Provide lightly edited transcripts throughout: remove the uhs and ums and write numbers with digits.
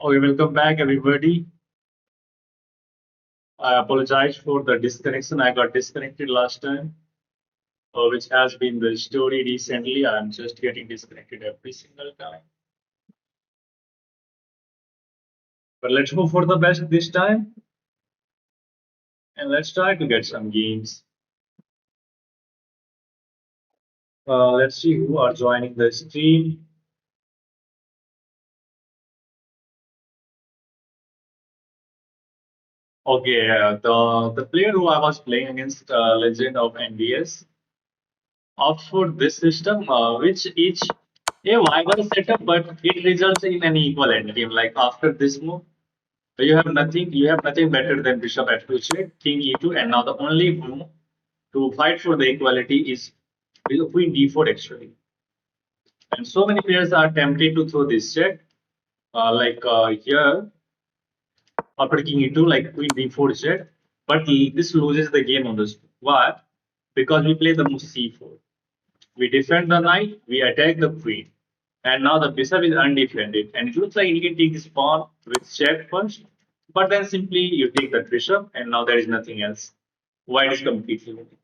Okay, welcome back, everybody. I apologize for the disconnection. I got disconnected last time, which has been the story recently. I'm just getting disconnected every single time. But let's hope for the best this time, and let's try to get some games. Let's see who are joining the stream. Okay, the player who I was playing against, Legend of NBS, opt for this system, which each a viable setup, but it results in an equal endgame. Like after this move, you have nothing better than bishop f2 check, king e2, and now the only move to fight for the equality is queen d4 actually. And so many players are tempted to throw this check, here after king e2, like queen d4 check, but this loses the game on this. Why? Because we play the move c4. We defend the knight, we attack the queen, and now the bishop is undefended. And it looks like you can take this pawn with check first, but then simply you take the bishop, and now there is nothing else. White is completely winning.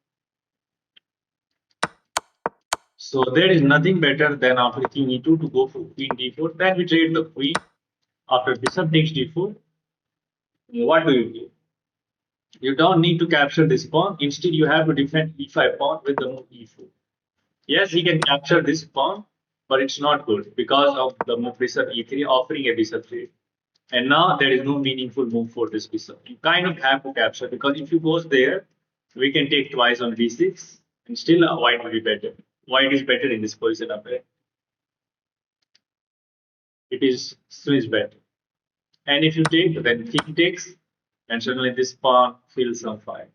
So there is nothing better than after king e2 to go for queen d4. Then we trade the queen. After bishop takes d4, what do you do? You don't need to capture this pawn. Instead, you have to defend e5 pawn with the move e4. Yes, he can capture this pawn, but it's not good because of the move bishop e3 offering a bishop trade. And now there is no meaningful move for this bishop. You kind of have to capture because if you go there, we can take twice on d6 and still white will be better. White is better in this position up there. It is switch better. And if you take, then king takes, and suddenly this pawn feels some fire.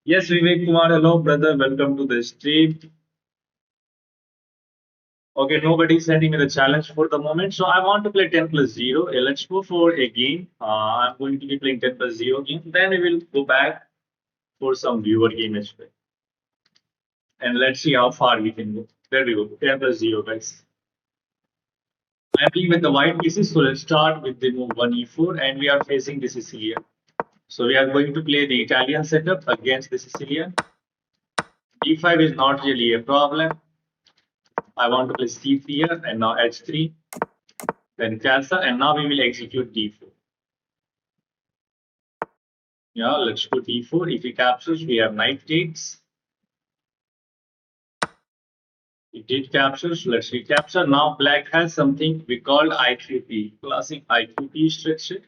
Yes, Vivek Kumar, hello brother, welcome to the stream. Okay, nobody is sending me the challenge for the moment. So I want to play 10 plus 0. Let's go for a game. I'm going to be playing 10 plus 0 game. Then we will go back for some viewer game as well. And let's see how far we can go. There we go. 10 plus 0, guys. I'm playing with the white pieces. So let's start with the move 1e4. And we are facing the Sicilian. So we are going to play the Italian setup against the Sicilian. d5 is not really a problem. I want to play c3 here and now h3. Then castle. And now we will execute d4. Yeah, let's go d4. If he captures, we have knight takes. He did captures. Let's recapture. Now black has something we called IQP, classic IQP structure.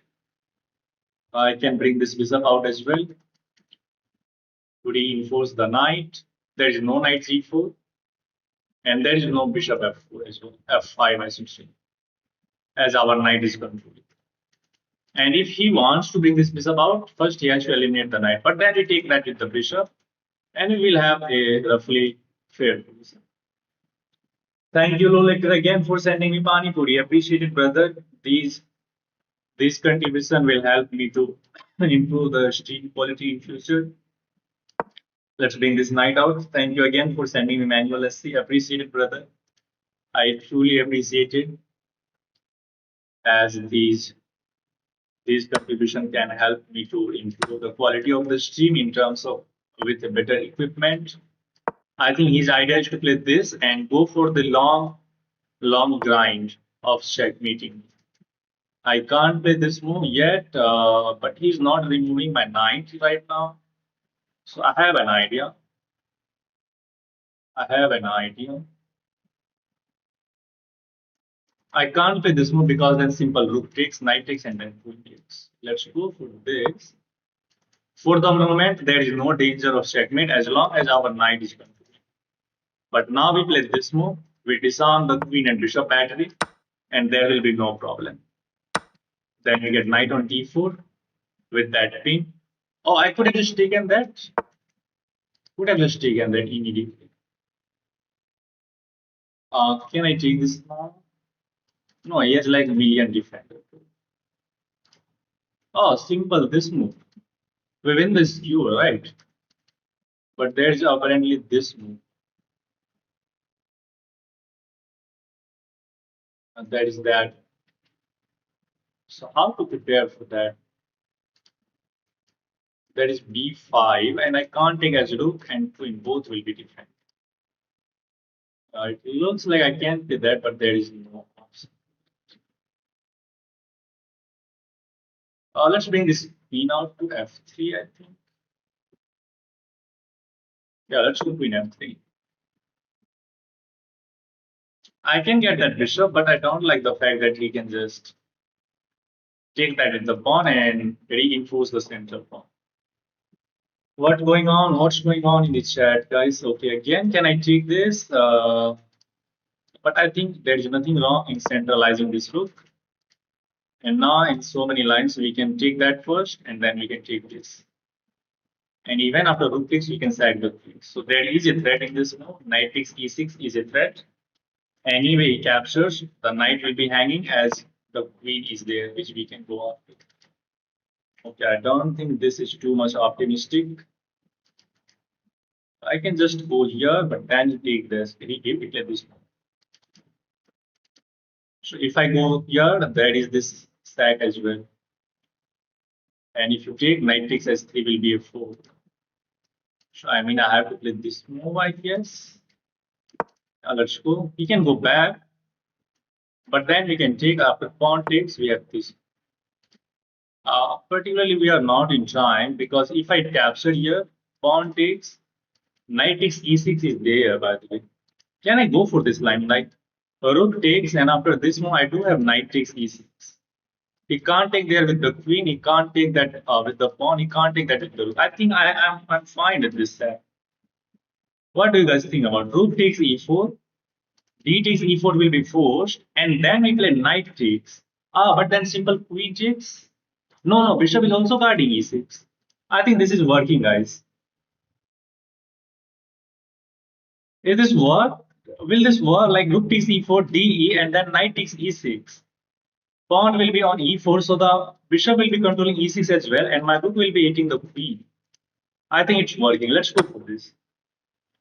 I can bring this bishop out as well to reinforce the knight. There is no knight g4, and there is no bishop f4 as well. f5, I should say, as our knight is controlling. And if he wants to bring this bishop out, first he has to eliminate the knight. But then we take that with the bishop, and we will have a roughly fair position. Thank you, Lolekar, again for sending me Pani Puri. Appreciate it, brother. This contribution will help me to improve the stream quality in future. Let's bring this night out. Thank you again for sending me manual SC. Appreciate it, brother. I truly appreciate it, as these contribution can help me to improve the quality of the stream in terms of with a better equipment. I think his idea is to play this and go for the long grind of checkmating. I can't play this move yet, but he's not removing my knight right now. So I have an idea. I have an idea. I can't play this move because then simple rook takes, knight takes, and then queen takes. Let's go for this. For the moment, there is no danger of checkmate as long as our knight is controlled. But now we play this move. We disarm the queen and bishop battery, and there will be no problem. Then we get knight on d4 with that pin. Oh, I could have just taken that. Could have just taken that immediately. Can I take this now? No, he has like a million defender. Oh, simple this move. We win this duel, right? But there's apparently this move. And that is that. So how to prepare for that? That is b5, and I can't take as rook and queen. Both will be different. It looks like I can play that, but there is no option. Let's bring this queen out to f3, I think. Yeah, let's go queen f3. I can get that bishop, but I don't like the fact that he can just take that with the pawn and reinforce the center pawn. What's going on? What's going on in the chat, guys? Okay, again, can I take this? But I think there is nothing wrong in centralizing this rook. And now in so many lines, we can take that first, and then we can take this. And even after rook takes, we can sack the queen. So there is a threat in this move. Knight takes e6 is a threat. Anyway, he captures, the knight will be hanging as the queen is there, which we can go after. Okay, I don't think this is too much optimistic. I can just go here, but then take this. He declare this move. So if I go here, there is this sack as well. And if you take knight takes s3 will be a 4. So I mean I have to play this move, I guess. Let's go. He can go back, but then we can take after pawn takes. We have this. Particularly, we are not in time because if I capture here, pawn takes, knight takes e6 is there. By the way, can I go for this line? Like rook takes, and after this move, I do have knight takes e6. He can't take there with the queen. He can't take that with the pawn. He can't take that with the rook. I think I'm fine with this set. What do you guys think about rook takes e4? D takes e4 will be forced, and then we play knight takes. But then simple queen takes. No, bishop is also guarding e6. I think this is working, guys. Is this work? Will this work? Like rook takes e4, de, and then knight takes e6. Pawn will be on e4, so the bishop will be controlling e6 as well, and my rook will be hitting the queen. I think it's working. Let's go for this.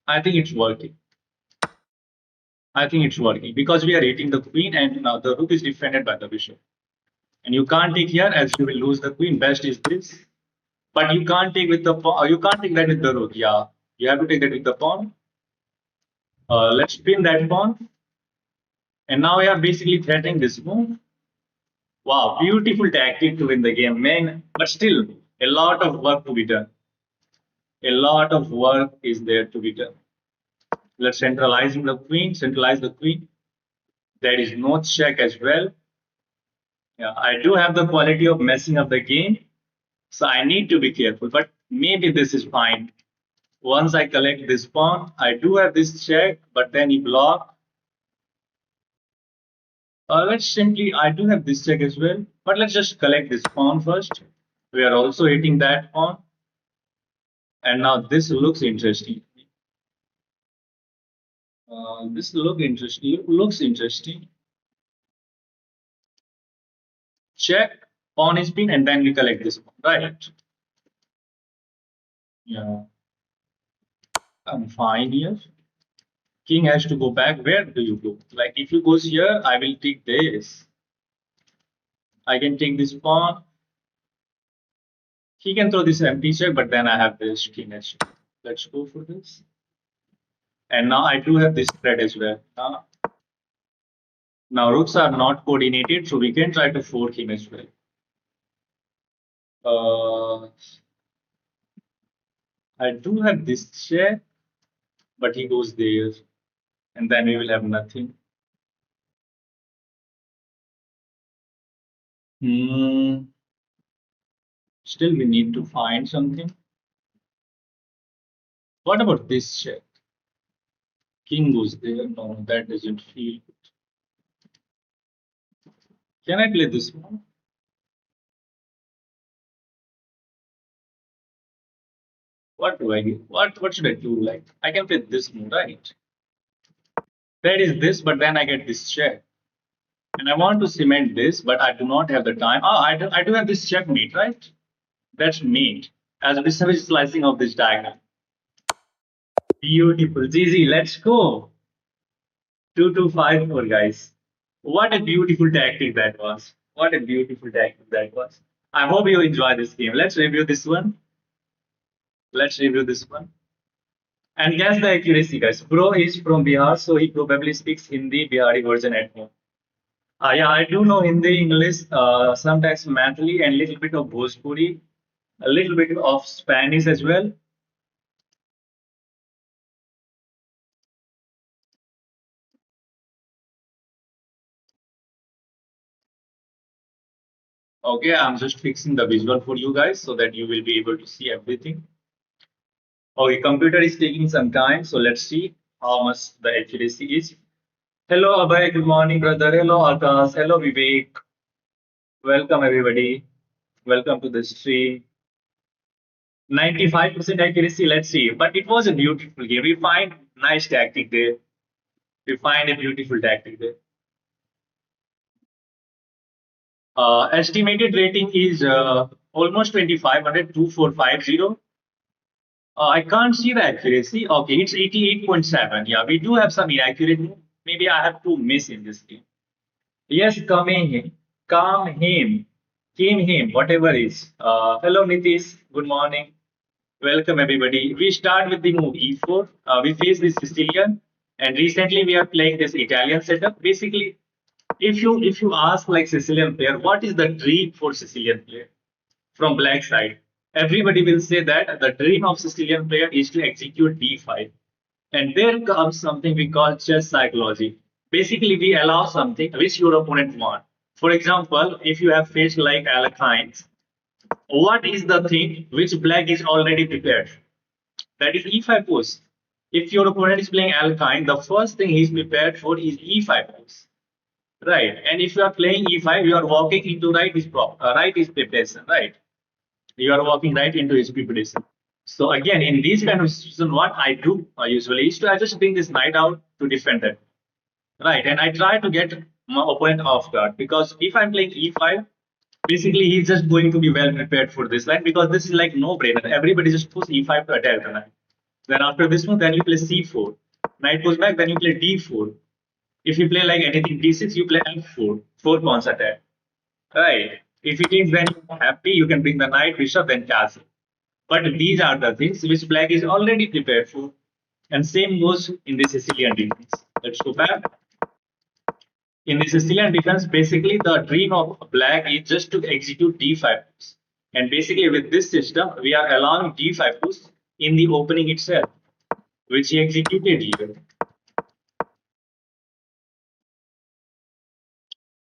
I think it's working. I think it's working because we are hitting the queen, and now the rook is defended by the bishop. And you can't take here as you will lose the queen. Best is this. But you can't take with the pawn. You can't take that with the rook. Yeah, you have to take that with the pawn. Let's pin that pawn. And now we are basically threatening this move. Wow, beautiful tactic to win the game, man. But still, a lot of work to be done. A lot of work is there to be done. Let's centralize the queen. Centralize the queen. There is no check as well. Yeah, I do have the quality of messing up the game. So I need to be careful. But maybe this is fine. Once I collect this pawn, I do have this check, but then he block. Let's simply, I do have this check as well, but let's just collect this pawn first. We are also hitting that pawn. And now this looks interesting. This looks interesting. Check, pawn is pinned, and then we collect this pawn, right? Yeah, I'm fine here. King has to go back. Where do you go? Like if you goes here, I will take this. I can take this pawn. He can throw this empty check, but then I have this king h. Let's go for this. And now I do have this thread as well. Now rooks are not coordinated, so we can try to fork him as well. I do have this check, but he goes there, and then we will have nothing. Still, we need to find something. What about this check? King goes there. No, that doesn't feel good. Can I play this one? What do I do? What should I do? Like I can play this move, right? That is this, but then I get this check. And I want to cement this, but I do not have the time. Oh, I do have this checkmate, right? That's mate. As a savage slicing of this diagonal. Beautiful. GG, let's go. 2-2-5-4, guys. What a beautiful tactic that was. What a beautiful tactic that was. I hope you enjoy this game. Let's review this one. Let's review this one. And guess the accuracy, guys. Bro is from Bihar, so he probably speaks Hindi Bihari version at home. Yeah, I do know Hindi, English, sometimes Mathli, and little bit of Bhojpuri, a little bit of Spanish as well. Okay, I'm just fixing the visual for you guys so that you will be able to see everything. Okay, computer is taking some time, so let's see how much the accuracy is. Hello, Abhay. Good morning, brother. Hello, Akash. Hello, Vivek. Welcome, everybody. Welcome to the stream. 95% accuracy. Let's see. But it was a beautiful game. We find nice tactic there. We find a beautiful tactic there. Estimated rating is almost 2500, 2450. I can't see the accuracy. Okay, it's 88.7. Yeah, we do have some inaccurate. Maybe I have to miss in this game. Yes, calm him, came him, whatever is. Hello, Nitish. Good morning. Welcome, everybody. We start with the move e4. We face the Sicilian, and recently we are playing this Italian setup. Basically, if you ask like Sicilian player, what is the dream for Sicilian player from black side? Everybody will say that the dream of Sicilian player is to execute d5. And there comes something we call chess psychology. Basically, we allow something which your opponent wants. For example, if you have faced like alkynes, what is the thing which black is already prepared? That is e5 push. If your opponent is playing alkyne, the first thing he's prepared for is e5 push. Right. And if you are playing e5, you are walking into right is preparation, right? You are walking right into his preparation. So again, in these kind of situations, what I do usually is to I just bring this knight out to defend it, right? And I try to get my opponent off guard because if I'm playing e5, basically he's just going to be well prepared for this line because this is like no brainer. Everybody just push e5 to attack the knight. Then after this move, then you play c4. Knight goes back, then you play d4. If you play like anything d6, you play f4, four pawns attack, right? If it is then you're happy, you can bring the knight, bishop, then castle. But these are the things which black is already prepared for. And same goes in the Sicilian defense. Let's go back. In the Sicilian defense, basically the dream of black is just to execute d5 push. And basically with this system, we are allowing d5 push in the opening itself, which he executed here.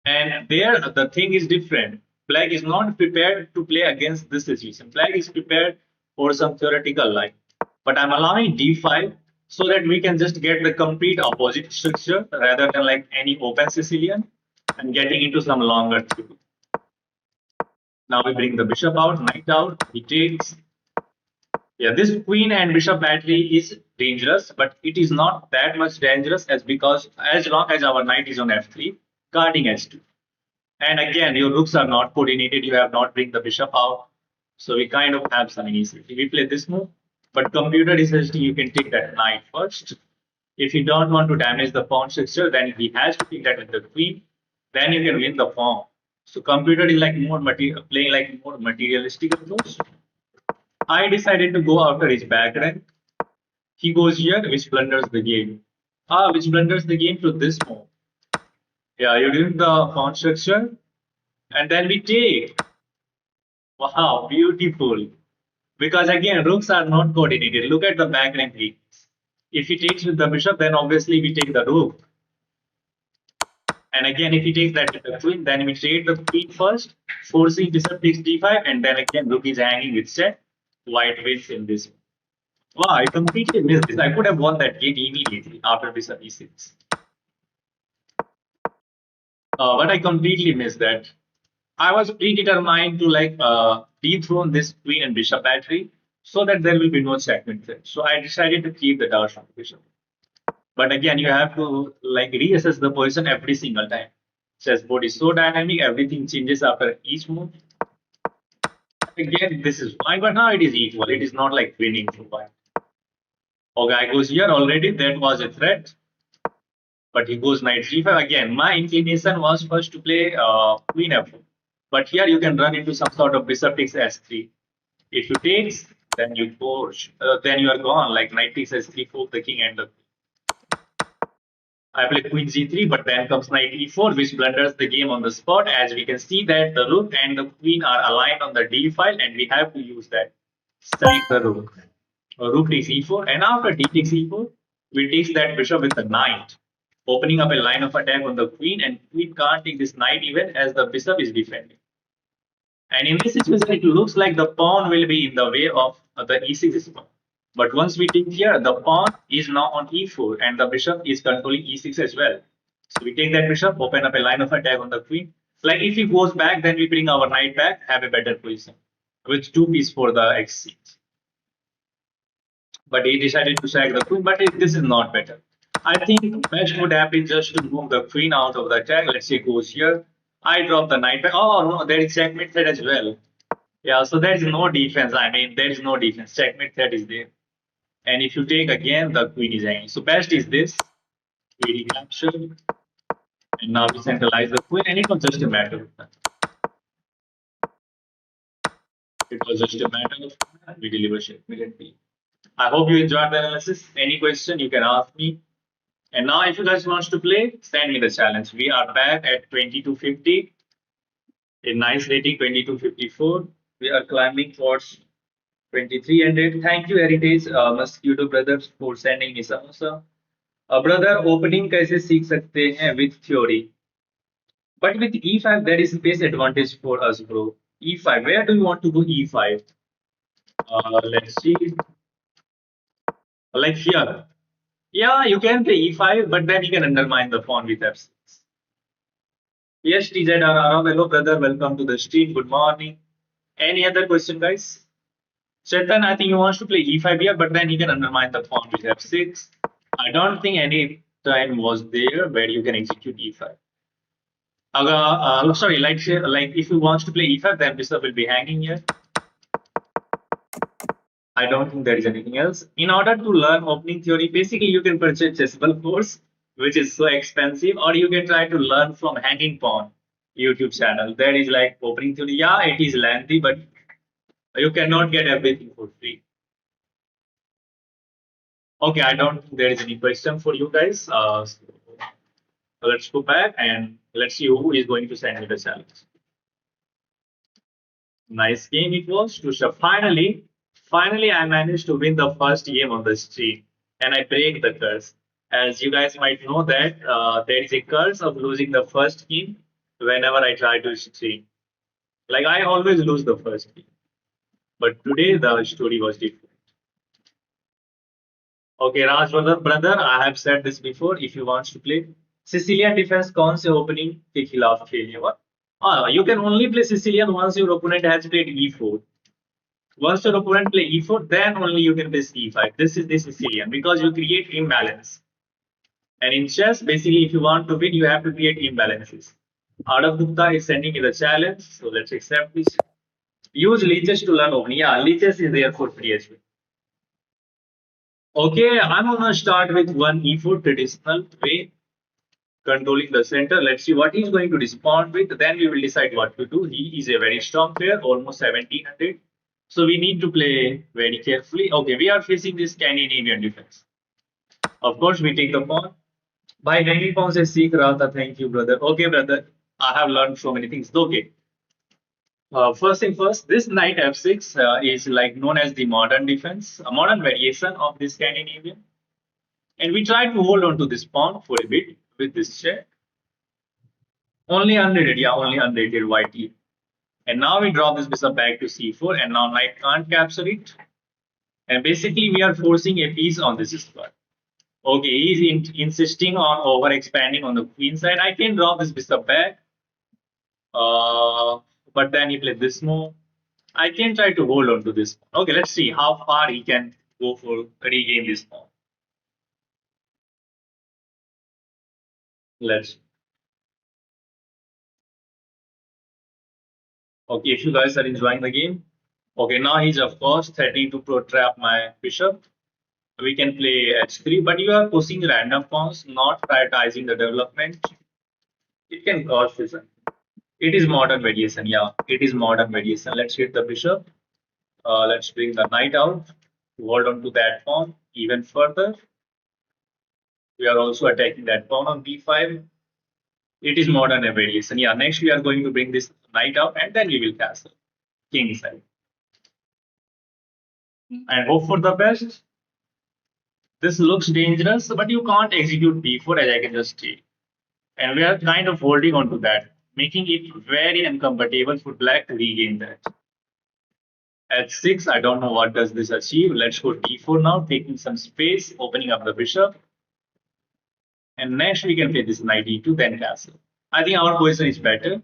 And there the thing is different. Black is not prepared to play against this situation. Black is prepared for some theoretical line. But I'm allowing d5 so that we can just get the complete opposite structure rather than like any open Sicilian and getting into some longer theory. Now we bring the bishop out, knight out, he takes. Yeah, this queen and bishop battery is dangerous, but it is not that much dangerous as because as long as our knight is on f3, guarding h2. And again, your rooks are not coordinated. You have not bring the bishop out. So we kind of have some easy. We play this move, but computer is suggesting you can take that knight first. If you don't want to damage the pawn structure, then he has to take that with the queen. Then you can win the pawn. So computer is like more playing like more materialistic approach. I decided to go after his back rank. He goes here, which blunders the game. Which blunders the game to this move. Yeah, you do the pawn structure, and then we take. Wow, beautiful. Because again, rooks are not coordinated. Look at the back rank weakness. If he takes with the bishop, then obviously we take the rook. And again, if he takes that with the queen, then we trade the queen first, forcing bishop takes d5, and then again, rook is hanging with set. White wins in this. Wow, I completely missed this. I could have won that game immediately after bishop e6. But I completely missed that. I was predetermined to like dethrone this queen and bishop battery so that there will be no checkmate threat. So I decided to keep the tower from bishop. But again, you have to like reassess the position every single time. Chessboard is so dynamic, everything changes after each move. Again, this is fine, but now it is equal. It is not like winning for white. Oh, guy goes here already. That was a threat. But he goes knight g5. Again, my inclination was first to play queen f4. But here you can run into some sort of bishop takes s3. If you takes, then you go, then you are gone. Like knight takes s3, fork the king and the I play queen g3, but then comes knight e4, which blunders the game on the spot. As we can see that the rook and the queen are aligned on the d file, and we have to use that. Strike the rook. Rook takes e4, and after d takes e4, we take that bishop with the knight, opening up a line of attack on the queen, and queen can't take this knight even as the bishop is defending. And in this situation, it looks like the pawn will be in the way of the e6 pawn. But once we take here, the pawn is now on e4 and the bishop is controlling e6 as well. So we take that bishop, open up a line of attack on the queen. Like if he goes back, then we bring our knight back, have a better position with two pieces for the exchange. But he decided to sack the queen, but this is not better. I think best would have been just to move the queen out of the attack. Let's say it goes here. I drop the knight back. Oh no, there is checkmate threat as well. Yeah, so there is no defense. I mean, there is no defense. Checkmate threat is there. And if you take again, the queen is hanging. So best is this. Queen capture. And now we centralize the queen, and it was just a matter of time. It was just a matter of time. We deliver immediately. I hope you enjoyed the analysis. Any question you can ask me. And now, if you guys want to play, send me the challenge. We are back at 2250. A nice rating, 2254. We are climbing towards 2300. Thank you, Heritage Mosquito Brothers, for sending me samosa. Brother, opening कैसे सीख सकते हैं with theory? But with e5, there is space advantage for us, bro. e5, where do you want to go e5? Let's see. Like here. Yeah, you can play e5, but then you can undermine the pawn with f6. Yes, TZRR. Hello, brother. Welcome to the stream. Good morning. Any other question, guys? Chetan, I think he wants to play e5 here, but then he can undermine the pawn with f6. I don't think any time was there where you can execute e5. Sorry, like if you want to play e5, then bishop will be hanging here. I don't think there is anything else. In order to learn opening theory, basically you can purchase Chessable course, which is so expensive, or you can try to learn from Hanging Pawn YouTube channel. That is like opening theory. Yeah, it is lengthy, but you cannot get everything for free. Okay, I don't think there is any question for you guys. So let's go back and let's see who is going to send me the challenge. Nice game it was. Tusha. Finally, I managed to win the first game on the stream, and I break the curse. As you guys might know that there is a curse of losing the first game whenever I try to stream. Like I always lose the first game, but today the story was different. Okay, Raj brother, I have said this before. If you want to play Sicilian defense, कौन से opening के खिलाफ खेलेगा? You can only play Sicilian once your opponent has played e4. Once your opponent play e4, then only you can play e5. This is the Sicilian because you create imbalance. And in chess, basically, if you want to win, you have to create imbalances. Adav Gupta is sending me the challenge, so let's accept this. Use leeches to learn opening. Yeah, leeches is there for free as well. Okay, I'm gonna start with one e4 traditional way, controlling the center. Let's see what he's going to respond with. Then we will decide what to do. He is a very strong player, almost 1700. So we need to play very carefully. Okay, we are facing this Scandinavian defense. Of course, we take the pawn. By hanging pawn se seek raha tha. Thank you, brother. Okay, brother. I have learned so many things. Okay. First thing first, this knight f6 is like known as the modern defense, a modern variation of this Scandinavian. And we try to hold on to this pawn for a bit with this check. Only unrated, yeah, only unrated white here. And now we drop this bishop back to c4, and now knight can't capture it. And basically, we are forcing a piece on this square. Okay, he's insisting on over expanding on the queen side. I can drop this bishop back. But then he played this move. I can try to hold on to this. Okay, let's see how far he can go for regain this pawn. Let's. Okay, if you guys are enjoying the game. Okay, now he's of course threatening to pro trap my bishop. We can play h3, but you are pushing random pawns, not prioritizing the development. It can cause fusion. It is modern variation. Yeah, it is modern variation. Let's hit the bishop. Let's bring the knight out to hold on to that pawn even further. We are also attacking that pawn on b5. It is modern variation. Yeah, next we are going to bring this knight out and then we will castle king side and hope for the best. This looks dangerous, but you can't execute b4 as I can just take. And we are kind of holding on to that, making it very uncomfortable for black to regain that. At 6, I don't know what does this achieve. Let's go d4 now, taking some space, opening up the bishop. And next we can play this knight e2, then castle. I think our position is better.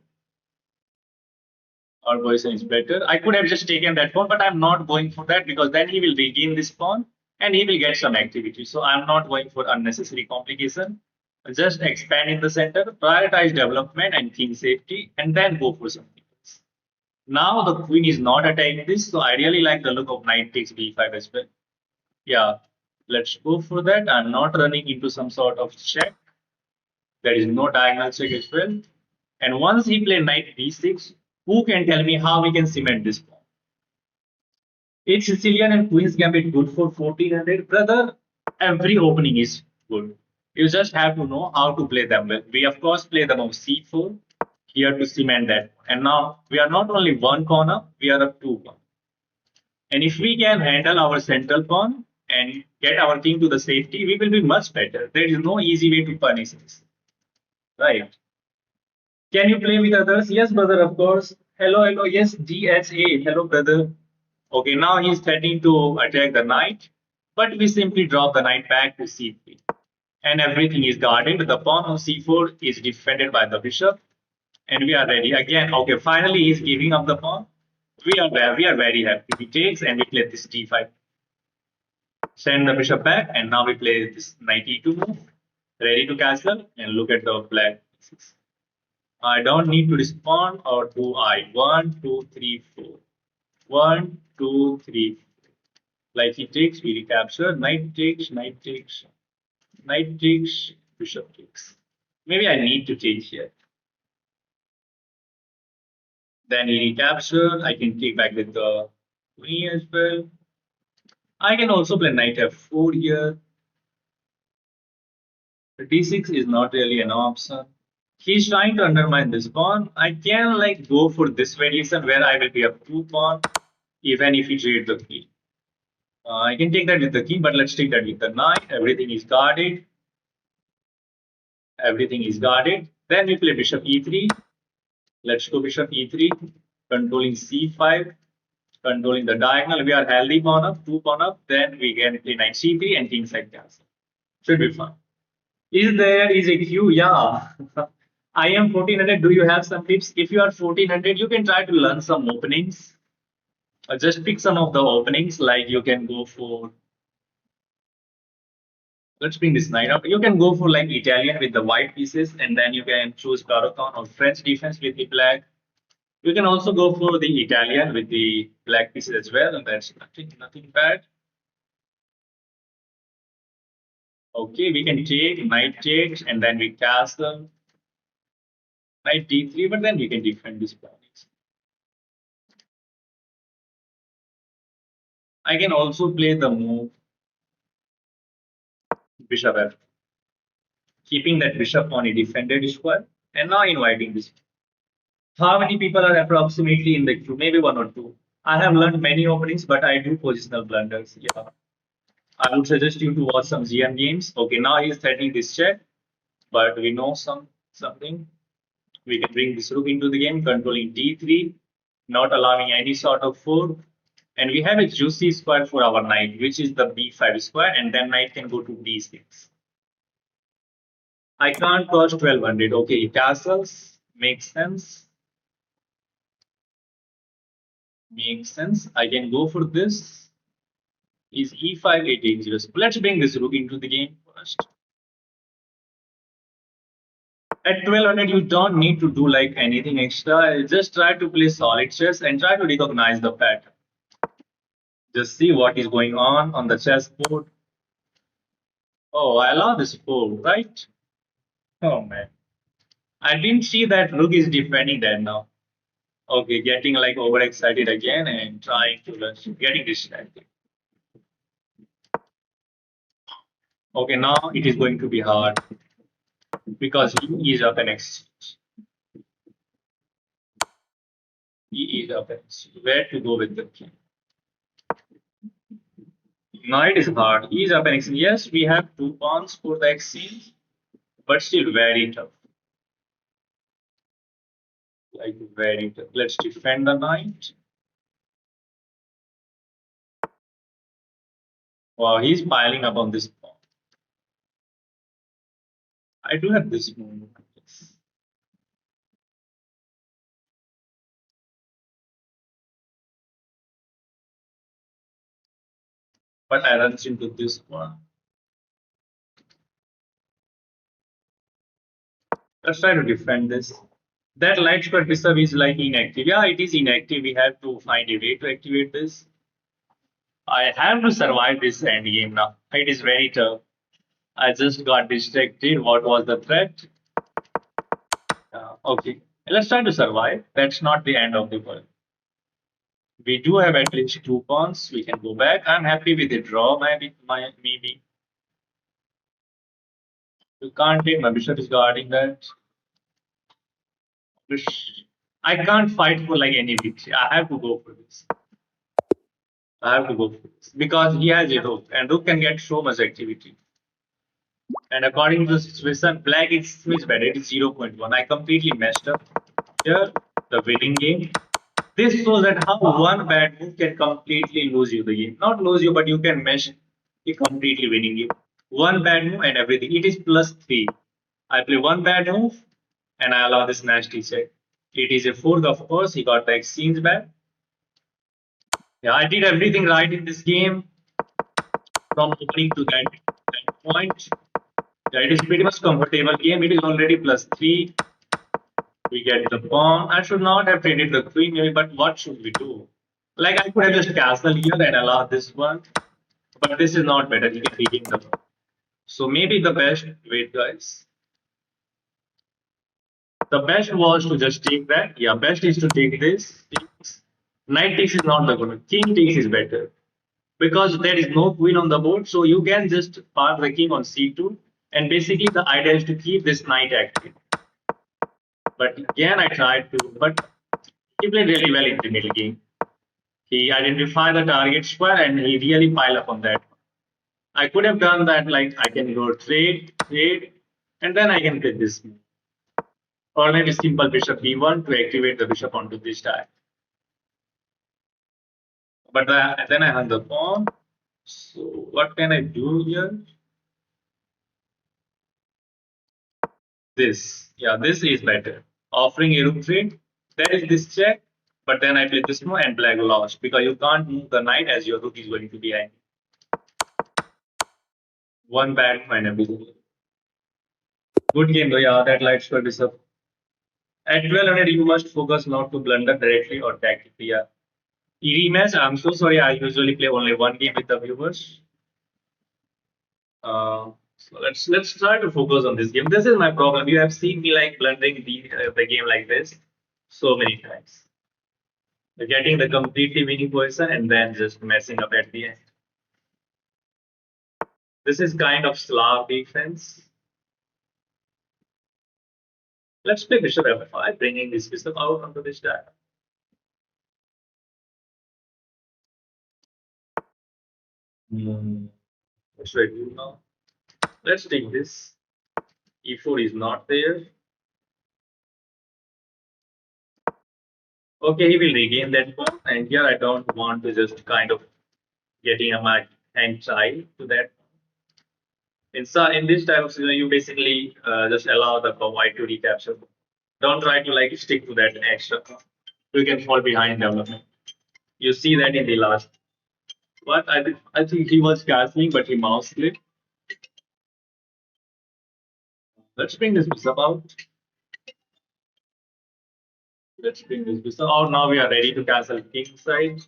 Our position is better. I could have just taken that pawn, but I'm not going for that because then he will regain this pawn and he will get some activity. So I'm not going for unnecessary complication. Just expand in the center, prioritize development and king safety, and then go for something else. Now the queen is not attacking this, so I really like the look of knight takes b5 as well. Yeah, let's go for that. I'm not running into some sort of check. There is no diagonal check as well. And once he played knight b6, who can tell me how we can cement this pawn? It's Sicilian and Queen's Gambit good for 1400. Brother, every opening is good. You just have to know how to play them well. We, of course, play them on c4 here to cement that. And now we are not only one pawn up, we are up two pawn. And if we can handle our central pawn and get our king to the safety, we will be much better. There is no easy way to punish this. Right. Can you play with others? Yes, brother, of course. Hello, hello. Yes, DHA. Hello, brother. Okay, now he's threatening to attack the knight, but we simply drop the knight back to c3. And everything is guarded. The pawn on c4 is defended by the bishop. And we are ready. Again, okay, finally he's giving up the pawn. We are very happy. He takes and we play this d5. Send the bishop back, and now we play this knight e2 move. Ready to castle, and look at the black pieces. I don't need to respond, or do I? 1, 2, 3, 4. 1, 2, 3. Like he takes, we recapture. Knight takes, knight takes, knight takes, bishop takes. Maybe I need to take here. Then he recapture. I can take back with the queen as well. I can also play knight f4 here. d6 is not really an option. He's trying to undermine this pawn. I can like go for this variation where I will be up two pawn, even if he trades the queen. I can take that with the king, but let's take that with the knight. Everything is guarded. Everything is guarded. Then we play bishop e3. Let's go bishop e3, controlling c5, controlling the diagonal. We are healthy pawn up, two pawn up. Then we can play knight c3 and king side castle. Should be fun. Is there is a queue? Yeah. I am 1400. Do you have some tips? If you are 1400, you can try to learn some openings. Just pick some of the openings, like you can go for. Let's bring this knight up. You can go for like Italian with the white pieces, and then you can choose Caracan or French defense with the black. You can also go for the Italian with the black pieces as well, and that's nothing bad. Okay, we can take knight takes, and then we castle knight d3, but then we can defend this pawn. I can also play the move bishop f, keeping that bishop on a defended square, and now inviting this. How many people are approximately in the queue? Maybe one or two. I have learned many openings, but I do positional blunders. Yeah. I would suggest you to watch some GM games. Okay, now he is threatening this check, but we know something. We can bring this rook into the game, controlling d3, not allowing any sort of four. And we have a juicy square for our knight, which is the b5 square, and then knight can go to d6. I can't cost 1200. Okay, castles makes sense. Makes sense. I can go for this. Is e5 a dangerous? Let's bring this rook into the game first. At 1200, you don't need to do like anything extra. Just try to play solid chess and try to recognize the pattern. Just see what is going on the chessboard. Oh, I love this fold, right? Oh man. I didn't see that Rook is defending that now. Okay, getting like overexcited again and trying to getting distracted. Okay, now it is going to be hard because he is up and exchange. He is up and exchange. Where to go with the king? Now it is hard. He is up and exchange. Yes, we have two pawns for the exchange, but still very tough. Like very tough. Let's defend the knight. Wow, he's piling up on this pawn. I do have this move. Yes. But I runs into this one. Let's try to defend this. That light square bishop is like inactive. Yeah, it is inactive. We have to find a way to activate this. I have to survive this end game now. It is very tough. I just got distracted. What was the threat? Okay, let's try to survive. That's not the end of the world. We do have at least two pawns. We can go back. I'm happy with the draw. Maybe. You can't take my bishop is guarding that. I can't fight for like any victory. I have to go for this. I have to go for this because he has a rook, and rook can get so much activity. And according to the situation, black is better. It is 0.1. I completely messed up here. The winning game. This shows that how one bad move can completely lose you the game. Not lose you, but you can mesh a completely winning game. One bad move and everything. It is +3. I play one bad move and I allow this nasty check. It is a fourth, of course. He got the exchange back. Yeah, I did everything right in this game from opening to that point. Yeah, it is pretty much comfortable game. It is already +3. We get the pawn. I should not have traded the queen, maybe, but what should we do? Like I could have just castle here and allow this one, but this is not better. He can regain the pawn. So maybe the best. Wait, guys. The best was to just take that. Yeah, best is to take this. Knight takes is not the good. King takes is better because there is no queen on the board, so you can just park the king on c2. And basically, the idea is to keep this knight active. But again, I tried to, but he played really well in the middle game. He identified the target square and he really piled up on that. I could have done that, like I can go trade, and then I can play this move. Or maybe simple bishop e1 to activate the bishop onto this die. But then I hung the pawn. So what can I do here? This. Yeah, this is better. Offering a rook trade. There is this check. But then I play this move and black lost because you can't move the knight as your rook is going to be behind. One bad move and everything. Good game though, yeah, that light square bishop. At 1200, you must focus not to blunder directly or tactically. Yeah. Rematch, I'm so sorry. I usually play only one game with the viewers. So let's try to focus on this game. This is my problem. You have seen me like blundering the game like this so many times. Getting the completely winning position and then just messing up at the end. This is kind of Slav defense. Let's play bishop f5, bringing this bishop out onto this die. What should I do now? Let's take this. E4 is not there. Okay, he will regain that pawn. And here I don't want to just kind of getting a my hand child to that. In this type of scenario, you basically just allow the white to recapture. Don't try to like stick to that extra. You can fall behind development. You see that in the last. But I think he was castling, but he mouse clicked. Let's bring this bishop out. Let's bring this bishop out. Now we are ready to castle king side.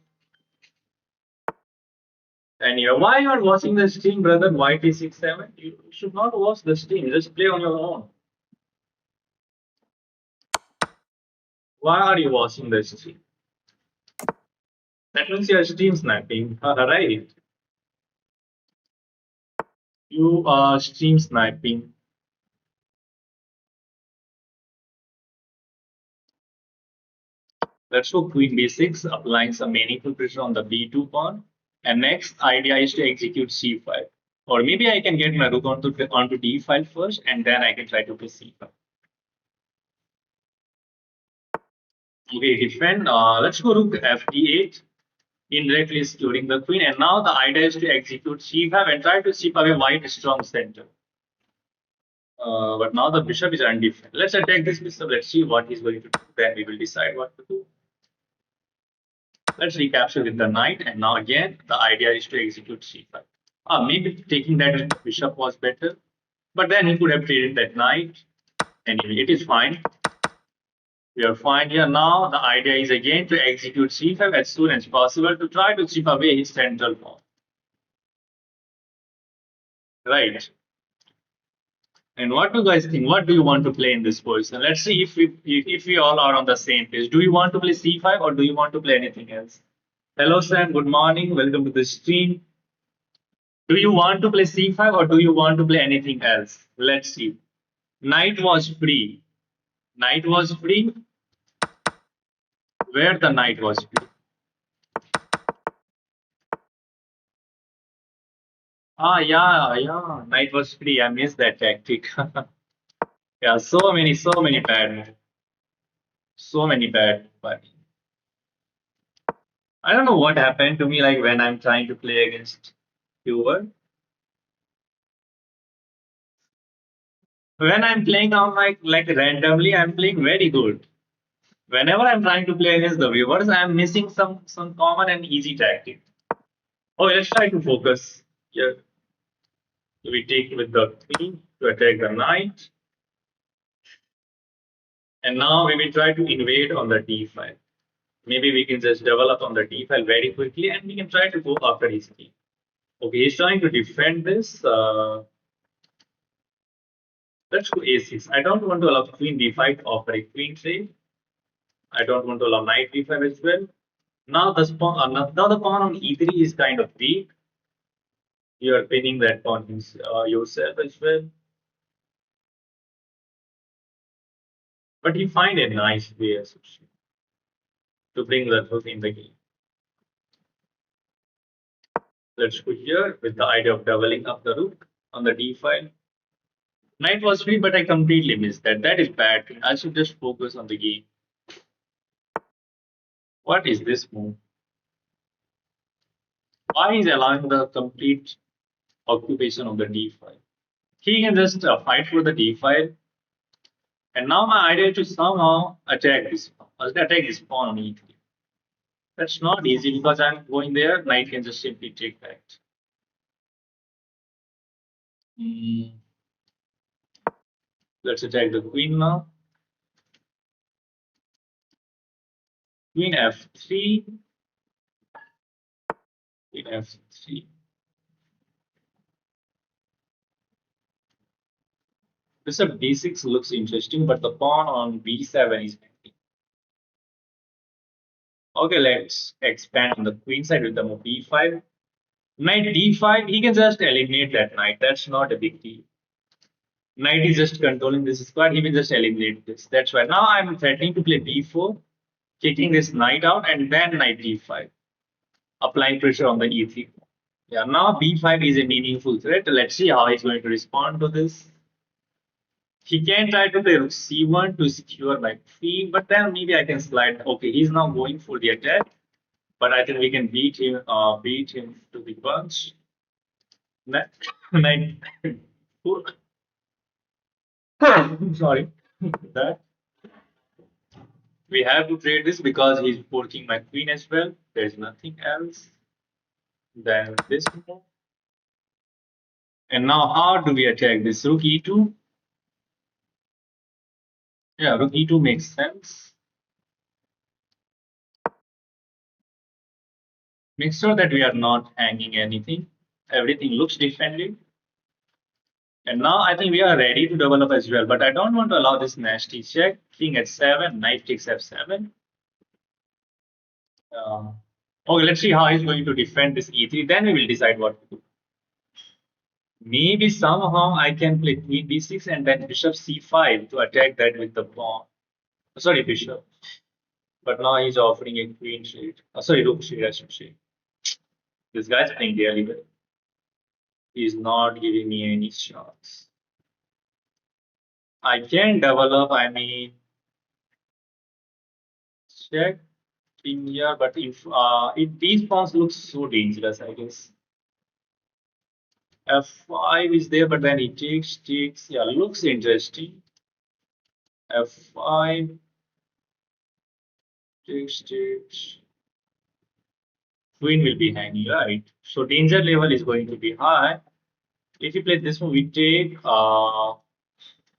And why you are watching the stream, brother? YT67. You should not watch the stream. Just play on your own. Why are you watching the stream? That means you are stream sniping, right? You are stream sniping. Let's go queen b6, applying some meaningful pressure on the b2 pawn. And next idea is to execute c5. Or maybe I can get my rook onto d5 first, and then I can try to play c5. Okay, defend. Let's go rook fd8, indirectly securing the queen. And now the idea is to execute c5 and try to chip away white strong center. But now the bishop is undefended. Let's attack this bishop. Let's see what he's going to do. Then we will decide what to do. Let's recapture with the knight. And now again, the idea is to execute c5. Maybe taking that bishop was better. But then he could have traded that knight. Anyway, it is fine. We are fine here now. The idea is again to execute c5 as soon as possible to try to chip away his central pawn. Right. And what do you guys think? What do you want to play in this position? Let's see if we all are on the same page. Do you want to play c5 or do you want to play anything else? Hello Sam, good morning. Welcome to the stream. Do you want to play c5 or do you want to play anything else? Let's see. Knight was free. Knight was free. Where the knight was free? Yeah. Knight was free. I missed that tactic. Yeah, so many bad moves. So many bad. But I don't know what happened to me like when I'm trying to play against viewer. When I'm playing on like randomly, I'm playing very good. Whenever I'm trying to play against the viewers, I'm missing some common and easy tactic. Oh, let's try to focus. Here, we take with the queen to attack the knight, and now we will try to invade on the d file. Maybe we can just develop on the d file very quickly, and we can try to go after his king. Okay, he's trying to defend this. Let's go a6. I don't want to allow queen d5 to offer a queen trade. I don't want to allow knight d5 as well. Now now the pawn on e3 is kind of weak. You are pinning that pawn yourself as well. But you find a nice way to bring the rook in the game. Let's go here with the idea of doubling up the rook on the d file. Knight was free, but I completely missed that. That is bad. I should just focus on the game. What is this move? Why is allowing the complete occupation of the d file? He can just fight for the d file. And now my idea is to somehow attack this pawn on e3. That's not easy because I'm going there. Knight can just simply take that. Let's attack the queen now. Queen f3. Queen f3. Bishop d6 looks interesting, but the pawn on b7 is empty. Okay, let's expand on the queen side with the move b5. Knight d5, he can just eliminate that knight. That's not a big deal. Knight is just controlling this square. He will just eliminate this. That's why now I'm threatening to play b4, kicking this knight out, and then knight d5, applying pressure on the e3. Yeah, now b5 is a meaningful threat. Let's see how he's going to respond to this. He can try to play rook c1 to secure my queen, but then maybe I can slide. Okay, he's now going for the attack, but I think we can beat him to the punch. Knight. Sorry, that we have to trade this because he's forking my queen as well. There's nothing else than this move. And now, how do we attack this? Rook e2. Yeah, rook e2 makes sense. Make sure that we are not hanging anything. Everything looks defended. And now I think we are ready to develop as well. But I don't want to allow this nasty check. King h7, knight takes f7. Okay, let's see how he's going to defend this e3. Then we will decide what to do. Maybe somehow I can play queen b6 and then bishop c5 to attack that with the pawn. Sorry, bishop. But now he's offering a queen trade. Sorry, rook trade, I should say. This guy's playing really well. He's not giving me any chance. I can develop, I mean, check in here, but if these pawns look so dangerous, I guess. F5 is there, but then he takes. Yeah, looks interesting. F5 takes. Queen will be hanging, right? So danger level is going to be high. If you play this one, we take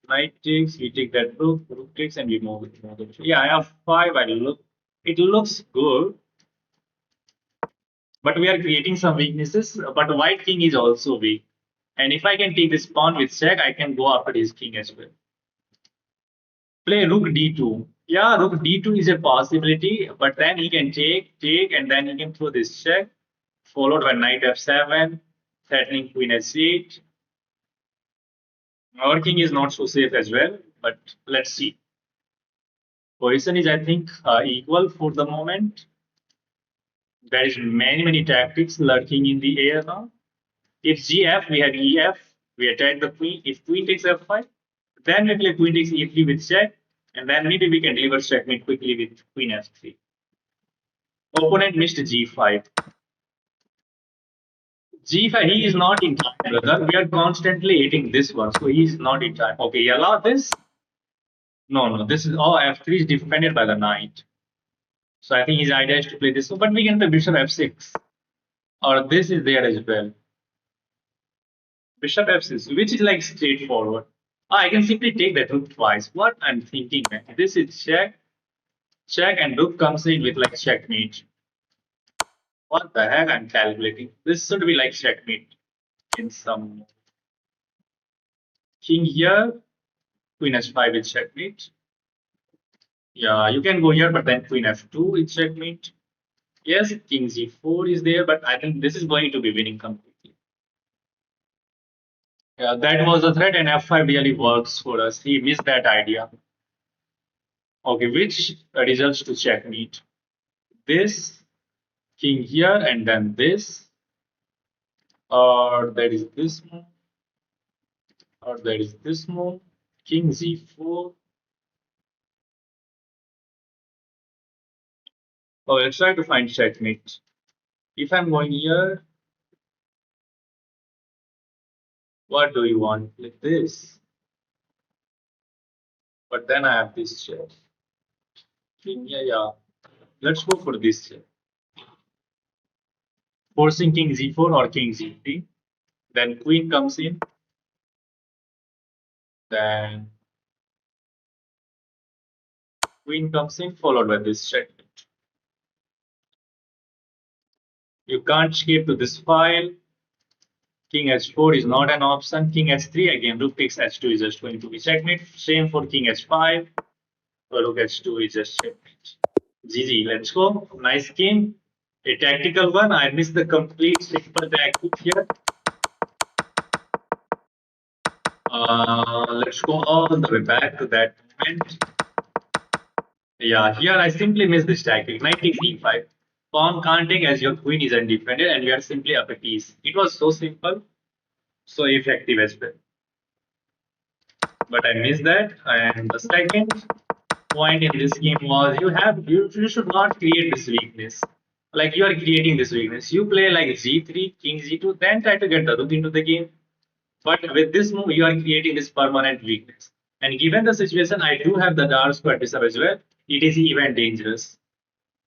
knight takes, we take that rook takes, and we move it. Yeah, I have five. It looks good, but we are creating some weaknesses. But white king is also weak, and if I can take this pawn with check, I can go after his king as well. Play rook d2. Yeah, rook d2 is a possibility, but then he can take, and then he can throw this check, followed by knight f7, threatening queen h8. Our king is not so safe as well, but let's see. Position is, I think, equal for the moment. There is many tactics lurking in the air now. If gf, we had ef, we attack the queen. If queen takes f5, then we play queen takes e3 with check, and then maybe we can deliver checkmate quickly with queen f3. Opponent missed g5. G5, he is not in time, brother. We are constantly hitting this one, so he is not in time. Okay, allow this. No, this is all f3 is defended by the knight. So I think his idea is to play this one, but we can play bishop f6. Or this is there as well. Bishop f6, which is like straightforward. I can simply take that rook twice. What I'm thinking, man. This is check, and rook comes in with like checkmate. What the heck I'm calculating? This should be like checkmate in some. King here, queen h5 with checkmate. Yeah, you can go here, but then queen f2 with checkmate. Yes, king g4 is there, but I think this is going to be winning completely. Yeah, that was a threat, and f5 really works for us. He missed that idea. Okay, which results to checkmate? This, king here, and then this, or that is this move, or that is this move, king z4. Oh, let's try to find checkmate. If I'm going here, what do you want? Like this. But then I have this check. Yeah. Let's go for this check. Forcing king z4 or king z3. Then queen comes in. Then queen comes in, followed by this check. You can't escape to this file. King h4 is not an option. King h3 again. Rook takes h2 is just going to be checkmate. Same for king h5. So rook h2 is just checkmate. GG. Let's go. Nice game. A tactical one. I missed the complete simple tactic here. Let's go all the way back to that moment. Yeah, here I simply missed this tactic. Knight takes e5. Pawn can't take as your queen is undefended, and we are simply up a piece. It was so simple, so effective as well. But I missed that. And the second point in this game was you should not create this weakness. Like you are creating this weakness. You play like g3, king g2, then try to get the rook into the game. But with this move, you are creating this permanent weakness. And given the situation, I do have the dark square bishop as well. It is even dangerous.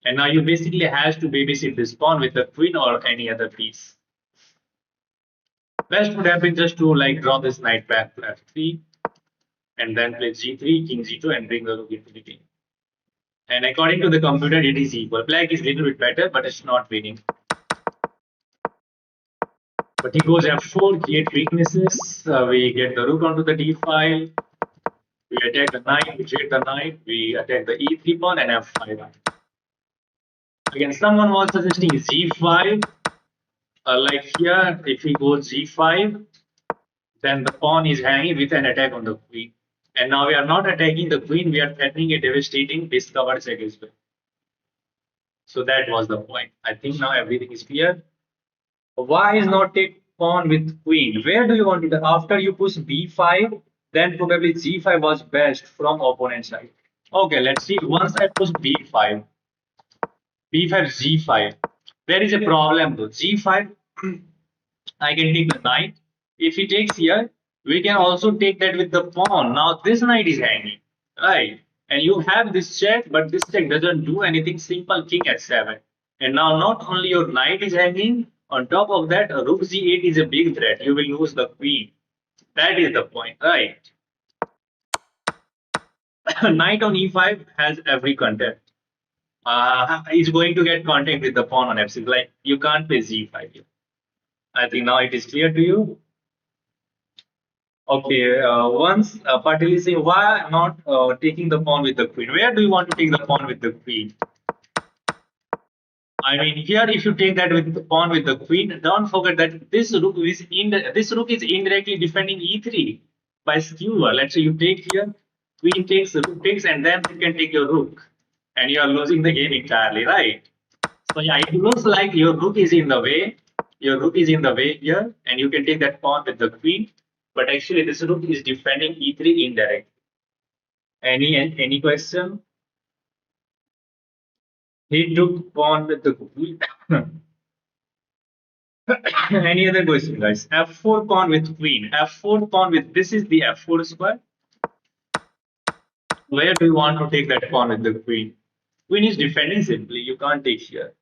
And now you basically have to babysit this pawn with the queen or any other piece. Best would have been just to like draw this knight back to f3 and then play g3, king g2 and bring the rook into the game. And according to the computer, it is equal. Black is a little bit better, but it's not winning. But he goes f4, create weaknesses. We get the rook onto the d file. We attack the knight, we trade the knight, we attack the e3 pawn and f5. Again, someone was suggesting g5. Like here, if he goes g5, then the pawn is hanging with an attack on the queen. And now we are not attacking the queen, we are threatening a devastating discovered check as well. So that was the point. I think now everything is clear. Why is not take pawn with queen? Where do you want it? After you push b5, then probably g5 was best from opponent side. Okay, let's see. Once I push b5, b5, g5. There is a problem though. g5, I can take the knight. If he takes here, we can also take that with the pawn. Now this knight is hanging, right? And you have this check, but this check doesn't do anything. Simple king h7. And now not only your knight is hanging, on top of that, rook g8 is a big threat. You will lose the queen. That is the point, right? Knight on e5 has every contact. He's going to get contact with the pawn on f6. Like you can't play g5 here. I think now it is clear to you. Okay, once Patil is saying, why not taking the pawn with the queen? Where do you want to take the pawn with the queen? I mean, here if you take that with the pawn with the queen, don't forget that this rook is indirectly defending e3 by skewer. Let's say you take here, queen takes, rook takes, and then you can take your rook, and you are losing the game entirely, right? So yeah, it looks like your rook is in the way. Your rook is in the way here, and you can take that pawn with the queen. But actually, this rook is defending e3 indirect. Any question? He took pawn with the queen. Any other question, guys? F4 pawn with queen. F4 pawn with this is the F4 square. Where do you want to take that pawn with the queen? Queen is defending simply. You can't take here.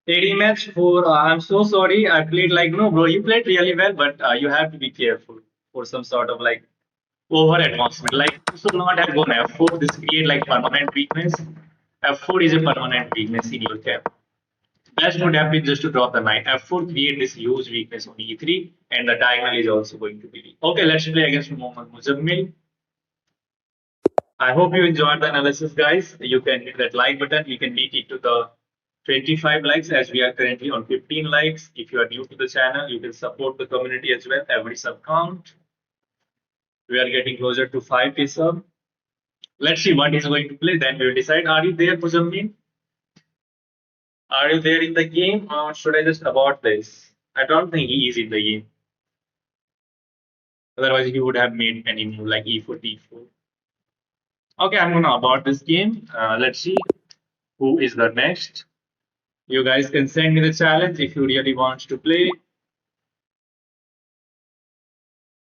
AD match for. I'm so sorry. I played like no, bro. You played really well, but you have to be careful for some sort of like over advancement. Like you should not have gone f4. This create like permanent weakness. F4 is a permanent weakness in your camp. Best would have been just to drop the knight. F4 create this huge weakness on e3, and the diagonal is also going to be weak. Okay, let's play against Mohammad Muzammil. I hope you enjoyed the analysis, guys. You can hit that like button. You can beat it to the 25 likes as we are currently on 15 likes. If you are new to the channel, you can support the community as well. Every sub count. We are getting closer to 5k sub. Let's see what he's going to play. Then we'll decide. Are you there, Muzammil? Are you there in the game, or should I just abort this? I don't think he is in the game. Otherwise, he would have made any move like e4, d4. Okay, I'm gonna abort this game. Let's see who is the next. You guys can send me the challenge if you really want to play.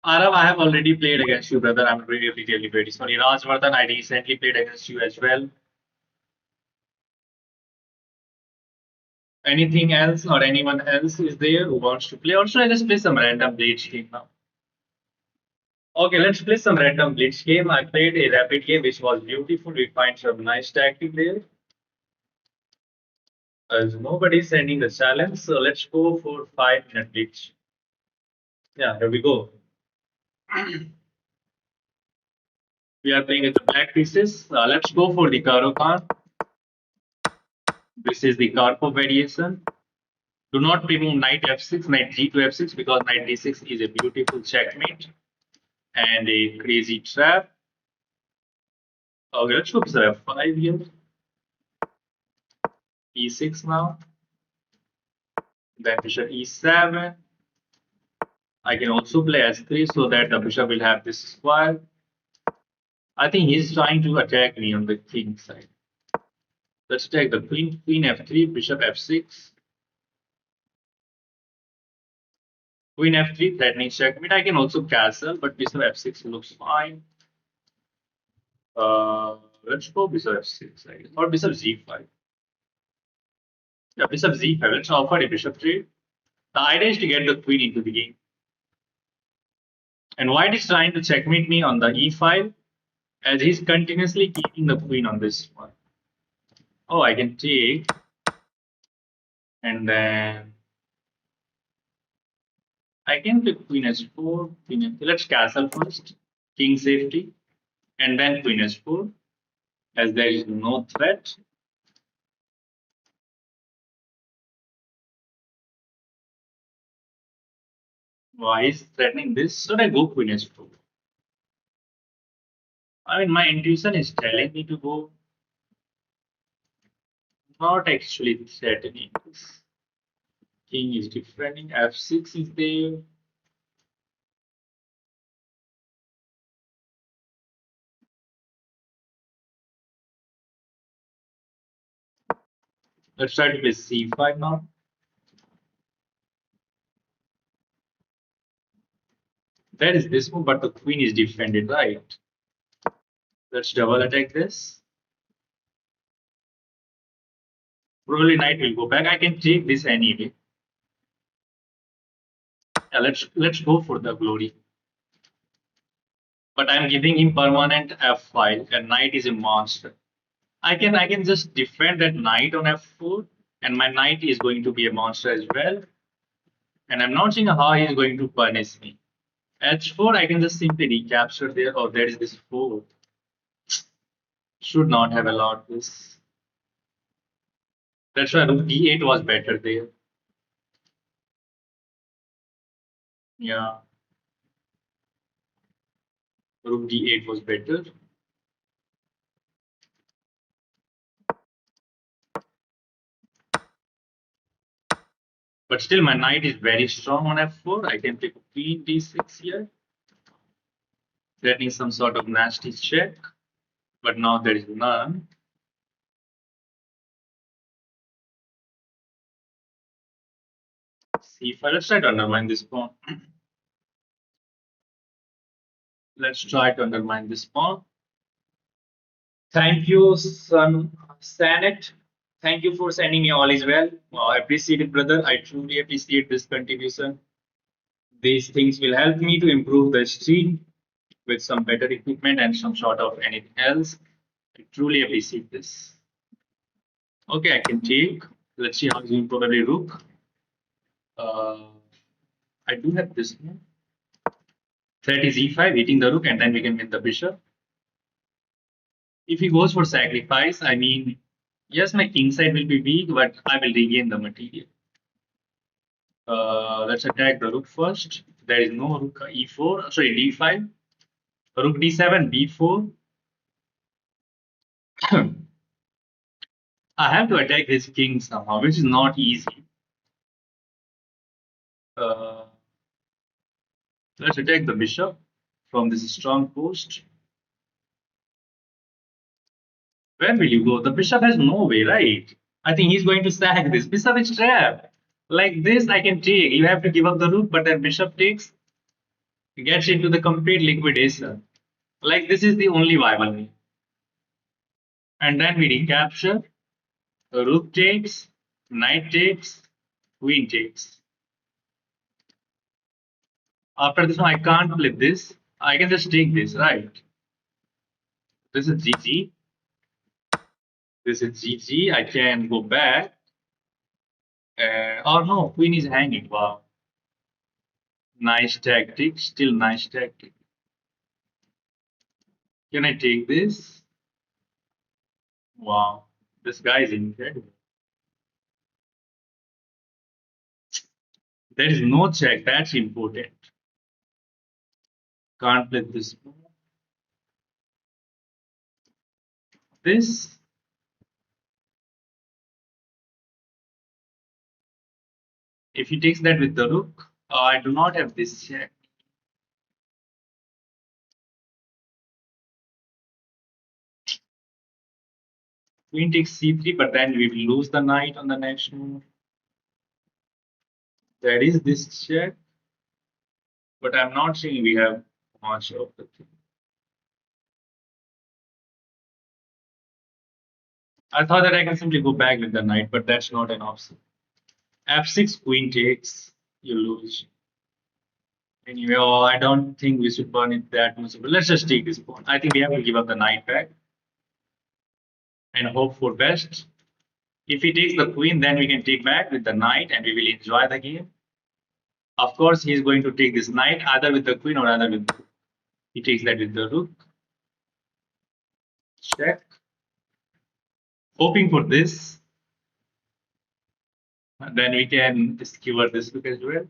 Arav, I have already played against you, brother. I'm really very sorry. Rajvardhan, I recently played against you as well. Anything else or anyone else is there who wants to play? Or should I just play some random blitz game now? Okay, let's play some random blitz game. I played a rapid game which was beautiful. We find some nice tactic there. As nobody's sending the challenge, so let's go for 5 minute blitz. Yeah, here we go. We are playing with the black pieces. Let's go for the Karo Khan. This is the Karpov variation. Do not remove knight f6, knight g to f6 because knight d6 is a beautiful checkmate and a crazy trap. Okay, let's go for f5 here. e6 now. Then bishop e7. I can also play s3 so that the bishop will have this square. I think he's trying to attack me on the king side. Let's take the queen, queen f3, bishop f6. Queen f3, threatening checkmate. I can also castle, but bishop f6 looks fine. Let's go bishop f6, I guess. Or bishop g5. Yeah, bishop z5. Let's offer a bishop trade. The idea is to get the queen into the game. And white is trying to checkmate me on the e5 as he's continuously keeping the queen on this one. Oh, I can take. And then I can play queen h4, queen f3. Let's castle first, king safety, and then queen h4, as there is no threat. Why is threatening this? Should I go queen h4? I mean, my intuition is telling me to go, not actually threatening this. King is defending, f6 is there. Let's try to play c5 now. That is this move, but the queen is defended, right? Let's double attack this. Probably knight will go back. I can take this anyway. Yeah, let's go for the glory. But I'm giving him permanent f5, and knight is a monster. I can just defend that knight on f4, and my knight is going to be a monster as well. And I'm not seeing how he is going to punish me. h4, I can just simply recapture there. Oh, there is this 4. Should not have allowed this. That's why rook d8 was better there. Yeah, rook d8 was better. But still, my knight is very strong on f4. I can take queen d6 here, threatening some sort of nasty check. But now there is none. c5. Let's try to undermine this pawn. Let's try to undermine this pawn. Thank you, son Sanet. Thank you for sending me all is well. I appreciate it, brother. I truly appreciate this contribution. These things will help me to improve the stream with some better equipment and some sort of anything else. I truly appreciate this. Okay, I can take. Let's see how he's going probably rook. Uh, I do have this one. Threat is e5, eating the rook, and then we can win the bishop. If he goes for sacrifice, I mean, yes, my king side will be weak, but I will regain the material. Let's attack the rook first. There is no rook e4, sorry, d5. Rook d7, b4. I have to attack his king somehow, which is not easy. Uh, let's attack the bishop from this strong post. Where will you go? The bishop has no way, right? I think he's going to sack this. Bishop is trapped. Like this, I can take. You have to give up the rook, but then bishop takes, gets into the complete liquidation. Like this is the only viable way. And then we recapture. The rook takes, knight takes, queen takes. After this one, I can't flip this. I can just take this, right? This is GG. This is GG. I can go back. Oh no, queen is hanging. Wow. Nice tactic. Still nice tactic. Can I take this? Wow. This guy is incredible. There is no check. That's important. Can't play this. This. If he takes that with the rook, I do not have this check. Queen takes c3, but then we will lose the knight on the next move. There is this check, but I'm not saying we have much of the thing. I thought that I can simply go back with the knight, but that's not an option. f6, queen takes, you lose. Anyway, I don't think we should burn it that much. But let's just take this pawn. I think we have to give up the knight back and hope for best. If he takes the queen, then we can take back with the knight and we will enjoy the game. Of course, he is going to take this knight either with the queen or either with the rook. He takes that with the rook. Check. Hoping for this. Then we can skewer this rook as well.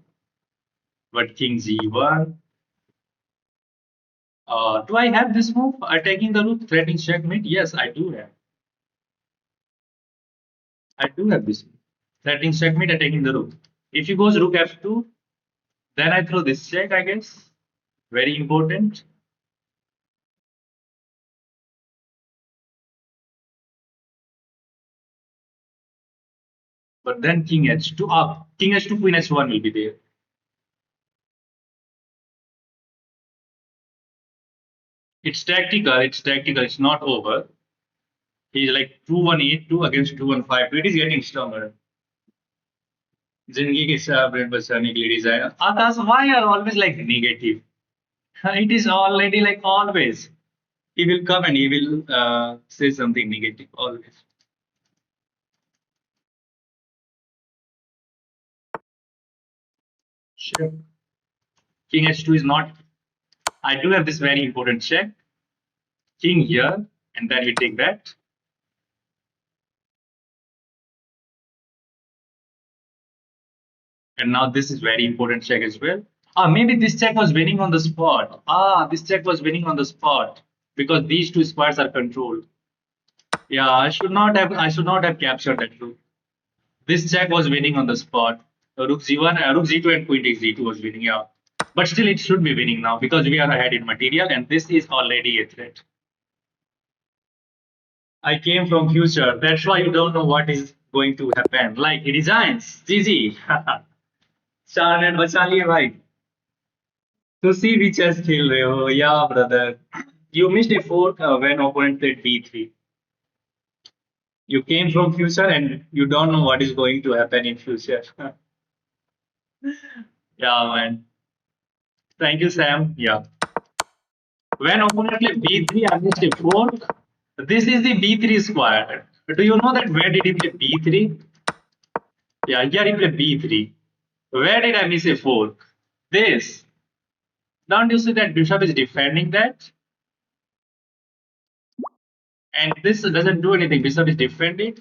But king g1. Do I have this move? Attacking the rook, threatening checkmate? Yes, I do have. I do have this move. Threatening checkmate, attacking the rook. If he goes rook f2, then I throw this check, I guess. Very important. But then king h2 up. King h2, queen h1 will be there. It's tactical, it's not over. He's like 2182 against 2152. It is getting stronger. जिंदगी की bread बचाने के लिए design Akash why are always like negative? It is already like always. He will come and he will say something negative always. Sure. King h2 is not. I do have this very important check. King here, and then we take that. And now this is very important check as well. Maybe this check was winning on the spot. This check was winning on the spot because these two squares are controlled. Yeah, I should not have captured that rook. This check was winning on the spot. Rook g1, rook g2, and queen takes g2 was winning. Yeah, but still it should be winning now because we are ahead in material, and this is already a threat. I came from future. That's why you don't know what is going to happen. Like it is giants. GG. 4 minute बचा लिए भाई. तुसी भी chess खेल रहे हो. Yeah, brother. You missed a fork when opponent played b3. You came from future and you don't know what is going to happen in future. Yeah, man. Thank you, Sam. Yeah. When opponent play b3, I missed a fork. This is the b3 square. Do you know that where did he play b3? Yeah, here he played b3. Where did I miss a fork? This. Don't you see that bishop is defending that? And this doesn't do anything. Bishop is defending.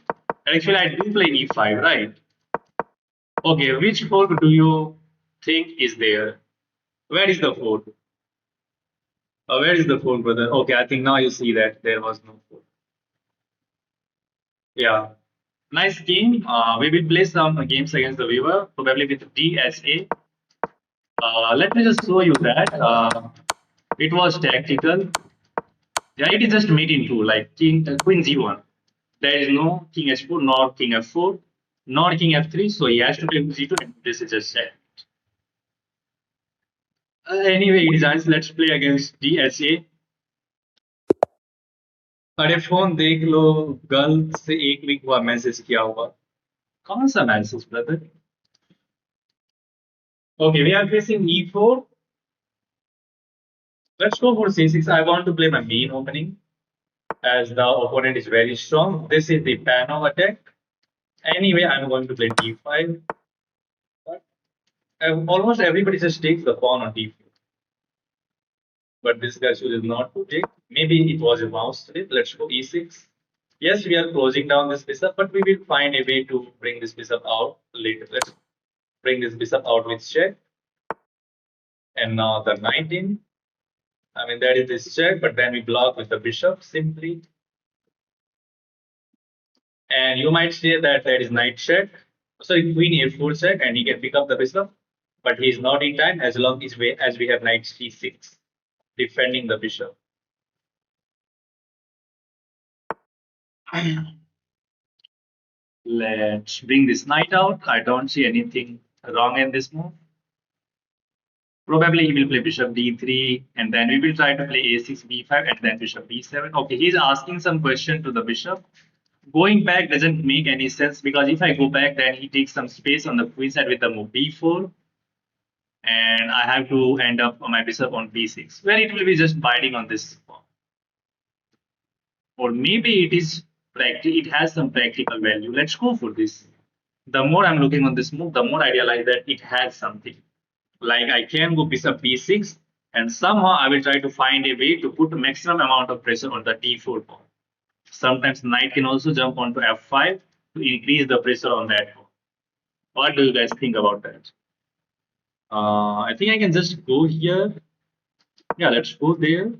Actually, I do play e5, right? Okay, which fork do you think is there? Where is the fork? Where is the fork, brother? Okay, I think now you see that there was no fork. Yeah. Nice game. We will play some games against the viewer, probably with DSA. Let me just show you that. It was tactical. Yeah, it is just made into like queen g1. There is no king h4, nor king f4, nor king f3. So he has to play g2, and this is just set. Anyway, designs. Let's play against DSA. अरे phone देख लो girl से एक week हुआ message किया होगा कौन सा message brother okay we are facing e4 let's go for c6 I want to play my main opening as the opponent is very strong this is the panel attack anyway I'm going to play d5 almost everybody just takes the pawn on d4 but this guy chooses not to take maybe it was a mouse trip let's go e6 yes we are closing down this bishop but we will find a way to bring this bishop out later let's bring this bishop out with check and now the knight in I mean that is this check but then we block with the bishop simply and you might say that that is knight check sorry queen a4 check and he can pick up the bishop but he is not in time as long as we have knight c6 defending the bishop let's bring this knight out I don't see anything wrong in this move probably he will play bishop d3 and then we will try to play a6 b5 and then bishop b7 okay he's asking some question to the bishop going back doesn't make any sense because if I go back then he takes some space on the queen side with the move b4 and I have to end up on my bishop on b6 where it will be just biting on this pawn or maybe it has some practical value let's go for this the more I'm looking on this move the more I realize that it has something Like I can go bishop b6, and somehow I will try to find a way to put maximum amount of pressure on the d4 pawn. Sometimes knight can also jump onto f5 to increase the pressure on that pawn. What do you guys think about that? I think I can just go here. Yeah, let's go there.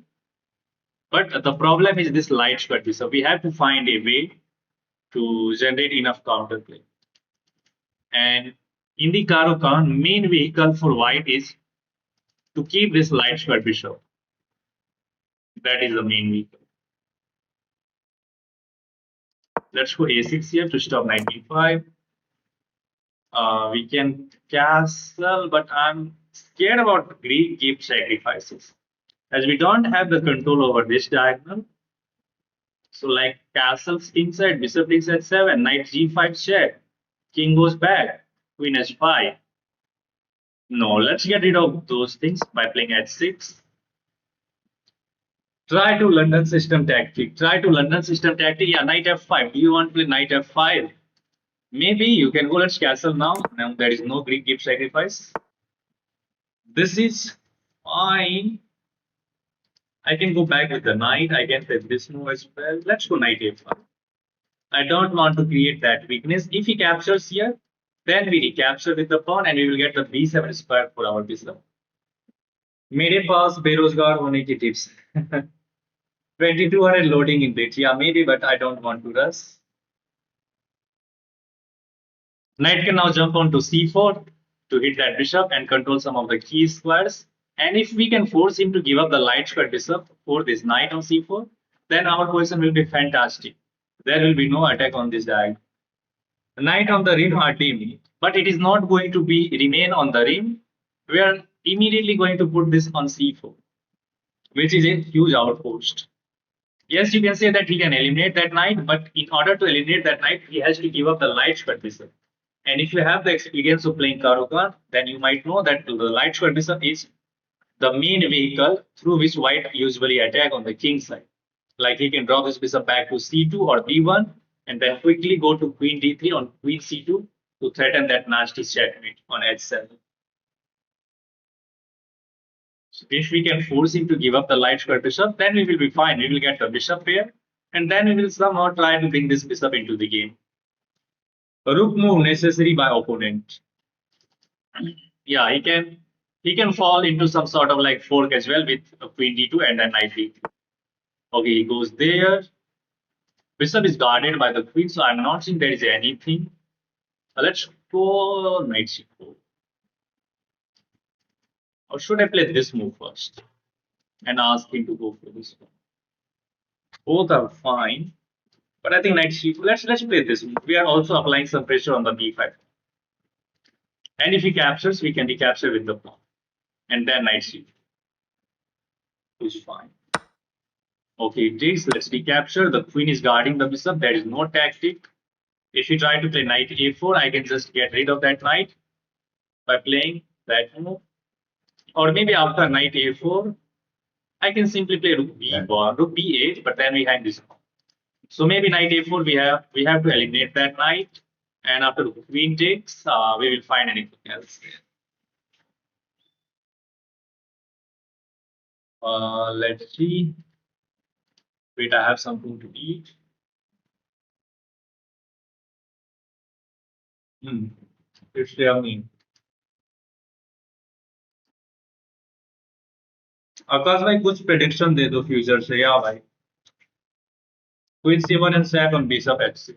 But the problem is this light square bishop. We have to find a way to generate enough counterplay. And in the Caro-Kann, main vehicle for white is to keep this light square bishop. That is the main vehicle. Let's go a6 here to stop 95. We can castle, but I'm scared about Greek gift sacrifices. As we don't have the control over this diagonal, so like castles inside, bishop takes h7, knight g5 check, king goes back, queen h5. No, let's get rid of those things by playing h6. Try to London system tactic. Try to London system tactic. Yeah, knight f5. Do you want to play knight f5? Maybe you can go let's castle now. Now there is no Greek gift sacrifice. This is fine. I can go back with the knight. I can take this move as well. Let's go knight a5. I don't want to create that weakness. If he captures here, then we recapture with the pawn and we will get the b7 square for our bishop. मेरे पास बेरोजगार होने की tips. 2200 loading in bit. Yeah, maybe, but I don't want to rush. Knight can now jump on to c4 to hit that bishop and control some of the key squares. And if we can force him to give up the light square bishop for this knight on c4, then our position will be fantastic. There will be no attack on this diagonal. Knight on the rim are dim, but it is not going to be remain on the rim. We are immediately going to put this on c4, which is a huge outpost. Yes, you can say that he can eliminate that knight, but in order to eliminate that knight, he has to give up the light square bishop. And if you have the experience of playing Caro-Kann, then you might know that the light square bishop is the main vehicle through which white usually attack on the king side. Like he can draw this bishop back to c2 or d1, and then quickly go to queen d3 on queen c2 to threaten that nasty checkmate on h7. So if we can force him to give up the light square bishop, then we will be fine. We will get the bishop pair, and then we will somehow try to bring this bishop into the game. Rook move necessary by opponent. Yeah, he can fall into some sort of like fork as well with queen d2 and then knight d3. Okay, he goes there. Bishop is guarded by the queen, so I'm not seeing there is anything. Let's go knight c4. Or should I play this move first and ask him to go for this one? Both are fine, but I think knight c4. Let's play this move. We are also applying some pressure on the b5. And if he captures, we can recapture with the pawn. And then knight c4 is fine. Okay, it is. Let's recapture. The queen is guarding the bishop. There is no tactic. If you try to play knight a4, I can just get rid of that knight by playing that move. Or maybe after knight a4, I can simply play rook b1, rook b8, but then we hang this pawn. So maybe knight a4, we have to eliminate that knight. And after queen takes, we will find anything else. Let's see. Wait, I have something to eat. It's yummy. आकाश भाई कुछ prediction दे दो future से या भाई queen c1 and sack on bishop h6.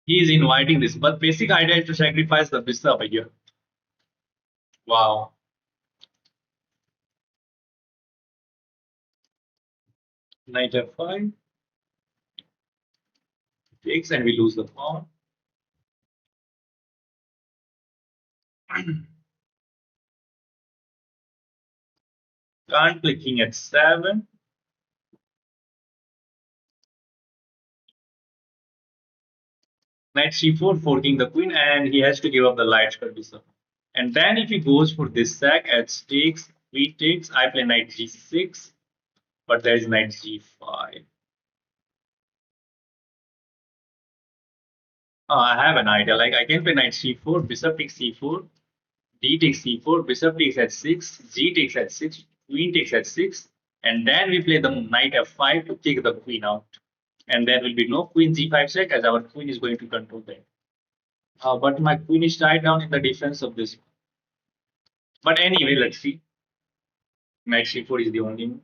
He is inviting this, but basic idea is to sacrifice the bishop here. Wow. Knight f5 takes and we lose the pawn. Can't play king h7. Knight c4 forking the queen, and he has to give up the light square bishop. And then if he goes for this sack, h takes, queen takes, I play knight g6, but there is knight g5. I have an idea. Like I can play knight c4, bishop takes c4, d takes c4, bishop takes h6, g takes h6, queen takes h6, and then we play the knight f5 to kick the queen out. And there will be no queen g5 check as our queen is going to control them. But my queen is tied down in the defense of this. But anyway, let's see. Knight c4 is the only move.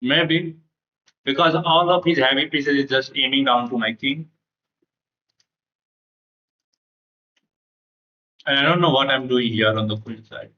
Maybe because all of his heavy pieces is just aiming down to my king. And I don't know what I'm doing here on the queen side.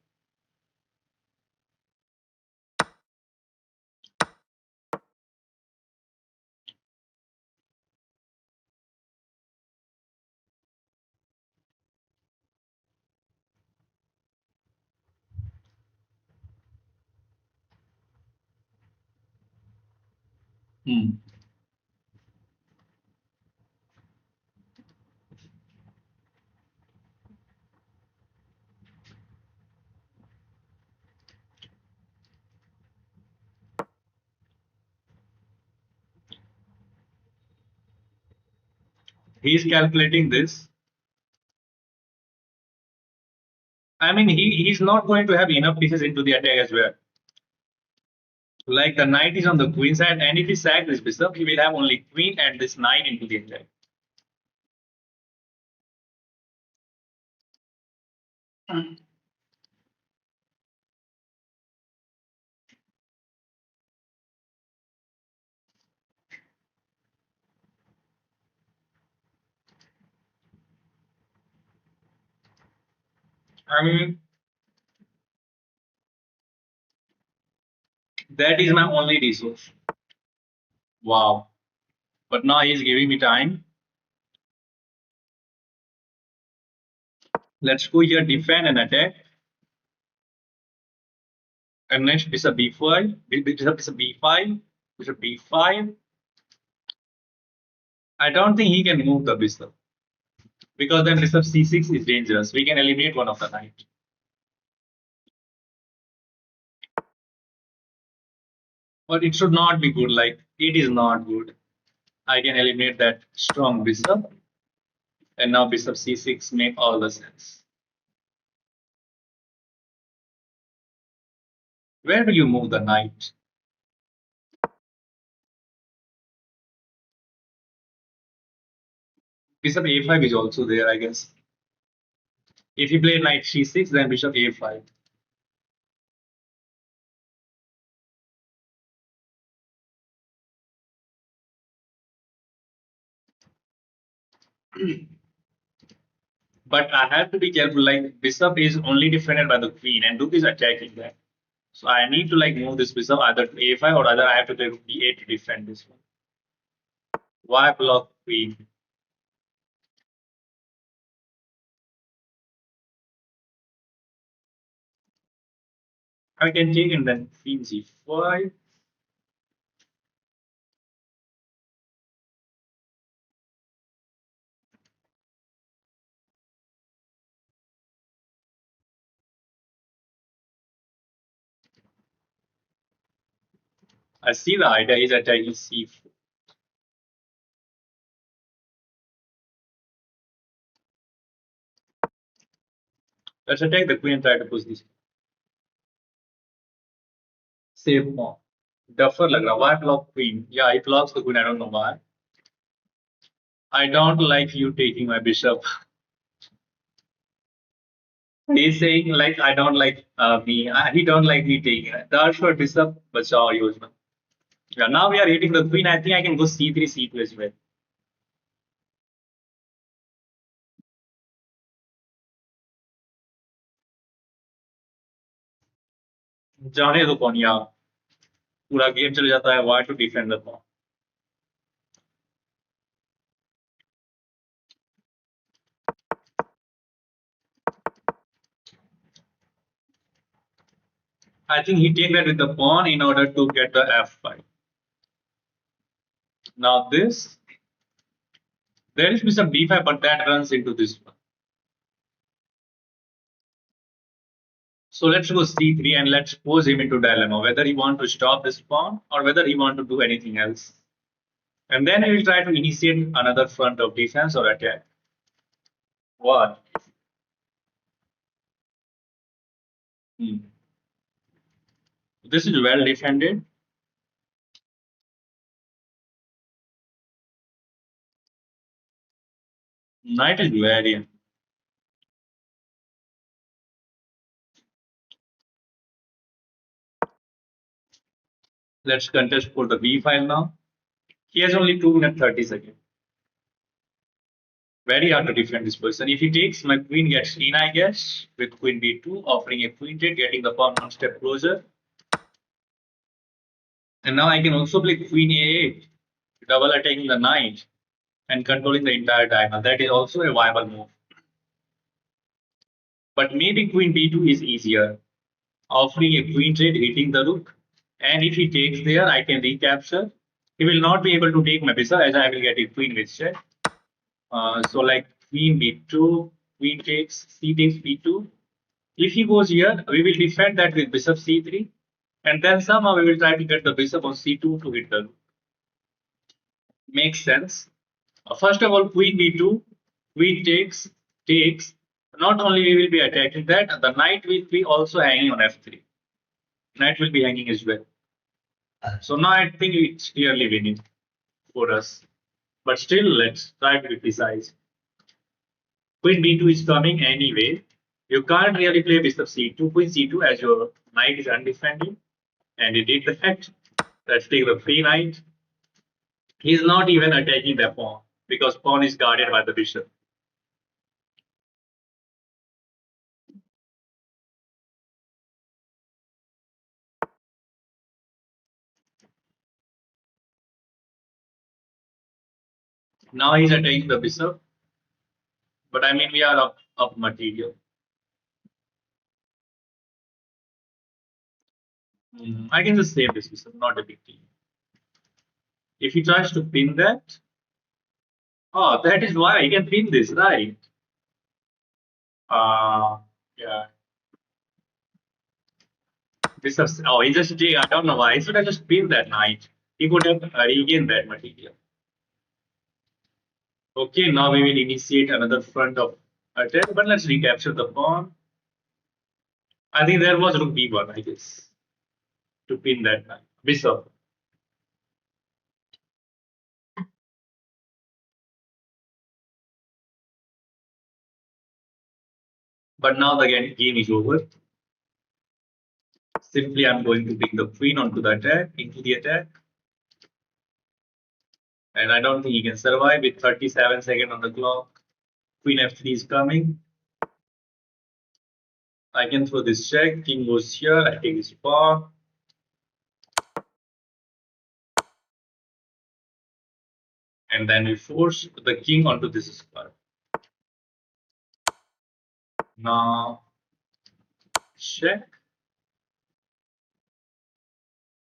Hmm. He's calculating this. I mean, he's not going to have enough pieces into the attack as well. Like the knight is on the queen side, and if he sacks this bishop, he will have only queen and this knight into the attack. I mean, that is my only resource. Wow. But now he's giving me time. Let's go here, defend and attack. And next bishop b5, bishop b5, bishop b5. I don't think he can move the bishop because then bishop c6 is dangerous. We can eliminate one of the knight. But it should not be good. Like it is not good. I can eliminate that strong bishop, and now bishop c6 make all the sense. Where will you move the knight? Bishop a5 is also there, I guess. If you play knight c6, then bishop a5. But I have to be careful. Like bishop is only defended by the queen, and rook is attacking that. So I need to like move this bishop either to a5 or either I have to play rook d8 to defend this one. Why block queen? I can take and then queen g5. I see the idea is attacking c4. Let's attack the queen and try to push this. Save pawn. Duffer lag raha. Why block queen? Yeah, he blocks the queen. I don't know why. I don't like you taking my bishop. He's saying like I don't like me. He don't like me taking it. That's for bishop bachao yojana. Yeah, now we are hitting the queen. I think I can go c3, c2 as well. जाने दो pawn. Yeah, पूरा game चल जाता है. Why to defend the pawn? I think he take that with the pawn in order to get the f5. Now this, there is bishop d5, but that runs into this one. So let's go c3 and let's pose him into dilemma whether he want to stop this pawn or whether he want to do anything else. And then he will try to initiate another front of defense or attack. What? Hmm. This is well defended. Knight is very. Let's contest for the b file now. He has only 2 minutes 30 seconds. Very hard to defend this person. If he takes, my queen gets in, I guess, with queen b2, offering a queen trade, getting the pawn one step closer. And now I can also play queen a8, double attacking the knight and controlling the entire diagonal. That is also a viable move. But maybe queen b2 is easier, offering a queen trade, hitting the rook. And if he takes there, I can recapture. He will not be able to take my bishop as I will get a queen with check. So like queen b2, queen takes, c takes b2. If he goes here, we will defend that with bishop c3. And then somehow we will try to get the bishop on c2 to hit the rook. Makes sense. First of all, queen b2, queen takes. Not only we will be attacking that, the knight will be also hanging on f3. Knight will be hanging as well. So now I think it's clearly winning for us. But still, let's try to be precise. Queen b2 is coming anyway. You can't really play bishop c2, queen c2 as your knight is undefended. And he did that. Let's take the free knight. He's not even attacking the pawn because pawn is guarded by the bishop. Now he's attacking the bishop. But I mean, we are up material. I can just save this bishop, not a big deal. If he tries to pin that, oh, that is why he can pin this, right? Yeah. Bishop, oh, he just, I don't know why. He should have just pinned that knight. He could have regained that material. Okay, now we will initiate another front of attack, but let's recapture the pawn. I think there was rook b1, I guess, to pin that knight. Bishop. But now the game is over. Simply, I'm going to bring the queen onto the attack, into the attack. And I don't think he can survive with 37 seconds on the clock. Queen f3 is coming. I can throw this check. King goes here. I take his pawn. And then we force the king onto this square. Now, check.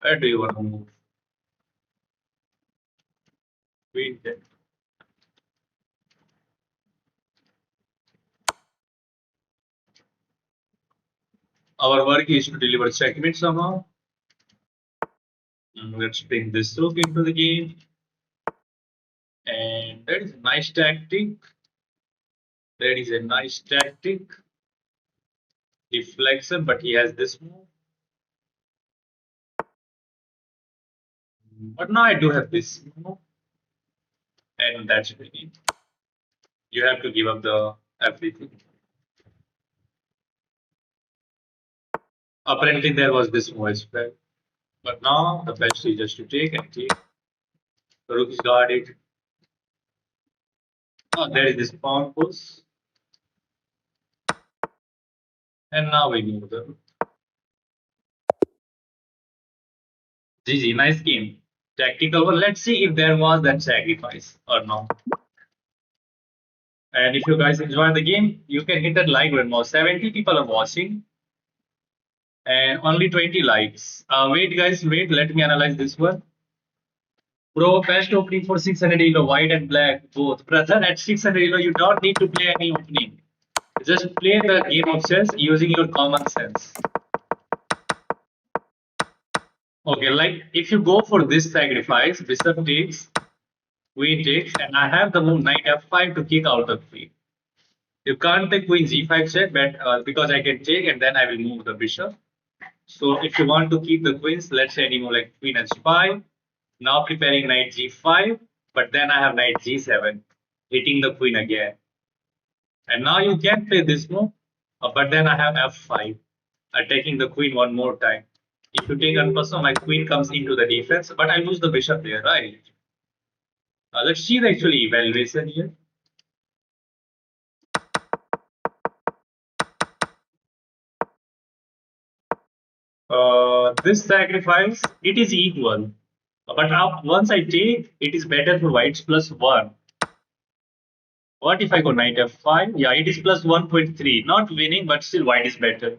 Where do you want to move? Queen check. Our work is to deliver checkmate somehow. Let's bring this rook into the game. And that is a nice tactic. That is a nice tactic. Deflection, but he has this move. But now I do have this move. And that's really. You have to give up the everything. Apparently there was this move as well. But now the best is just to take and take. The rook is guarded. Oh, there is this pawn push. And now we move the rook. GG, nice game. Tactical one. Let's see if there was that sacrifice or not. And if you guys enjoy the game, you can hit that like button. Now 70 people are watching and only 20 likes. Wait, guys, wait. Let me analyze this one. Bro, best opening for 600 white and black both. Brother, at 600 you don't need to play any opening. Just play the game of chess using your common sense. Okay, like if you go for this sacrifice, bishop takes, queen takes, and I have the move knight f5 to kick out the queen. You can't take queen g5 check, but because I can take and then I will move the bishop. So if you want to keep the queens, let's say any move like queen h5. Now preparing knight g5, but then I have knight g7, hitting the queen again. And now you can play this move, but then I have f5, attacking the queen one more time. If you take unperson, my queen comes into the defense, but I lose the bishop there, right? Let's see the actually evaluation here. This sacrifice, it is equal. But now, once I take, it is better for whites plus 1. What if I go knight f5? Yeah, it is plus 1.3. Not winning, but still white is better.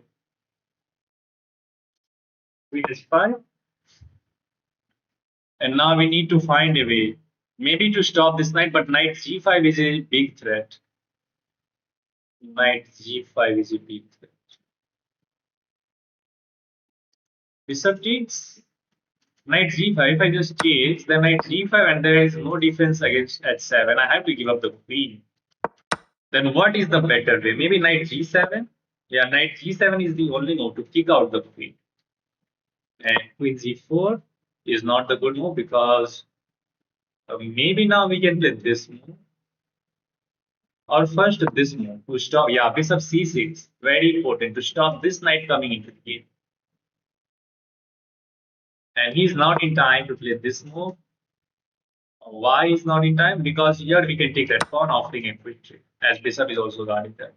Queen h5. And now we need to find a way. Maybe to stop this knight, but knight g5 is a big threat. Knight g5 is a big threat. Bishop takes. Knight g5. If I just chase, then knight g5 and there is no defense against h7. I have to give up the queen. Then what is the better way? Maybe knight g7? Yeah, knight g7 is the only move to kick out the queen. And queen g4 is not the good move because maybe now we can play this move. Or first this move to stop. Yeah, bishop c6. Very important to stop this knight coming into the game. And he's not in time to play this move. Why is not in time? Because here we can take that pawn, offering a quick trade. As bishop is also guarding that.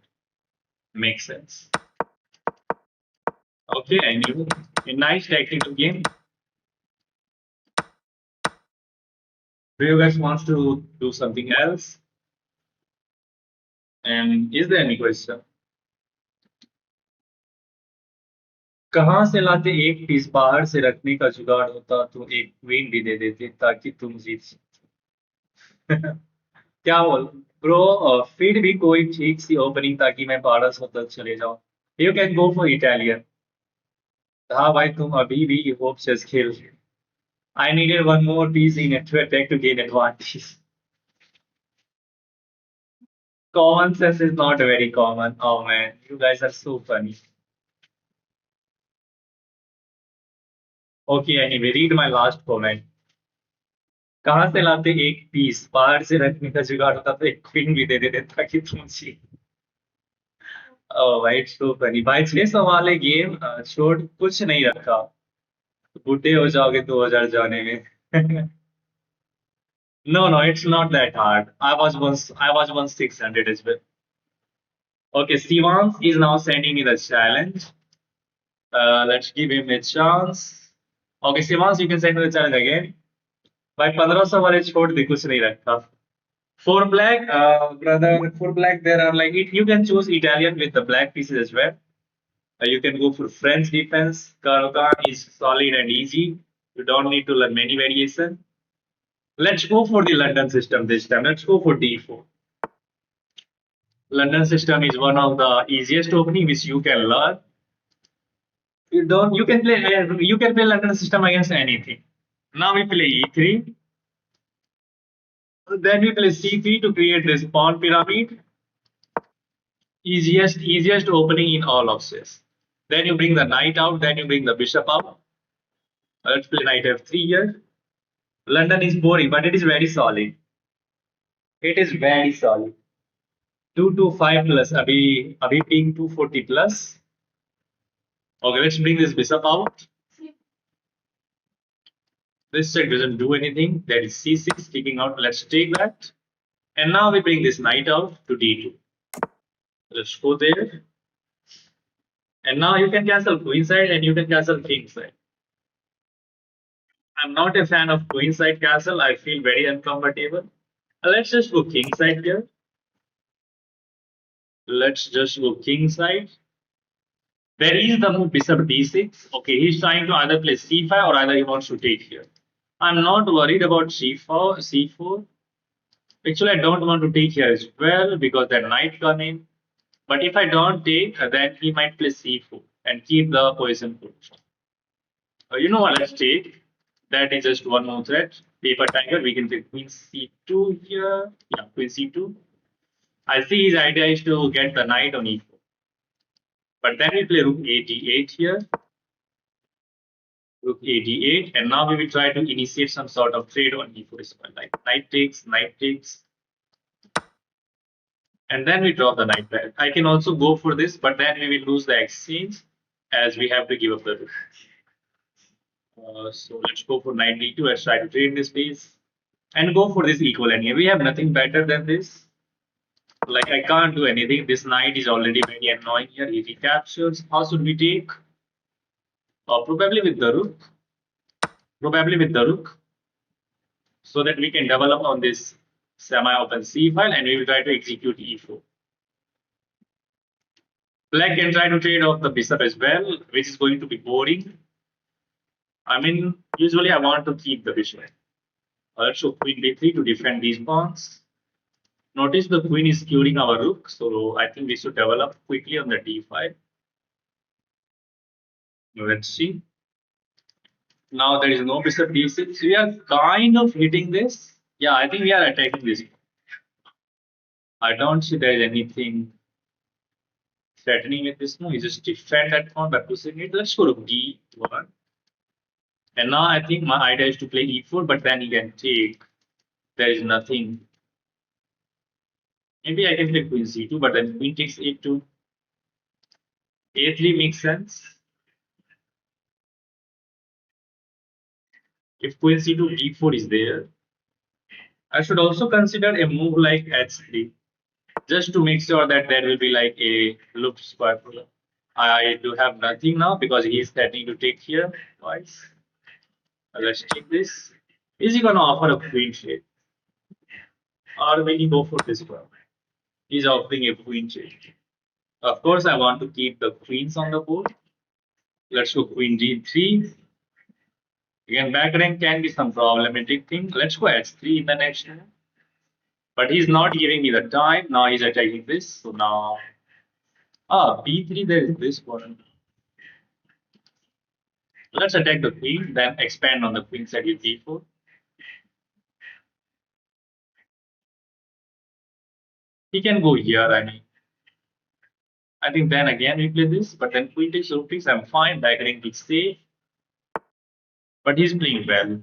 Makes sense. Okay, and you a nice tactical game. Do you guys want to do something else? And is there any question? कहाँ से लाते एक piece बाहर से रखने का जुगाड़ होता तो एक क्वीन भी दे देते ताकि तुम जीत सको क्या बोल ब्रो फिर भी कोई ठीक सी ओपनिंग ताकि मैं पारस होकर चले जाऊं you can go for Italian हाँ भाई तुम अभी भी होप से खेल I needed one more piece in to attack to gain advantage common sense is not very common oh man you guys are so funny okay anyway read my last comment कहाँ से लाते एक piece बाहर से रखने का जुगाड़ होता तो एक क्वीन भी दे देते ताकि तुम जीत भाई तो फनी भाई 600 वाले गेम छोड़ कुछ नहीं रखा बूढ़े हो जाओगे 2000 जाने में no it's not that hard I was once 600 as well okay Stevens is now sending me the challenge let's give him a chance okay Stevens you can send me the challenge again भाई 1500 वाले छोड़ दे कुछ नहीं रखा for black brother for black there are like it you can choose Italian with the black pieces as well. You can go for French defense. Karokan is solid and easy. You don't need to learn many variation. Let's go for the London system this time. Let's go for D4. London system is one of the easiest opening which you can learn. You can play London system against anything. Now we play E3. Then we play C3 to create this pawn pyramid. Easiest opening in all of chess. Then you bring the knight out. Then you bring the bishop out. Let's play knight f3 here. London is boring, but it is very solid. It is very solid. 225 plus. Abhi ping 240 plus. Okay, let's bring this bishop out. This check doesn't do anything. That is c6 kicking out. Let's take that. And now we bring this knight out to d2. Let's go there. And now you can cancel queen side and you can cancel king side. I'm not a fan of queen side castle. I feel very uncomfortable. Let's just go king side here. Let's just go king side. There is the move bishop d6. Okay, he's trying to either play c5 or either he wants to take here. I'm not worried about c4. Actually, I don't want to take here as well because that knight coming. But if I don't take, then he might play c4 and keep the position pushed. You know what? Let's take. That is just one more threat. Paper tiger. We can take queen c2 here. Yeah, queen c2. I see his idea is to get the knight on e4. But then we play rook a8 here. Rook a8, and now we will try to initiate some sort of trade on e4 as well, like knight takes, and then we drop the knight back. I can also go for this, but then we will lose the exchange as we have to give up the rook. So let's go for knight d2. Let's try to trade this piece and go for this equal endgame. We have nothing better than this. Like I can't do anything. This knight is already very annoying here. If he captures, how should we take? Probably with the rook. Probably with the rook, so that we can develop on this semi-open C file, and we will try to execute E4. Black can try to trade off the bishop as well, which is going to be boring. I mean, usually I want to keep the bishop. Let's show queen d3 to defend these pawns. Notice the queen is skewing our rook, so I think we should develop quickly on the d5. Let's see. Now there is no bishop d6. We are kind of hitting this. Yeah, I think we are attacking this. I don't see there is anything threatening with this move. You just defend that pawn by pushing it. Let's go to d1. And now I think my idea is to play e4, but then he can take. There is nothing. Maybe I can play queen c2, but then queen takes a2. a3 makes sense. If queen c2, d4 is there, I should also consider a move like h3, just to make sure that there will be like a loop square. I do have nothing now because he is threatening to take here twice. Let's take this. Is he gonna offer a queen trade? Or will he go for this one? He's offering a queen trade. Of course, I want to keep the queens on the board. Let's go queen d3. Again, back rank can be some problematic thing. Let's go h3 in the next move. But he's not giving me the time. Now he's attacking this. So now, b3, there is this one. Let's attack the queen, then expand on the queen side with d4. He can go here, I mean. I think then again we play this, but then queen takes rook takes. I'm fine. Back rank is safe. But he's playing well.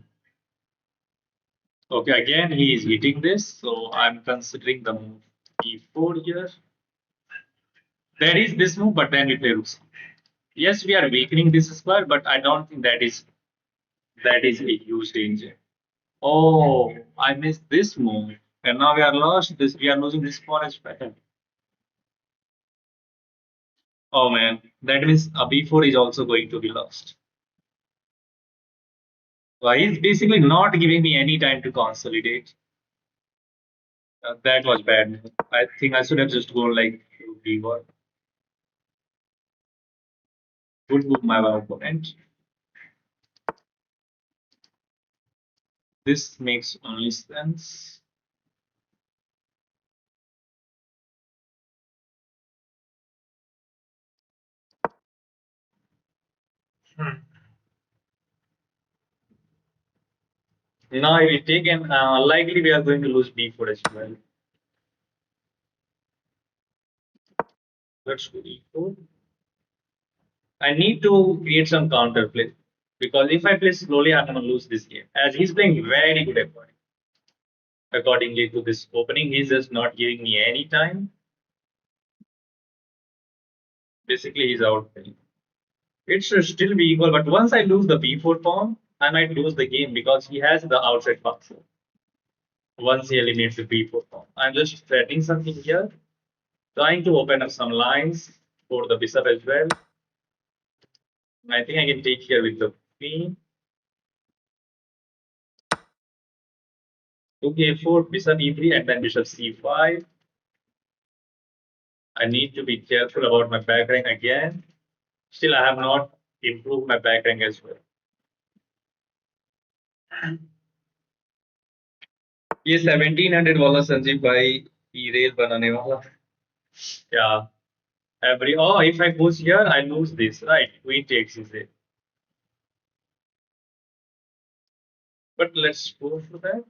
Okay, again he is hitting this, so I'm considering the move e4 here. There is this move, but then we play rook. Yes, we are weakening this square, but I don't think that is a huge danger. Oh, I missed this move, and now we are lost. This we are losing this pawn as well. Oh man, that means a b4 is also going to be lost. So he's basically not giving me any time to consolidate. That was bad. I think I should have just gone like d1. Good move, my opponent. This makes only sense. Now if we take and likely we are going to lose b4 as well. Let's go e4. I need to create some counter play because if I play slowly, I'm going to lose this game. As he's playing very good accordingly to this opening, he's just not giving me any time. Basically, he's out playing. It should still be equal, but once I lose the b4 pawn, I might lose the game because he has the outside pass. Once he eliminates the b4 pawn, I'm just threatening something here, trying to open up some lines for the bishop as well. I think I can take here with the queen. Rook a4, bishop e3, and then bishop c5. I need to be careful about my back rank again. Still, I have not improved my back rank as well. ये 1700 वाला संजीव भाई ई rail बनाने वाला. Yeah, If I goes here, I lose this, right? Queen takes is it. But let's go for that.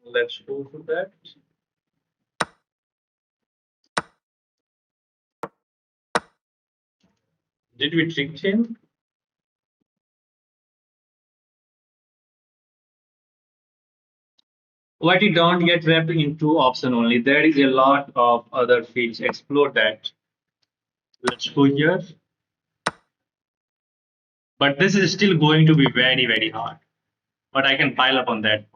Let's go for that. Did we trick him? What you don't get wrapped into option only. There is a lot of other fields. Explore that. Let's go here. But this is still going to be very, very hard. But I can pile up on that.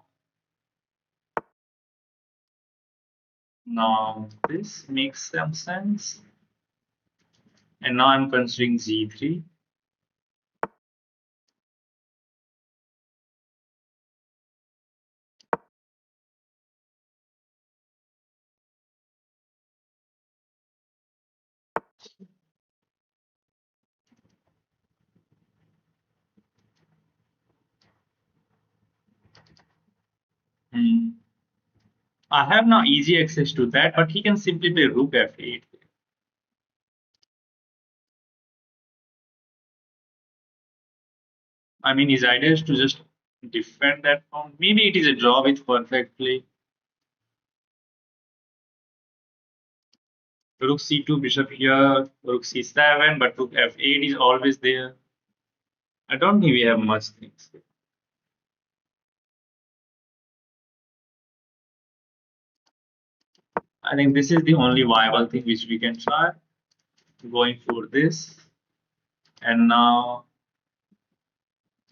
Now this makes some sense. And now I'm considering G3. Hmm. I have now easy access to that, but he can simply play Rook F8. I mean, his idea is to just defend that pawn. Maybe it is a draw with perfect play. Rook C2, bishop here, Rook C7, but Rook F8 is always there. I don't think we have much things. I think this is the only viable thing which we can try. Going for this. And now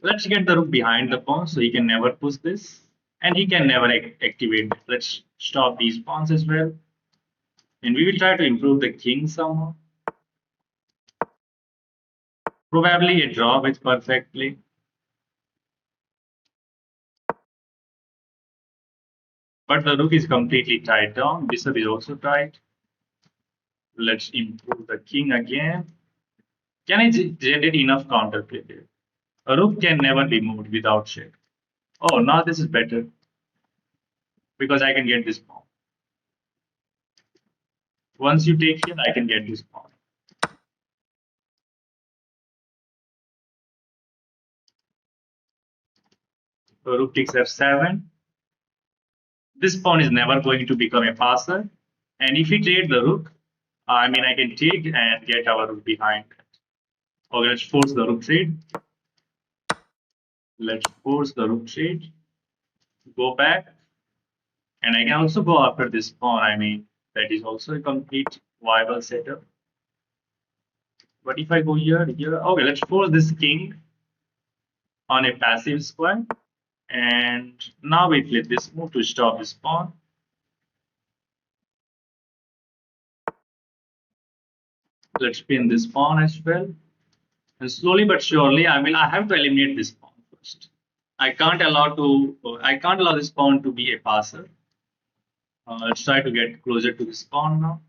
let's get the rook behind the pawn so he can never push this. And he can never activate it. Let's stop these pawns as well. And we will try to improve the king somehow. Probably a draw with perfect play. But the rook is completely tied down. Bishop is also tied. Let's improve the king again. Can I generate enough counterplay there? A rook can never be moved without check. Oh, now this is better because I can get this pawn. Once you take here, I can get this pawn. So rook takes f7. This pawn is never going to become a passer. And if we trade the rook, I mean, I can take and get our rook behind. Okay, let's force the rook trade. Let's force the rook trade. Go back. And I can also go after this pawn. I mean, that is also a complete viable setup. But if I go here, okay, let's force this king on a passive square. And now we flip this move to stop this pawn. Let's pin this pawn as well. And slowly but surely, I have to eliminate this pawn first. I can't allow this pawn to be a passer. Let's try to get closer to this pawn now.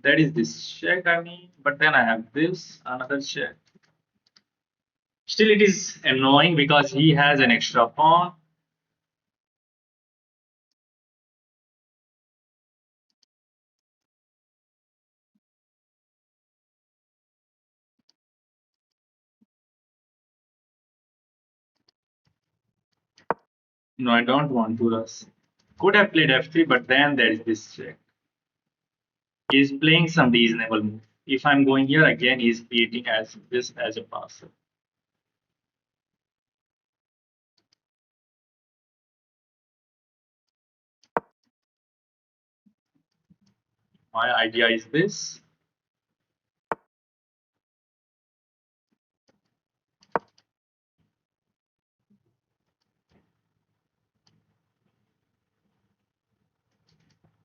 That is this check, I mean, but then I have this, another check. Still, it is annoying because he has an extra pawn. No, I don't want to rush. Could have played f3, but then there is this check. He's playing some reasonable move. If I'm going here again, he's creating as this as a passer. My idea is this.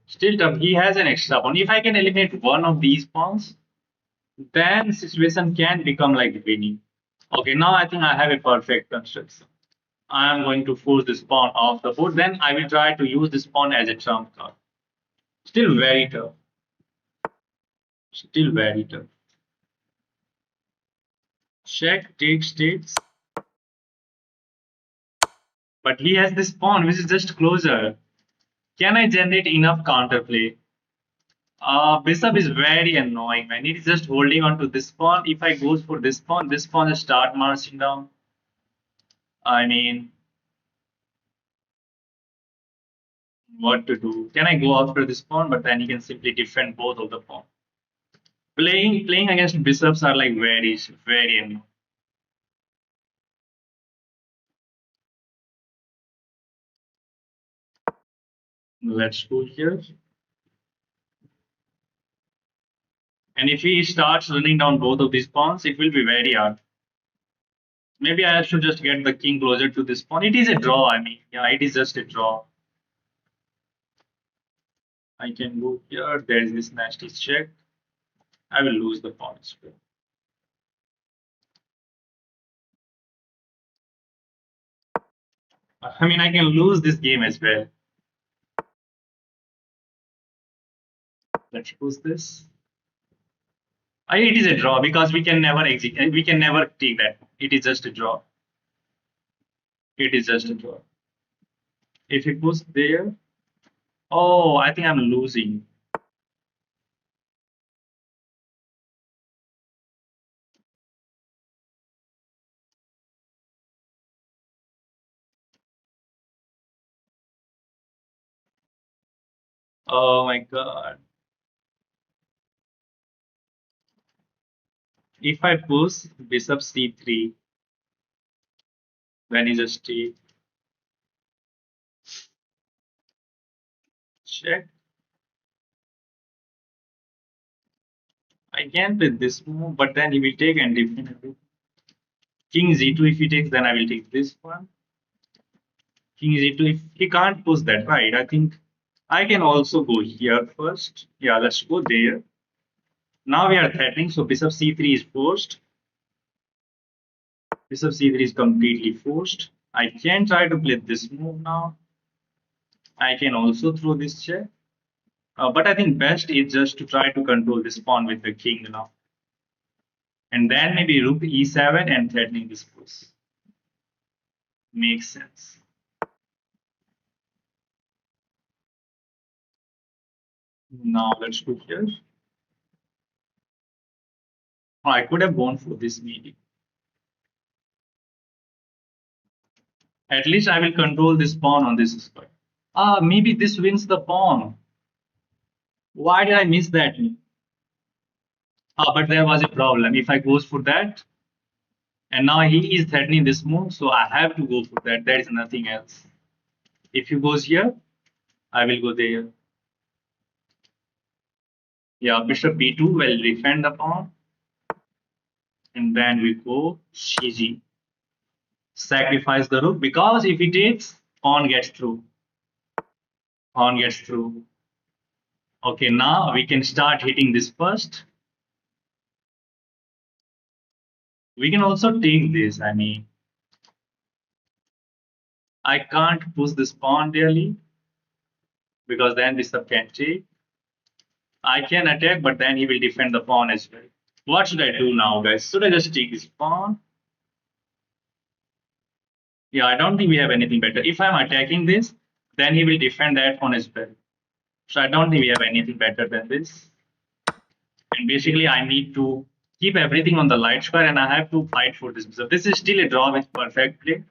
Still tough. He has an extra pawn. If I can eliminate one of these pawns, then situation can become like winning. Okay, now I think I have a perfect construction. I am going to force this pawn off the board. Then I will try to use this pawn as a trump card. Still very tough. Still very tough. Check, takes. But he has this pawn which is just closer. Can I generate enough counterplay? Bishop is very annoying, man. It is just holding on to this pawn. If I goes for this pawn just start marching down. I mean, what to do? Can I go after this pawn? But then he can simply defend both of the pawn. Playing against bishops are like very annoying. Let's go here. And if he starts running down both of these pawns, it will be very hard. Maybe I should just get the king closer to this pawn. It is a draw, I mean. Yeah, it is just a draw. I can go here. There is this nasty check. I will lose the pawn as well. I mean, I can lose this game as well. Let's push this. It is a draw because we can never execute. We can never take that. It is just a draw. It is just a draw. If he puts there, oh, I think I'm losing. Oh my god. If I push bishop c3, then he just take check. I can play this move, but then he will take and defend everything. King z2 if he takes, then I will take this one. King z2 if he can't push that, right? I think I can also go here first. Yeah, let's go there. Now we are threatening, so bishop c3 is forced. Bishop c3 is completely forced. I can try to play this move now. I can also throw this check. But I think best is just to try to control this pawn with the king now. And then maybe rook e7 and threatening this push. Makes sense. Now let's go here. Oh, I could have gone for this maybe. At least I will control this pawn on this square. Maybe this wins the pawn. Why did I miss that? But there was a problem. If I goes for that, and now he is threatening this move, so I have to go for that. There is nothing else. If he goes here, I will go there. Yeah, bishop b2 will defend the pawn. And then we go cg. Sacrifice the rook because if he takes, pawn gets through. Pawn gets through. Okay, now we can start hitting this first. We can also take this. I mean, I can't push this pawn really because then bishop can take. I can attack, but then he will defend the pawn as well. What should I do now, guys? Should I just take this pawn? Yeah, I don't think we have anything better. If I'm attacking this, then he will defend that pawn as well. So I don't think we have anything better than this. And basically, I need to keep everything on the light square, and I have to fight for this. So this is still a draw with perfect play.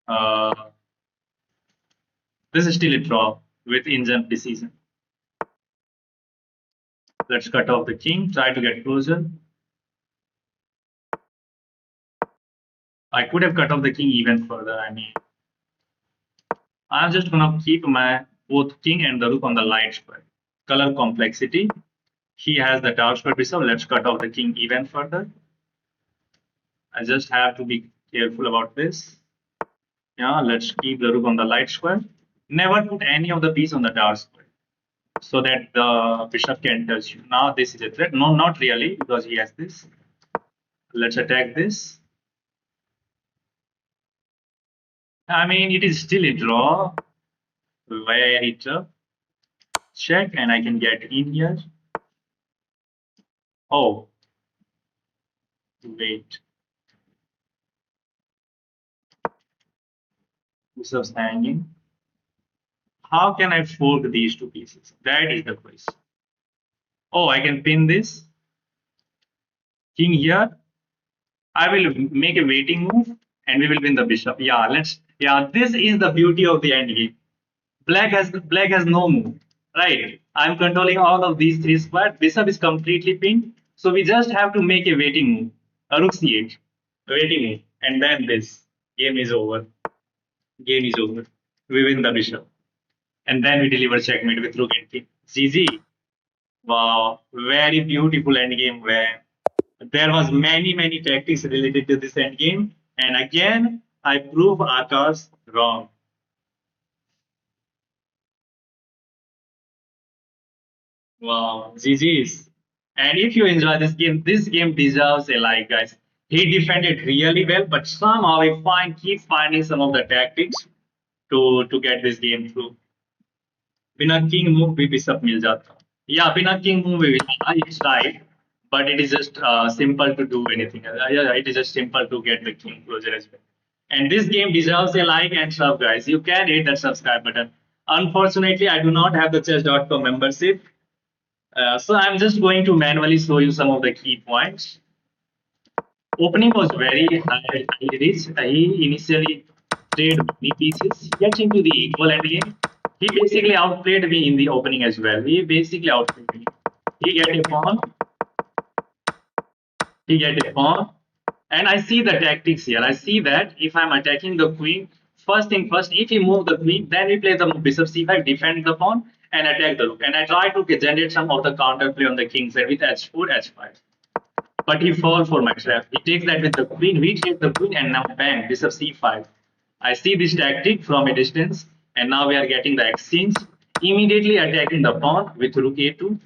Uh, this is still a draw with in-jump decision. Let's cut off the king, try to get closer. I could have cut off the king even further. I mean, I'm just gonna keep my both king and the rook on the light square. Color complexity. He has the dark square bishop. Let's cut off the king even further. I just have to be careful about this. Yeah, let's keep the rook on the light square. Never put any of the piece on the dark square so that the bishop can touch you. Now this is a threat. No, not really, because he has this. Let's attack this. I mean, it is still a draw. Very tough. Check, and I can get in here. Oh, wait. Bishop's hanging. how can I fork these two pieces? That is the question. Oh, I can pin this king here. I will make a waiting move and we will win the bishop. Yeah, let's. Yeah, this is the beauty of the end game. Black has no move, right? I'm controlling all of these three squares. Bishop is completely pinned, so we just have to make a waiting move. A rook c8, waiting move, and then this game is over. Game is over. We win the bishop, and then we deliver checkmate with rook and king. GG. Wow, very beautiful endgame where there was many tactics related to this endgame, and again I prove Akash wrong. Wow, GG's. And if you enjoy this game deserves a like, guys. He defended really well, but somehow he keep finding some of the tactics to get this game through. बिना king move भी bishop मिल जाता. Yeah, बिना king move भी it's right, but it is just simple to do anything. Yeah, it is just simple to get the king closer as well. And this game deserves a like and sub, guys. You can hit that subscribe button. Unfortunately, I do not have the chess.com membership. So I'm just going to manually show you some of the key points. Opening was very high rich. He initially traded many pieces, gets into the equal endgame. He basically outplayed me in the opening as well. He basically outplayed me. He get a pawn, he get a pawn, and I see the tactics here. I see that if I'm attacking the queen, first thing first, if he move the queen, then we play the bishop c5, defend the pawn, and attack the rook. And I try to generate some of the counterplay on the king side with h4, h5. But he falls for my trap. He takes that with the queen, we take the queen, and now bang, bishop c5. I see this tactic from a distance, and now we are getting the exchange. Immediately attacking the pawn with rook a2,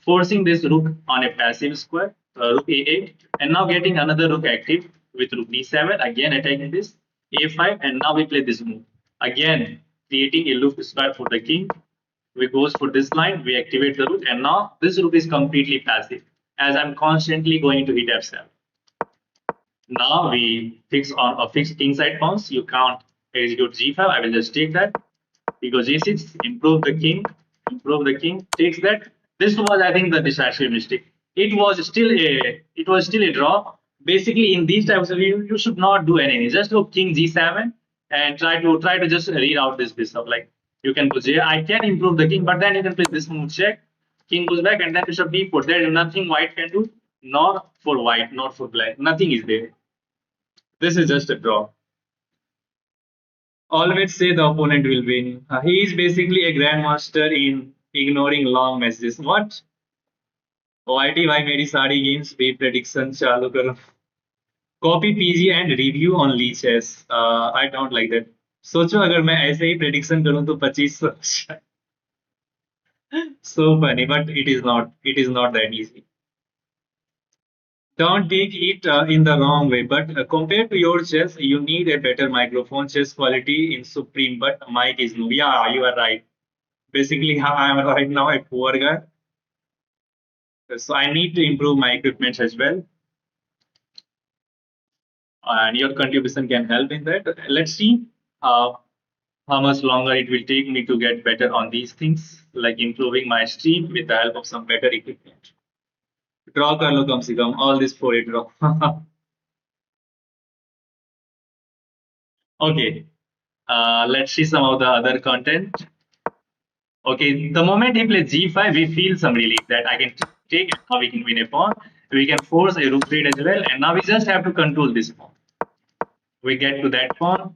forcing this rook on a passive square, rook a8, and now getting another rook active with rook d7, again attacking this, a5, and now we play this move. Again, creating a loop square for the king. We goes for this line, we activate the rook, and now this rook is completely passive, as I'm constantly going to hit f7. Now we fix on a fixed king side pawns. You can't execute g5. I will just take that. We go g6, improve the king, takes that. This was, I think, the decisive mistake. It was still a draw. Basically, in these types of you should not do anything. Just go king g7 and try to just read out this bishop. Like you can go j. I can improve the king, but then you can play this move check. King goes back, and then bishop b4. There is nothing white can do, nor for white, not for black. Nothing is there. This is just a draw. Always say the opponent will win. He is basically a grandmaster in ignoring long messages. What? YT भाई मेरी सारी games पे prediction चालू करो. Copy PG and review on Lee Chess. I don't like that. सोचो अगर मैं ऐसे ही prediction करूं तो 2500. So funny, but it is not. It is not that easy. Don't take it in the wrong way, but compared to your chess, you need a better microphone. Chess quality in Supreme, but mic is no. Yeah, you are right. Basically, I am right now a poor guy, so I need to improve my equipment as well. And your contribution can help in that. Let's see how much longer it will take me to get better on these things, like improving my stream with the help of some better equipment. Draw कर लो कम से कम. All this for a draw. Okay. Let's see some of the other content. Okay, the moment he plays g5, we feel some relief that I can take it. Now we can win a pawn. We can force a rook trade as well, and now we just have to control this pawn. We get to that pawn,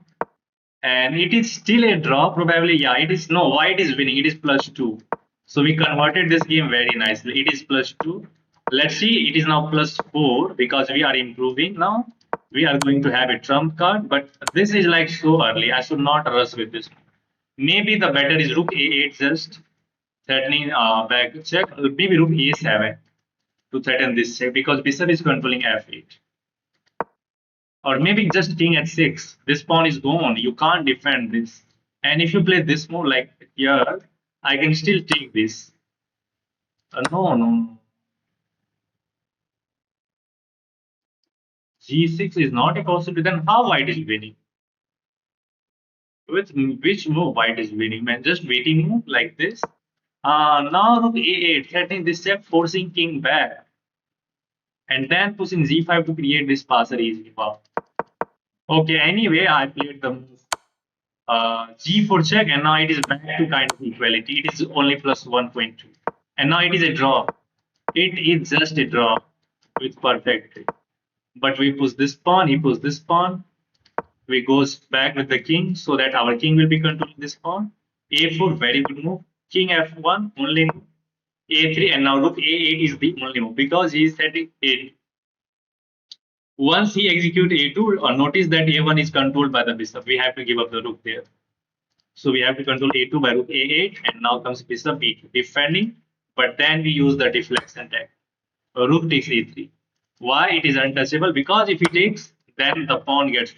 and it is still a draw. Probably, yeah, it is. No, white is winning. It is +2. So we converted this game very nicely. It is +2. Let's see. It is now +4 because we are improving now. We are going to have a trump card, but this is like so early. I should not rush with this. Maybe the better is rook a8 just threatening back check. Maybe rook a7 to threaten this check because bishop is controlling f8. Or maybe just king at 6. This pawn is gone. You can't defend this. And if you play this move like here, I can still take this. No. G6 is not a possibility. Then how white is winning? With which move white is winning, man? Just waiting move like this. Now rook a8, threatening this step, forcing king back, and then pushing g5 to create this passer easy path. Okay, anyway, I played the move g4 check, and now it is back to kind of equality. It is only plus 1.2, and now it is a draw. It is just a draw with perfect. But we push this pawn, he pushes this pawn. We goes back with the king so that our king will be controlling this pawn. A4, very good move. King F1, only move. A3, and now rook A8 is the only move because he is setting 8. Once he execute A2, notice that A1 is controlled by the bishop. We have to give up the rook there. So we have to control A2 by rook A8, and now comes bishop B2, defending, but then we use the deflection tactic. Rook takes A3. Why it is untouchable? Because if he takes, then the pawn gets.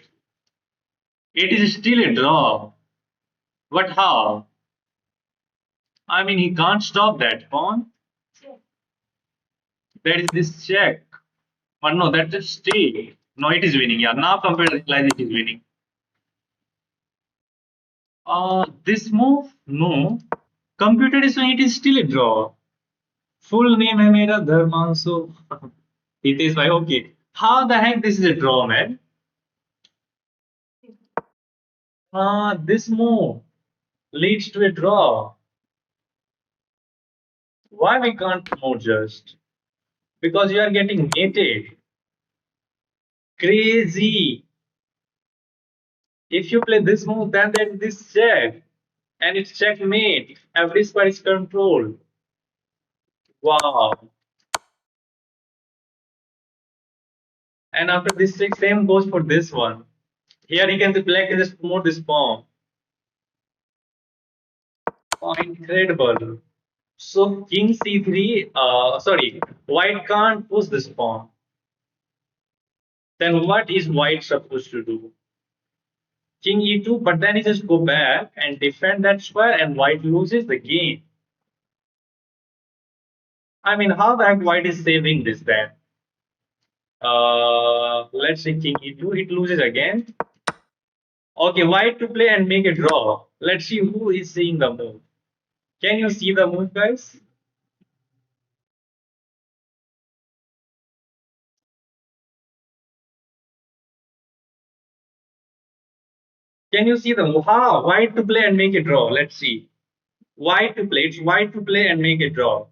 It is still a draw. But how? I mean, he can't stop that pawn. There is this check. But no, that just stay. No, it is winning. Yeah, now computer realize it is winning. This move, no. Computer is saying it is still a draw. Full name है मेरा धर्मांशु. Hitesh bhai, okay. How the heck this is a draw, man? This move leads to a draw. Why we can't promote just? Because you are getting mated. Crazy. If you play this move, then there is this check. And it's checkmate. Every square is controlled. Wow. And after this check, same goes for this one. Here he can the black can just promote this pawn. Oh, incredible. So king c3, sorry, white can't push this pawn. Then what is white supposed to do? King e2, but then he just go back and defend that square, and white loses the game. I mean, how the heck white is saving this then? Let's say king e2, it loses again. Okay, white to play and make a draw. Let's see who is seeing the move. Can you see the move, guys? Can you see the move? How? White to play and make a draw. Let's see. White to play. It's white to play and make a draw.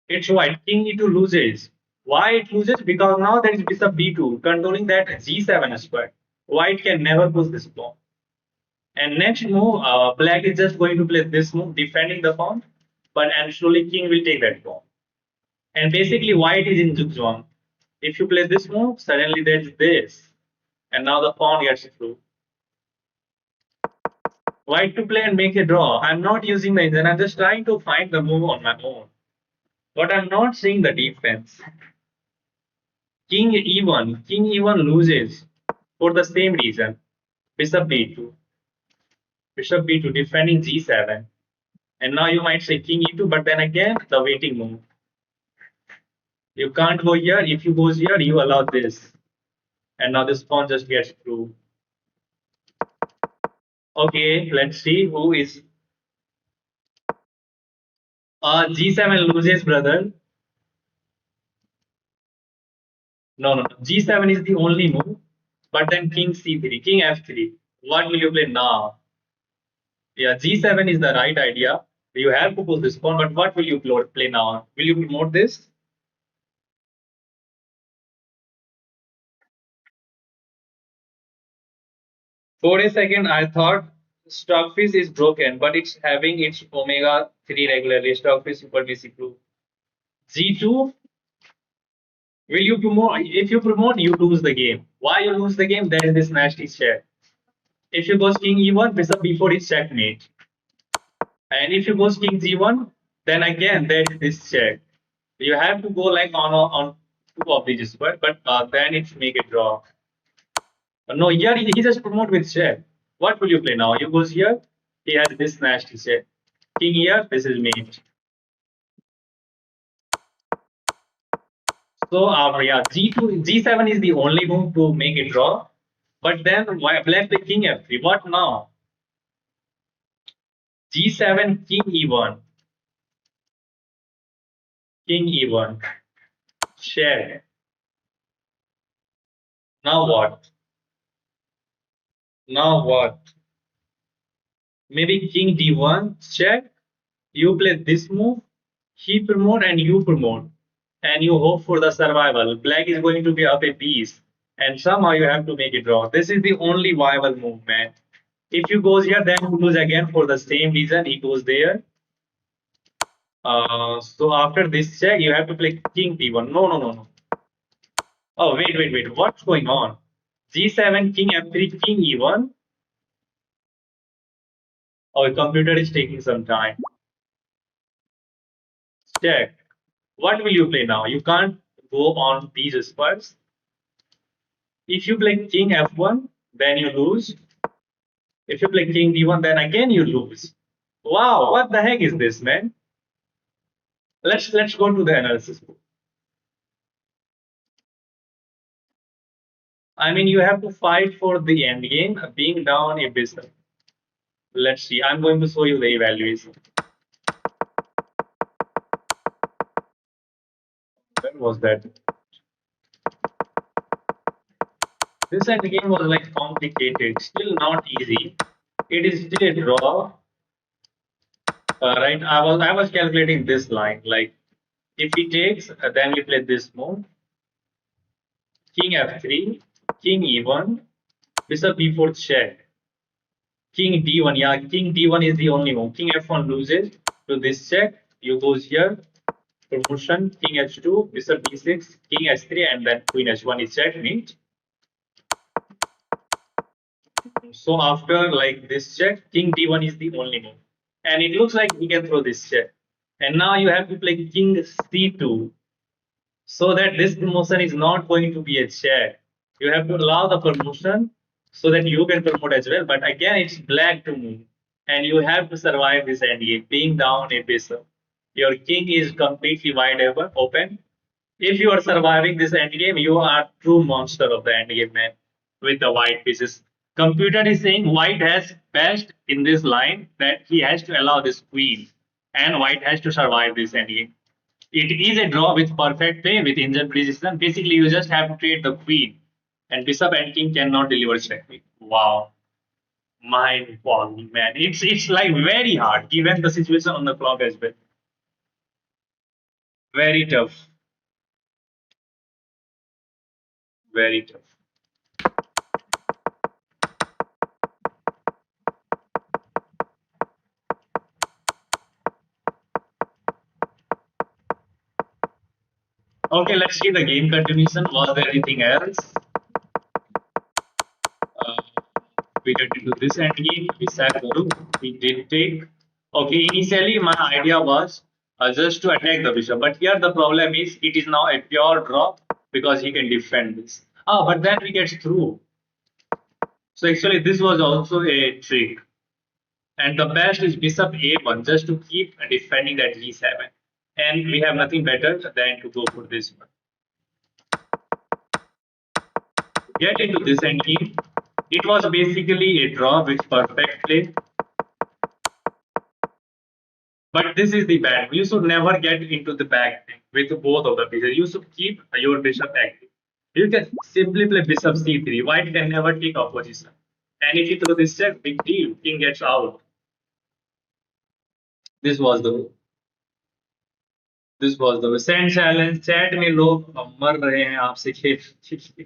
It's white. King e2 loses. Why it loses? Because now there is bishop b2 controlling that g7 square. White can never push this pawn. And next move, black is just going to play this move, defending the pawn. But and slowly king will take that pawn. And basically white is in zugzwang. If you play this move, suddenly there's this. And now the pawn gets through. White to play and make a draw. I'm not using the engine. I'm just trying to find the move on my own. But I'm not seeing the defense. King e1. King e1 loses for the same reason. Bishop b2. Bishop b2 defending g7. And now you might say king e2, but then again, the waiting move. You can't go here. If you go here, you allow this. And now this pawn just gets through. Okay, let's see who is. G7 loses, brother. No. G7 is the only move. But then king c3, king f3. What will you play now? Yeah, g7 is the right idea. You have to push this pawn, but what will you play now? Will you promote this? For a second, I thought Stockfish is broken, but it's having its omega 3 regularly. Stockfish super BC proof. G2, will you promote? If you promote, you lose the game. Why you lose the game? There is this nasty check. If you go king e1, bishop b4 is checkmate. And if you go king g1, then again there is this check. You have to go like on two of these square, but then it's make a draw. No, here he just promote with check. What will you play now? You goes here. He has this nasty check. King here. This is mate. So yeah, G2, G7 is the only move to make it draw. But then why black play king f3? What now? G7, king e1, king e1. Check. Now what? Now what? Maybe king d1. Check. You play this move. He promote and you promote, and you hope for the survival. Black is going to be up a piece, and somehow you have to make it draw. This is the only viable move, man. If you goes here, then you lose again for the same reason. He goes there. So after this check, you have to play king b1. No, no, no, no. Oh, wait, wait, wait. What's going on? G7, king f3, king e1. Oh, the computer is taking some time. Check. What will you play now? You can't go on pieces first. If you play king f1, then you lose. If you play king d1, then again you lose. Wow, what the heck is this, man? Let's go to the analysis. I mean, you have to fight for the end game, being down a bishop. Let's see. I'm going to show you the evaluation. When was that? This end game was like complicated, still not easy. It is still a draw. Right? I was calculating this line. Like if he takes, then we play this move. King f3, king e1, bishop b4 check. King d1, yeah, king d1 is the only move. King f1 loses to this check. You goes here, promotion, king h2, bishop b6, king h3, and then queen h1 is checkmate. So after like this check, king d1 is the only move. And it looks like he can throw this check. And now you have to play king c2, so that this promotion is not going to be a check. You have to allow the promotion so that you can promote as well. But again, it's black to move, and you have to survive this endgame, being down a bishop. Your king is completely wide open. If you are surviving this endgame, you are true monster of the endgame, man. With the white pieces, computer is saying white has best in this line that he has to allow this queen, and white has to survive this endgame. It is a draw with perfect play with engine precision. Basically, you just have to trade the queen, and bishop and king cannot deliver checkmate. Wow, mind boggling, man. It's like very hard given the situation on the clock as well. Very tough, very tough. Okay, let's see the game continuation. Was there anything else? Uh, we get into this end game. We said Guru. We did take. Okay, initially my idea was just to attack the bishop, but here the problem is it is now a pure draw because he can defend this. Ah, but then we get through. So actually, this was also a trick. And the best is bishop a1 just to keep defending that g7. And we have nothing better than to go for this one. Get into this endgame. It was basically a draw with perfect play. But this is the bad. You should never get into the back thing with both of the pieces. You should keep your bishop active. You can simply play bishop c3. White can never take opposition. And if you throw this check, big deal. King gets out. This was the This was the send challenge. Chat में लोग मर रहे हैं आपसे खेल.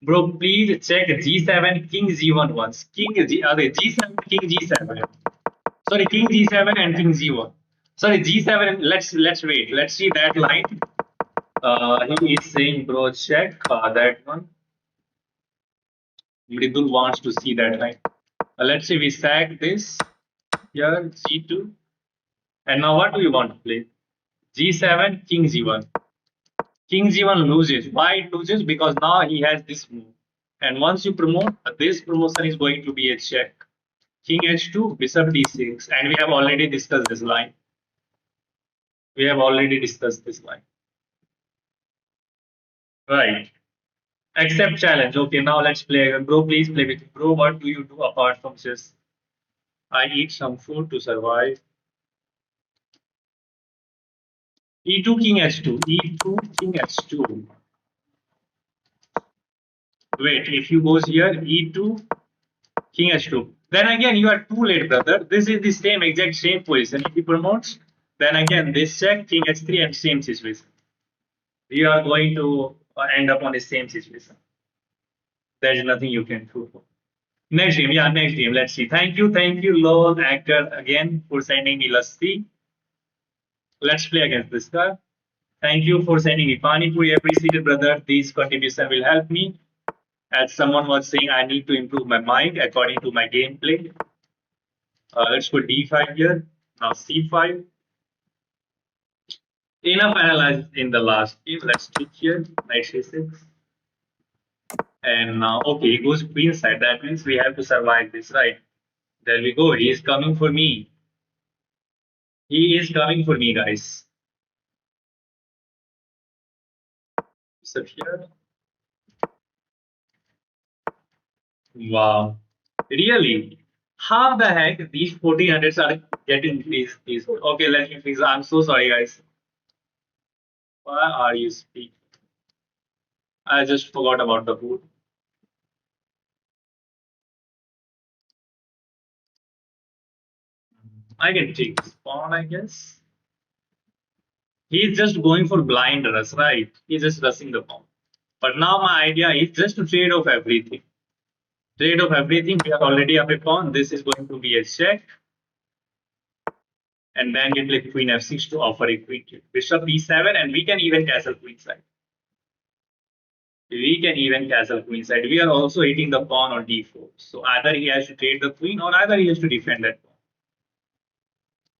Bro, please check G7 King G1 once. King G अरे G7 King G7. Sorry, King G7 and King G1. Sorry, G7. Let's wait. Let's see that line. He is saying, bro, check that one. Mridul wants to see that line. Let's see. We sack this here G2. And now what do you want to play? G7 King G1. King G1 loses. Why it loses? Because now he has this move. And once you promote, this promotion is going to be a check. King H2, Bishop D6. And we have already discussed this line. We have already discussed this line. Right. Accept challenge. Okay, now let's play. Bro, please play with me. Bro, what do you do apart from chess? I eat some food to survive. E2 king h2. E2 king h2. Wait, if you goes here, E2 king h2. Then again, you are too late, brother. This is the same exact same position. If he promotes, then again this check, king h3, and same situation. We are going to end up on the same situation. There is nothing you can do. Next game, yeah, next game. Let's see. Thank you, Lord Actor, again for sending me Lusty. Let's play against this guy. Thank you for sending me Pani Puri. Appreciated, brother. These contribution will help me. As someone was saying, I need to improve my mind according to my gameplay. Let's put d5 here. Now c5. Enough analysis in the last game. Let's click here. Knight c6. And now, okay, it goes queen side. That means we have to survive this, right? There we go. He is coming for me. He is coming for me, guys. So here. Wow. Really? How the heck these 1400s are getting these? Okay, let me fix. I'm so sorry, guys. Why are you speaking? I just forgot about the food. I can take this pawn, I guess. He's just going for blind rush, right? He's just rushing the pawn. But now my idea is just to trade off everything. Trade off everything. We are already up a pawn. This is going to be a check. And then we play queen f6 to offer a queen kill. Bishop e7, and we can even castle queenside. We can even castle queenside. We are also hitting the pawn on d4. So either he has to trade the queen or either he has to defend that pawn.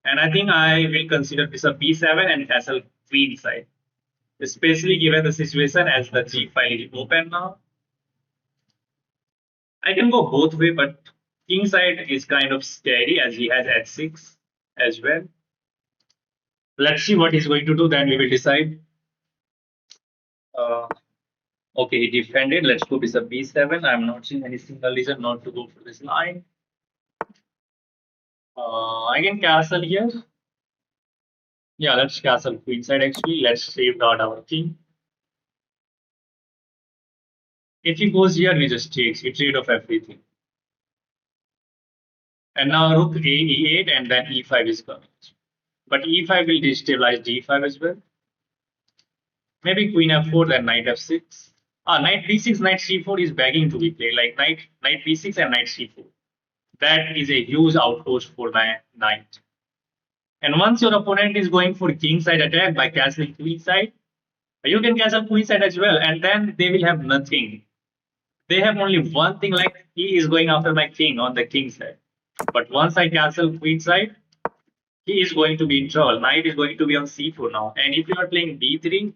And I think I will consider bishop b7 and castle queenside, especially given the situation as the g file is open now. I can go both way, but king side is kind of scary as he has h6 as well. Let's see what he's going to do, then we will decide. Uh, okay, he defended. Let's go bishop b7. I'm not seeing any single reason not to go for this line. I can castle here. Yeah, let's castle queenside actually. Let's safeguard our king. If he goes here, we just takes. We trade off everything. And now rook a e8 and then e5 is coming. But e5 will destabilize d5 as well. Maybe queen f4 then knight f6. Knight b6, knight c4 is begging to be played. Like knight b6 and knight c4. That is a huge outpost for my knight. And once your opponent is going for kingside attack by castling queenside, you can castle queenside as well, and then they will have nothing. They have only one thing, like he is going after my king on the king side. But once I castle queen side, he is going to be in trouble. Knight is going to be on c4 now. And if you are playing d3,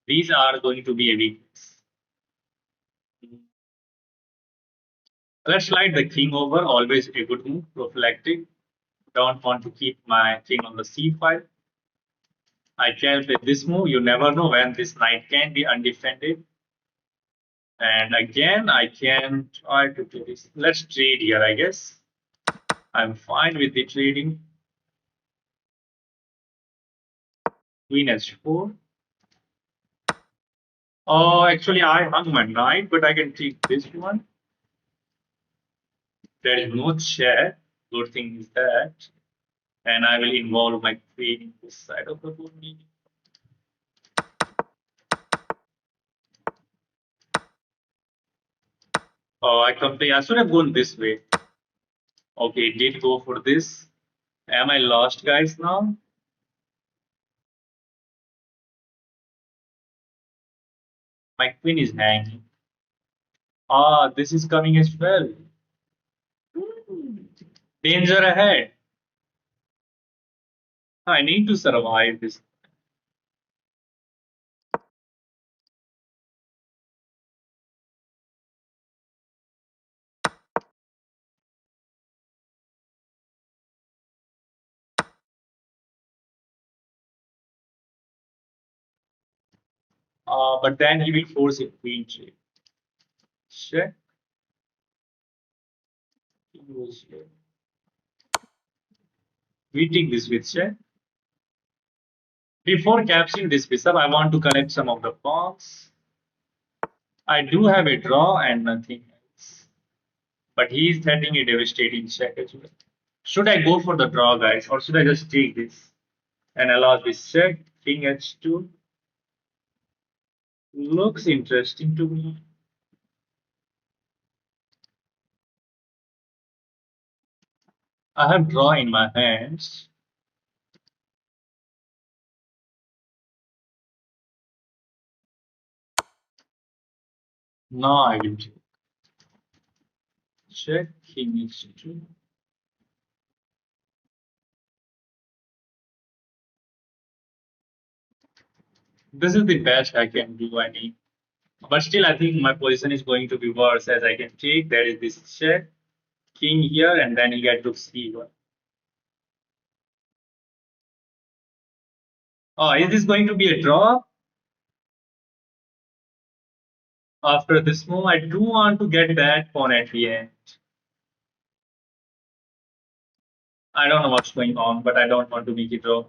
these are going to be a weakness. Let's slide the king over. Always a good move, prophylactic. Don't want to keep my king on the c5. I can play this move. You never know when this knight can be undefended. And again, I can try to do this. Let's trade here, I guess. I'm fine with the trading. Queen h4. Oh, actually, I hung my knight, but I can take this one. There is no check. Good thing is that. And I will involve my queen in this side of the board. Oh, I should have gone this way. Okay, did go for this. Am I lost, guys, now? My queen is hanging. This is coming as well. Danger ahead. I need to survive this. But then he will force a queen trade. Check. We take this with check. Before capturing this bishop, I want to collect some of the pawns. I do have a draw and nothing else. But he is threatening a devastating check as well. Should I go for the draw, guys, or should I just take this and allow this check? King h2 looks interesting to me. I have draw in my hands. Now I will check king h2. This is the best I can do. I mean, but still, I think my position is going to be worse as I can take. There is this check, king here, and then he get to c1. Oh, is this going to be a draw? After this move, I do want to get that pawn at the end. I don't know what's going on, but I don't want to make it draw.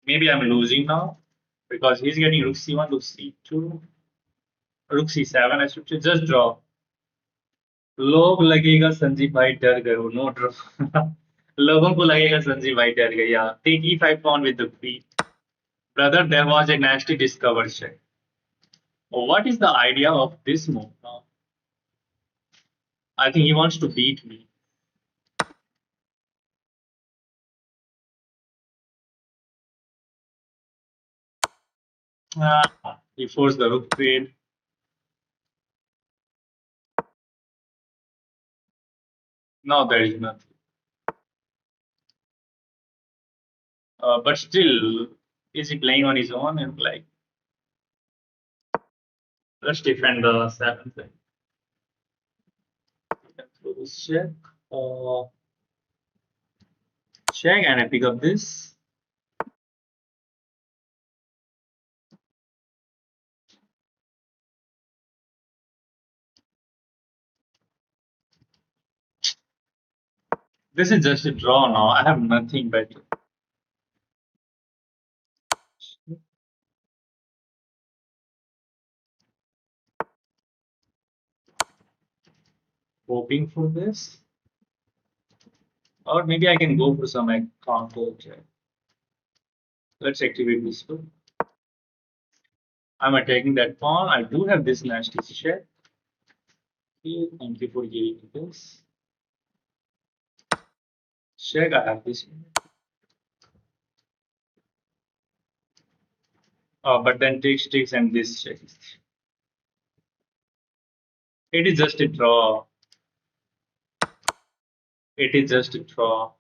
Maybe I'm losing now because he's getting rook c1, rook c2, rook c7. I should just draw. लोग लगेगा संजीव भाई डर गए हो no draw लोगों को लगेगा संजीव भाई डर गए yeah take e5 pawn with the queen brother there was a nasty discovery check. What is the idea of this move now? I think he wants to beat me. He forced the rook trade. Now there is nothing. But still, is he playing on his own? And like, let's defend the seventh thing. Check. Uh, check and I pick up this. This is just a draw now. I have nothing better. Hoping for this. Or maybe I can go for some like, counter check. Let's activate this one. I'm attacking that pawn. I do have this nasty check. Okay, thank you for giving me this. Check, I have this. But then takes and this check. It is just a draw. It is just a draw.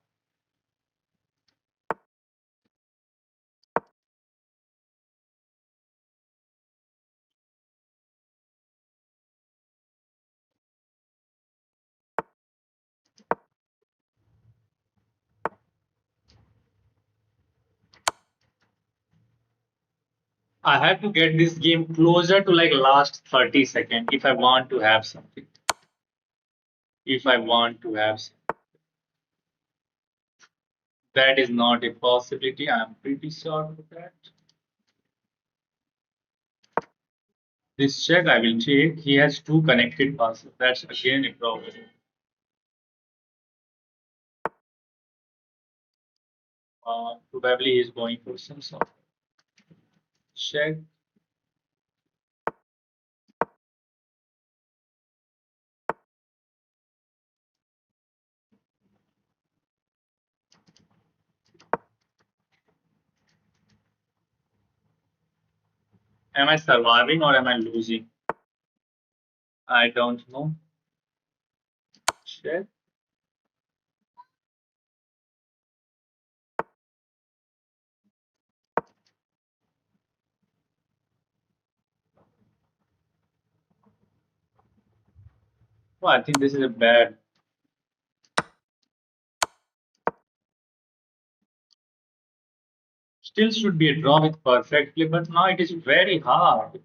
I have to get this game closer to like last 30 seconds if I want to have something. If I want to have something. That is not a possibility. I'm pretty sure of that. This check I will take. He has two connected passes. That's again a problem. Probably he's going for some sort of check. Am I surviving or am I losing? I don't know. Check. Oh, I think this is a bad. Still should be a draw with perfect play, but now it is very hard.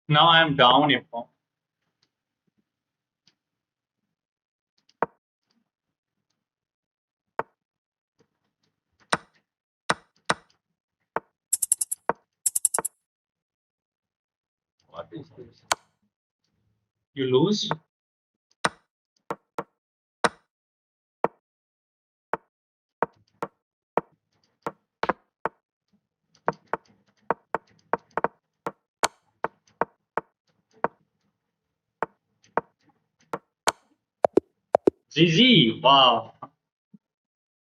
Now I am down a pawn. What is this? You lose? GG. Wow.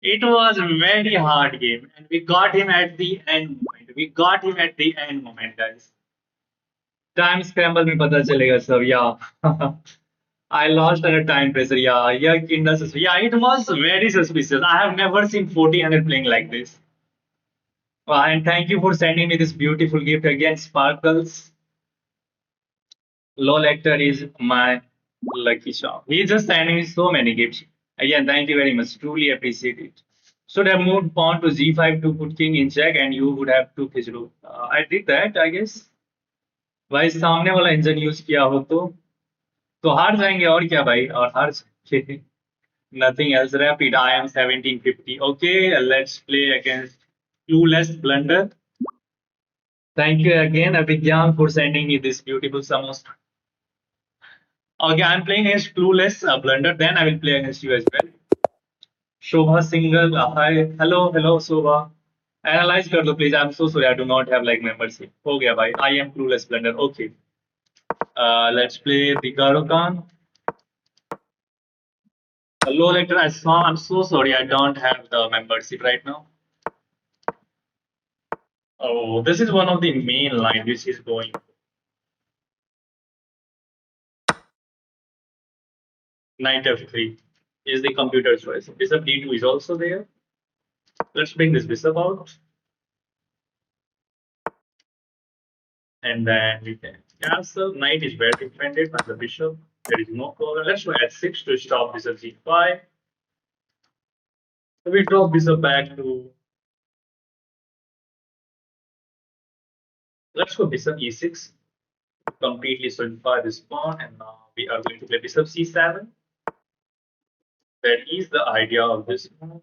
It was a very hard game, and we got him at the end moment. We got him at the end moment, guys. Time scramble में पता चलेगा सब. Yeah. I lost under time pressure. Yeah, yeah, kinda yeah. It was very suspicious. I have never seen 1400 playing like this. And thank you for sending me this beautiful gift again, Sparkles. LOL actor is my lucky charm. He just sending me so many gifts. Again, thank you very much. Truly appreciate it. Should have moved pawn to g5 to put king in check, and you would have took his rook. I did that, I guess. भाई सामने वाला engine use किया हो तो हार जाएंगे और क्या भाई और हार जाएंगे. Nothing else. Rapid. I am 1750. Okay, let's play against Clueless Blunder. Thank you again, Abhigyan, for sending me this beautiful samosa. Okay, I'm playing against Clueless Blunder. Then I will play against you as well. Shobha Singhal. Hi. Hello, hello, Shobha. Analyze kar do, please. I'm so sorry. I do not have like membership. Ho gaya, bhai. I am Clueless Blunder. Okay. Let's play Picaro Khan. Hello, lector. I'm so sorry. I don't have the membership right now. Oh, this is one of the main line which is going. Knight f3 is the computer choice. Bishop d2 is also there. Let's bring this bishop out. And then we can cancel. Knight is well defended by the bishop. There is no problem. Let's go h6 to stop bishop g5. So we drop bishop back to. Let's go bishop e6. Completely solidify this pawn. And now we are going to play bishop c7. That is the idea of this move.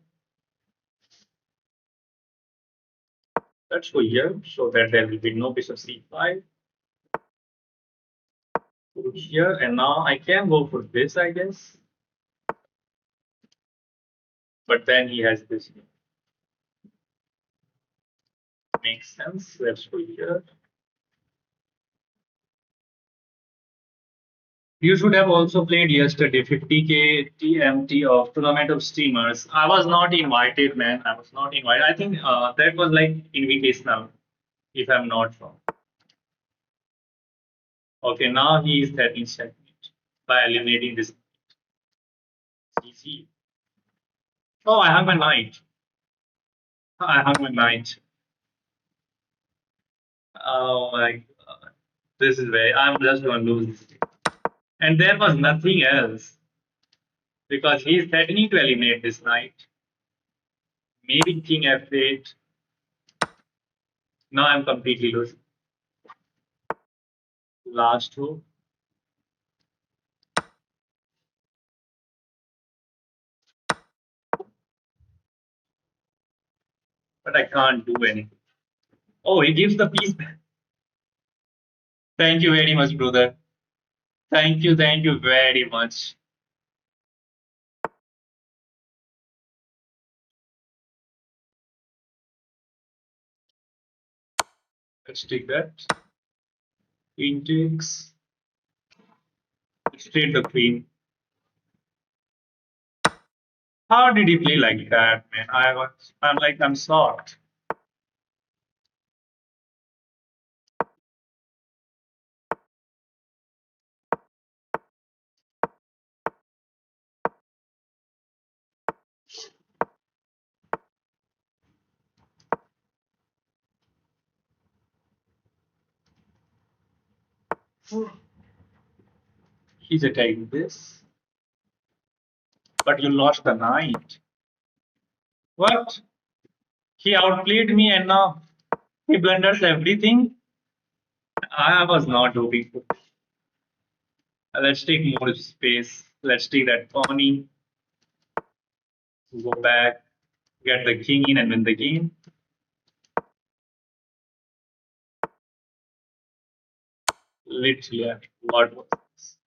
Let's go here so that there will be no bishop c5. Go here, and now I can go for this, I guess. But then he has this. Makes sense. Let's go here. You should have also played yesterday 50K TMT of Tournament of Streamers. I was not invited, man. I was not invited. I think that was like invitational, if I'm not wrong. Okay, now he is 13 checkmate by eliminating this. GG. Oh, I have my knight. I have my knight. Oh my god. This is very. I'm just going to lose this. And there was nothing else because he is threatening to eliminate this knight. Maybe king f8. Now I'm completely losing. Last two. But I can't do anything. Oh, he gives the piece back. Thank you very much, brother. Thank you very much. Let's take that. Queen takes. Straight the queen. How did he play like that, man? I'm shocked. He's attacking this. But you lost the knight. What? He outplayed me and now he blunders everything. I was not hoping for. Let's take more space. Let's take that pony. Go back. Get the king in and win the game. Literally, what was this?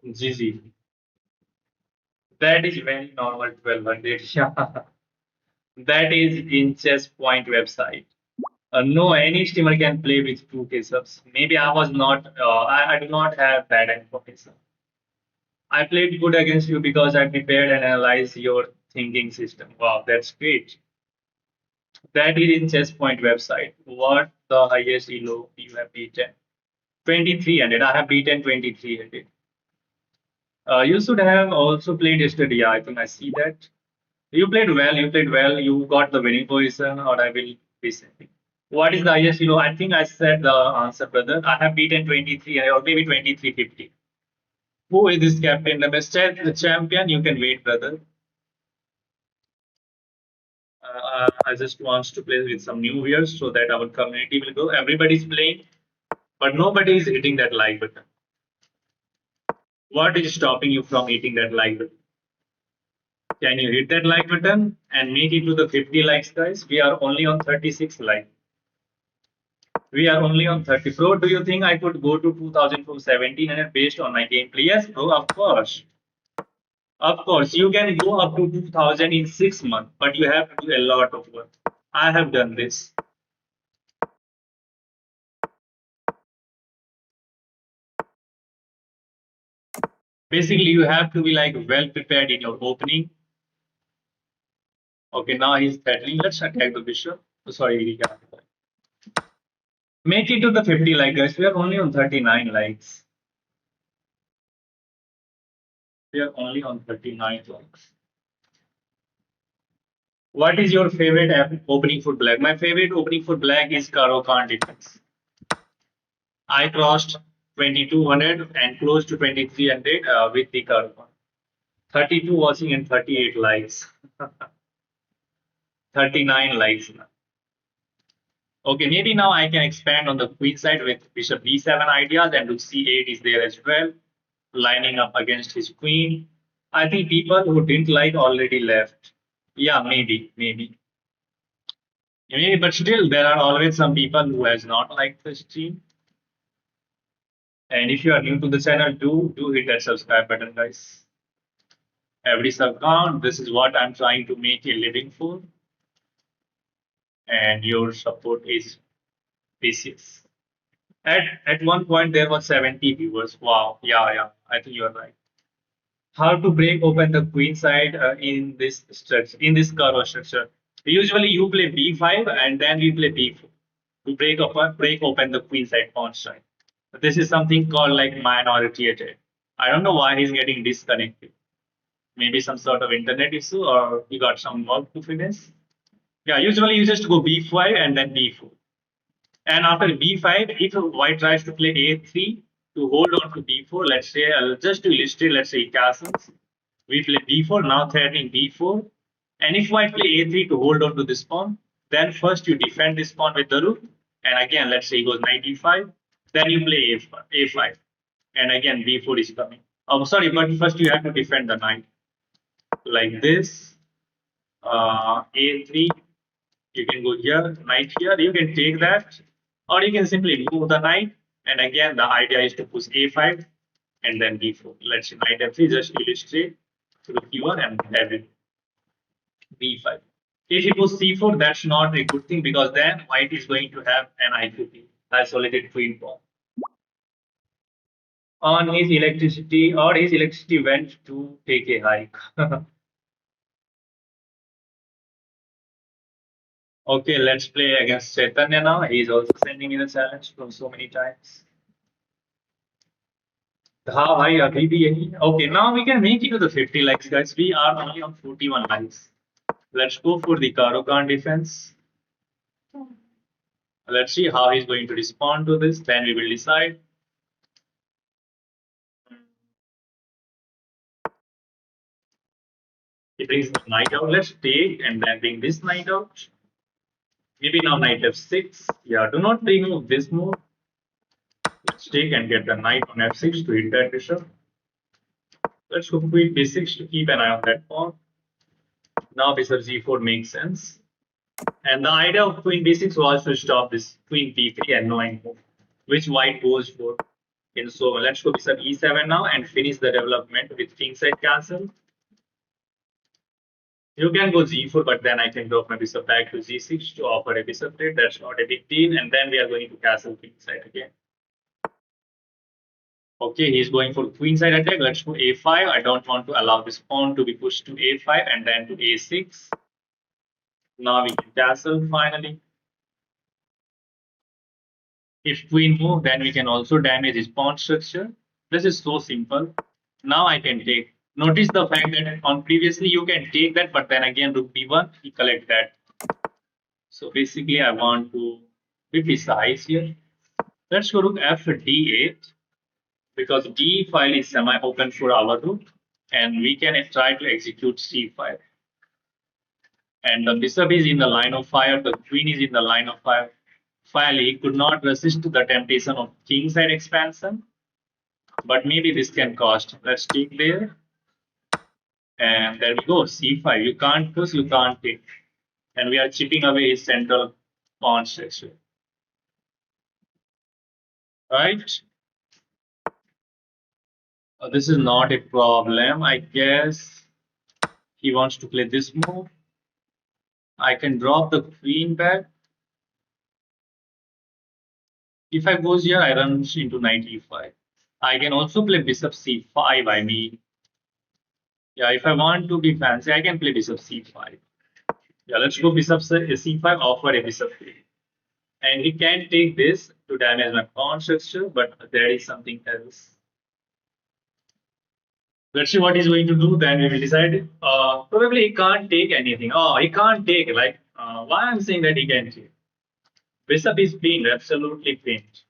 GG. That is very normal 1200. Yeah. That is in chess point website. No, any streamer can play with 2K subs. Maybe I was not, I do not have that information. I played good against you because I prepared and analyzed your thinking system. Wow, that's great. That is in chess point website. What the highest elo you have beaten? 2300. I have beaten 2300. You should have also played yesterday. Yeah, I think I see that. You played well. You played well. You got the winning position, or I will be saying. What is the highest elo? I think I said the answer, brother. I have beaten 23 or maybe 2350. Who is this captain? The best champion? You can wait, brother. I just want to play with some new viewers so that our community will go. Everybody's playing, but nobody is hitting that like button. What is stopping you from hitting that like button? Can you hit that like button and make it to the 50 likes, guys? We are only on 36 likes. We are only on 30. Bro, do you think I could go to 2000 from 1700 based on my gameplay? Yes, bro, of course. Of course, you can go up to 2000 in 6 months, but you have to do a lot of work. I have done this. Basically, you have to be like well prepared in your opening. Okay, now he's threatening. Let's attack the bishop. Oh, sorry, he got it. Make it to the 50 like guys. We are only on 39 likes. We are only on 39 likes. What is your favorite opening for black? My favorite opening for black is Karo Khan defense. I crossed 2200 and close to 2300 with the Karo Khan. 32 watching and 38 likes. 39 likes now. Okay, maybe now I can expand on the queen side with bishop b7 ideas, and rook c8 is there as well, lining up against his queen. I think people who didn't like already left. Yeah, maybe. Maybe, but still, there are always some people who has not liked the stream. And if you are new to the channel, do hit that subscribe button, guys. Every sub count. This is what I'm trying to make a living for, and your support is precious. At one point there was 70 viewers. Wow. Yeah. I think you are right. How to break open the queen side in this structure, in this curve structure. Usually you play b5 and then we play b4 to break open the queen side pawn side. This is something called like minority attack. I don't know why he's getting disconnected. Maybe some sort of internet issue or he got some work to finish. Yeah, usually you just go b5 and then b4. And after b5, if white tries to play a3 to hold on to b4, let's say, just to illustrate, let's say castles, we play b4, now threatening b4. And if white play a3 to hold on to this pawn, then first you defend this pawn with the rook. And again, let's say he goes knight e5, then you play a5. And again, b4 is coming. Oh, sorry, but first you have to defend the knight. Like this, a3, you can go here, knight here, you can take that, or you can simply move the knight. And again, the idea is to push a5 and then b4. Let's say knight f3, just illustrate through q1 and then b5. If you push c4, that's not a good thing because then white is going to have an IQP, isolated queen pawn. On his electricity went to take a hike. Okay, let's play against Chaitanya now. He's also sending me the challenge from so many times. हाँ भाई अभी भी यही Okay, now we can make it to the 50 likes, guys. We are only on 41 likes. Let's go for the Karo Khan defense. Let's see how he's going to respond to this. Then we will decide. He brings the knight out. Let's take and then bring this knight out. Maybe now knight f6. Yeah, do not remove this move. Let's take and get the knight on f6 to hit that bishop. Let's go queen b6 to keep an eye on that pawn. Now bishop g4 makes sense. And the idea of queen b6 was to stop this queen b3 and knowing move, which white goes for. In so let's go bishop e7 now and finish the development with kingside castle. You can go g4, but then I can drop my bishop back to g6 to offer a bishop trade. That's not a big deal. And then we are going to castle queenside again. Okay, he's going for queenside attack. Let's go a5. I don't want to allow this pawn to be pushed to a5 and then to a6. Now we can castle finally. If queen move, then we can also damage his pawn structure. This is so simple. Now I can take. Notice the fact that on previously you can take that, but then again rook b1, he collect that. So basically I want to be precise here. Let's go rook f d8 because d file is semi open for our rook and we can try to execute c5. And the bishop is in the line of fire, the queen is in the line of fire. Finally, he could not resist the temptation of kingside expansion, but maybe this can cost. Let's take there. And there we go, c5. You can't push, you can't take. And we are chipping away his central pawn structure. Right? This is not a problem. I guess he wants to play this move. I can drop the queen back. If I goes here, I run into knight e5. I can also play bishop c5. I mean, yeah, if I want to be fancy, I can play bishop c5. Yeah, let's go bishop c5, offer a bishop 3. And he can take this to damage my pawn structure, but there is something else. Let's see what he's going to do, then we will decide. Probably he can't take anything. Oh, he can't take, like, why I'm saying that he can take? Bishop is pinned, absolutely pinned.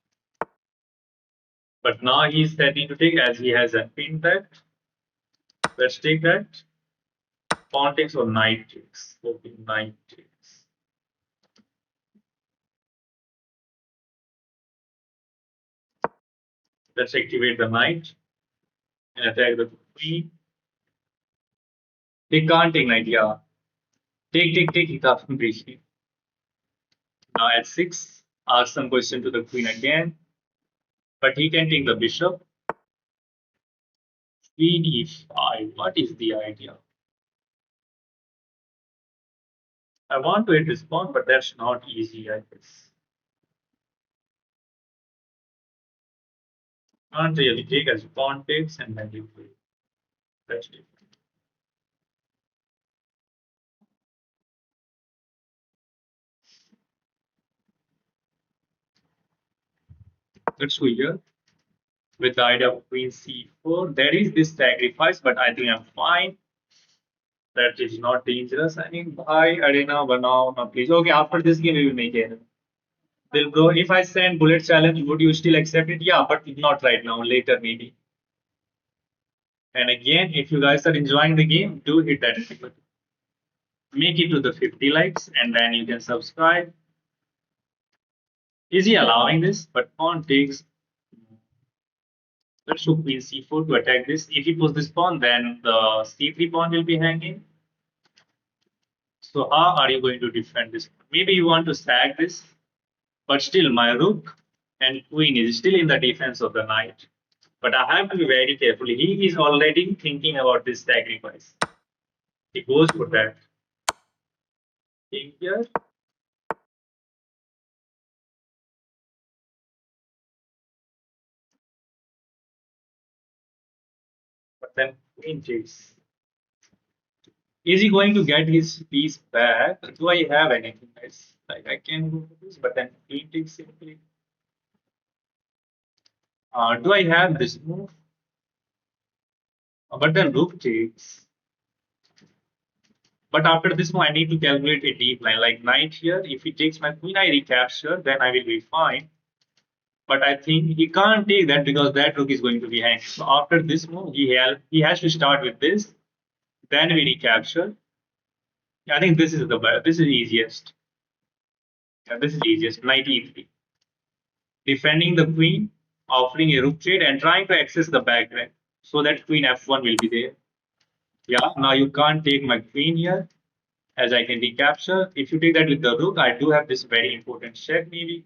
But now he's threatening to take as he has pinned that. Let's take that. Pawn takes or knight takes. Okay, knight takes. Let's activate the knight and attack the queen. He can't take knight, yeah. Take, he can't breach it. Now at 6, ask some question to the queen again. But he can take the bishop. Queen e5. What is the idea? I want to hit this pawn, but that's not easy, I guess. Can't really take as pawn takes and then you play. That's it. Let's go here with the idea of queen c4. There is this sacrifice, but I think I'm fine. That is not dangerous. I mean, bye, Arena, now, please. Okay, after this game, we will make it. Will bro, if I send bullet challenge, would you still accept it? Yeah, but not right now, later maybe. And again, if you guys are enjoying the game, do hit that like button. Make it to the 50 likes, and then you can subscribe. Is he allowing this? But pawn takes. Let's show queen c4 to attack this. If he puts this pawn, then the c3 pawn will be hanging. So how are you going to defend this? Maybe you want to sack this, but still my rook and queen is still in the defense of the knight. But I have to be very careful. He is already thinking about this sacrifice. He goes for that. King here. But then queen takes. Is he going to get his piece back? Do I have anything else? Like I can go for this, but then queen takes simply. Do I have this move? But then rook takes. But after this move, I need to calculate a deep line. Like knight here, if he takes my queen, I recapture, then I will be fine. But I think he can't take that because that rook is going to be hanged. So after this move, he has to start with this. Then we recapture. I think this is easiest. Yeah, this is easiest. Knight e3, defending the queen, offering a rook trade, and trying to access the back rank so that queen f1 will be there. Yeah, now you can't take my queen here, as I can recapture. If you take that with the rook, I do have this very important check maybe.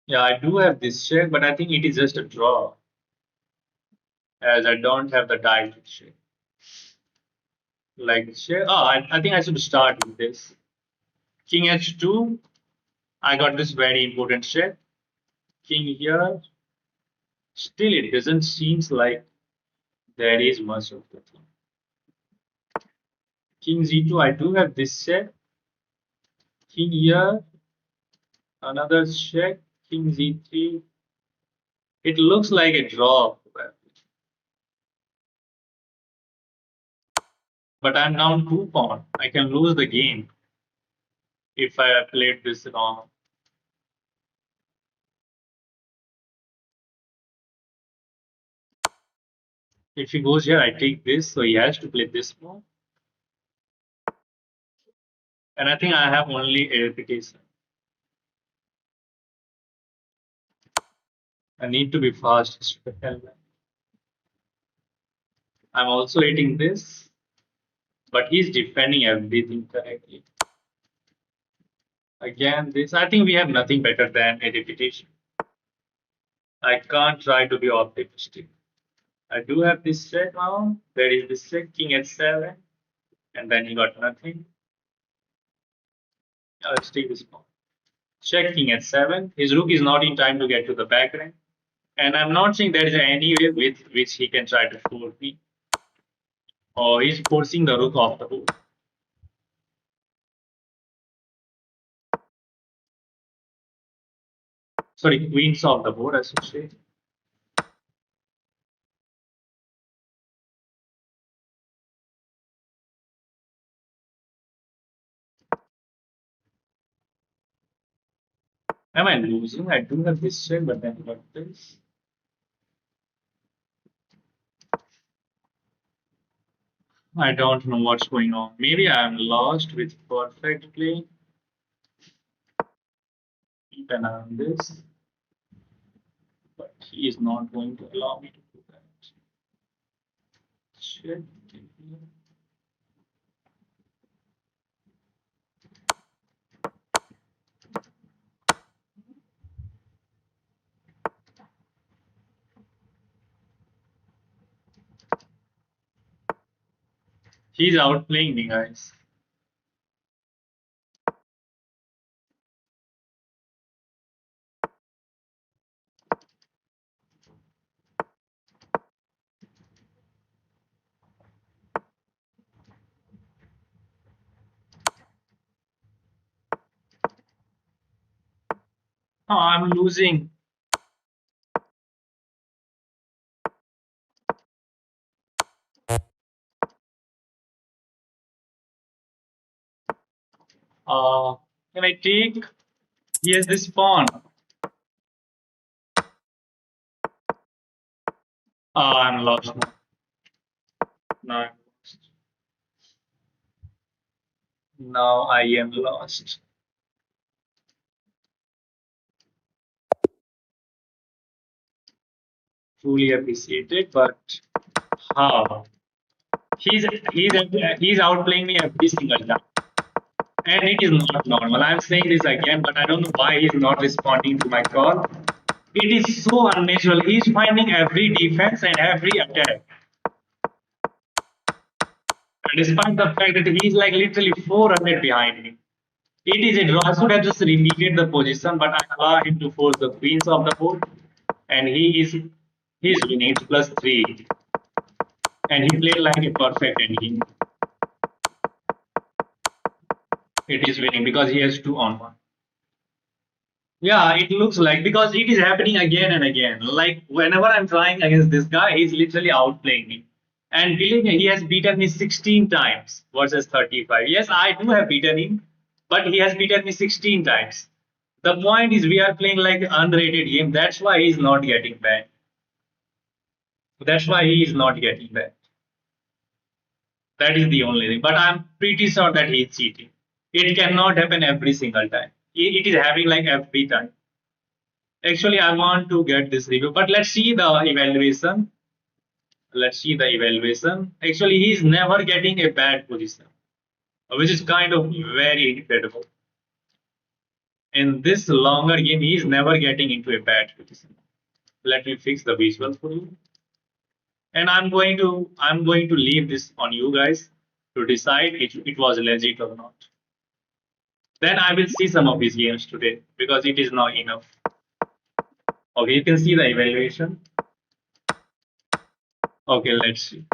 Yeah, I do have this check, but I think it is just a draw, as I don't have the die to check. Like check. Oh, I think I should start with this. King h2. I got this very important check. King here. Still, it doesn't seem like there is much of the thing. King z2. I do have this check. King here. Another check. King z3. It looks like a draw. But I'm down 2 pawn. I can lose the game if I played this wrong. If he goes here, I take this, so he has to play this move. And I think I have only a repetition. I need to be fast. I'm also hitting this, but he's defending everything correctly. Again, this. I think we have nothing better than a repetition. I can't try to be optimistic. I do have this set now. There is this set, king h7, and then he got nothing. Let's take this pawn. Check king h7. His rook is not in time to get to the back rank. And I'm not saying there is any way with which he can try to fool me. Or he's forcing the rook off the board. Sorry, queen's off the board, I should say. Am I losing? I do have this check, but then got this. I don't know what's going on. Maybe I'm lost with perfect play. Keep an eye on this. But he is not going to allow me to do that. Check. He's outplaying me, guys. Oh, I'm losing. Can I take? He has this pawn. I'm lost now. No, I'm lost. Now I am lost. Truly appreciated, but how? He's he's he's outplaying me every single time, and it is not normal. I'm saying this again, but I don't know why he's not responding to my call. It is so unnatural. He's finding every defense and every attack. And despite the fact that he's like literally 400 behind me. It is a draw. I should have just repeated the position, but I allow him to force the queens of the board. And he's winning. It's +3. And he played like a perfect ending. It is winning because he has 2-on-1. Yeah, it looks like because it is happening again and again. Like whenever I'm trying against this guy, he's literally outplaying me. And believe me, he has beaten me 16 times versus 35. Yes, I do have beaten him, but he has beaten me 16 times. The point is we are playing like unrated game. That's why he's not getting banned. That's why he is not getting banned. That is the only thing. But I'm pretty sure that he's cheating. It cannot happen every single time. It is happening like every time. Actually, I want to get this review, but let's see the evaluation. Let's see the evaluation. Actually, he's never getting a bad position, which is kind of very incredible. In this longer game, he is never getting into a bad position. Let me fix the visual for you. And I'm going to leave this on you guys to decide if it was legit or not. Then I will see some of his games today because it is not enough. Okay, you can see the evaluation. Okay, let's see.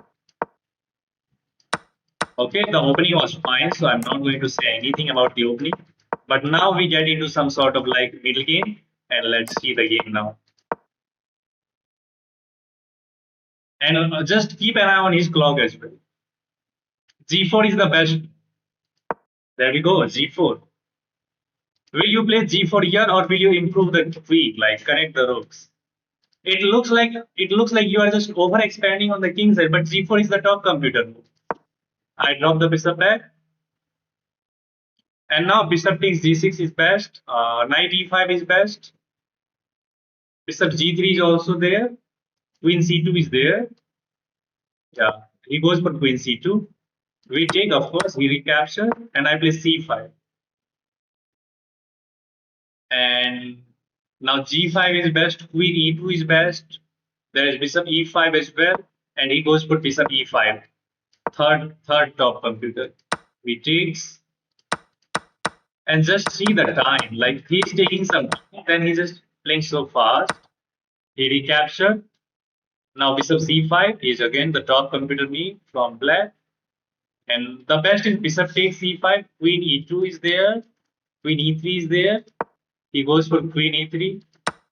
Okay, the opening was fine, so I'm not going to say anything about the opening. But now we get into some sort of like middle game, and let's see the game now. And just keep an eye on his clock as well. G4 is the best. There we go, G4. Will you play G4 here or will you improve the queen, like connect the rooks? It looks like you are just over expanding on the king side, but G4 is the top computer move. I drop the bishop back. And now bishop takes G6 is best. Knight E5 is best. Bishop G3 is also there. Queen C2 is there. Yeah, he goes for Queen C2. We take, of course, we recapture, and I play C5. And now G5 is best. Queen E2 is best. There is Bishop E5 as well, and he goes for Bishop E5. Third top computer. We takes, and just see the time. Like he's taking some time, then he's just playing so fast. He recaptured. Now Bishop C5 is again the top computer me from black. And the best is Bishop takes C5, Queen E2 is there, Queen E3 is there. He goes for Queen E3.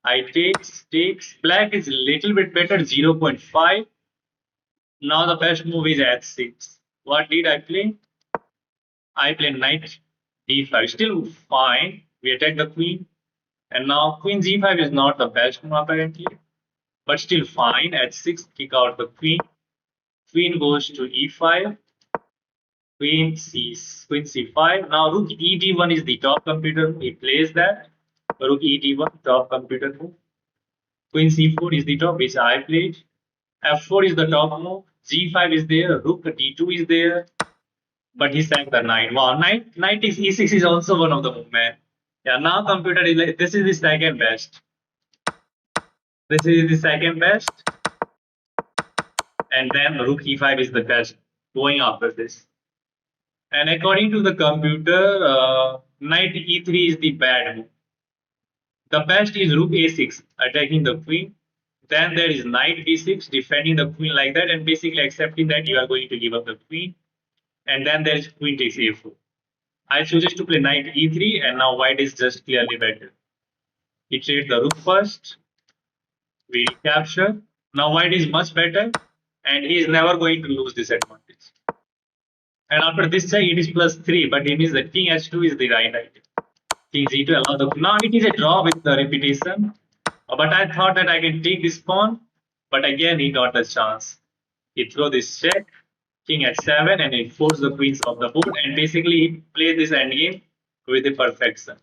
I takes. Black is a little bit better, 0.5. Now the best move is H6. What did I play? I play Knight D5. Still fine. We attack the Queen. And now Queen G5 is not the best move apparently. But still fine. H6, kick out the Queen. Queen goes to E5. Queen C5. Now Rook ED1 is the top computer move. He plays that. Rook ED1, top computer move. Queen C4 is the top, which I played. F4 is the top move. G5 is there. Rook D2 is there. But he sank the knight. Wow, knight is E6 is also one of the move, man. Yeah, now computer is like, this is the second best. This is the second best. And then Rook E5 is the best going after this. And according to the computer, Knight E3 is the bad move. The best is Rook A6, attacking the queen. Then there is Knight B6, defending the queen like that, and basically accepting that you are going to give up the queen. And then there is Queen takes A4. I choose to play Knight E3, and now White is just clearly better. He trades the Rook first. We recapture. Now White is much better, and he is never going to lose this advantage. And after this check, it is +3, but it means that King H2 is the right idea. King G2 allow the. Now it is a draw with the repetition. But I thought that I can take this pawn, but again he got the chance. He throw this check, King H7, and he forced the queens off the board, and basically he played this endgame with a perfection.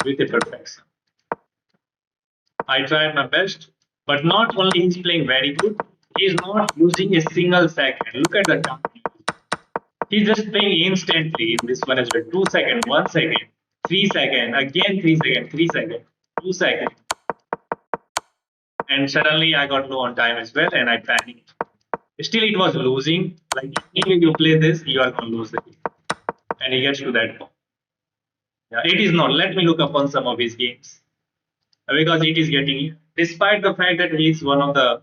With a perfection. I tried my best, but not only he's playing very good, he is not losing a single second. Look at the time. He's just playing instantly in this one as well. 2 seconds, 1 second, 3 seconds, again 3 seconds, 3 seconds, 2 seconds. And suddenly I got low on time as well, and I panicked. Still, it was losing. Like if you play this, you are going to lose the game. And he gets to that point. Yeah, it is not. Let me look upon some of his games because it is getting. Despite the fact that he is one of the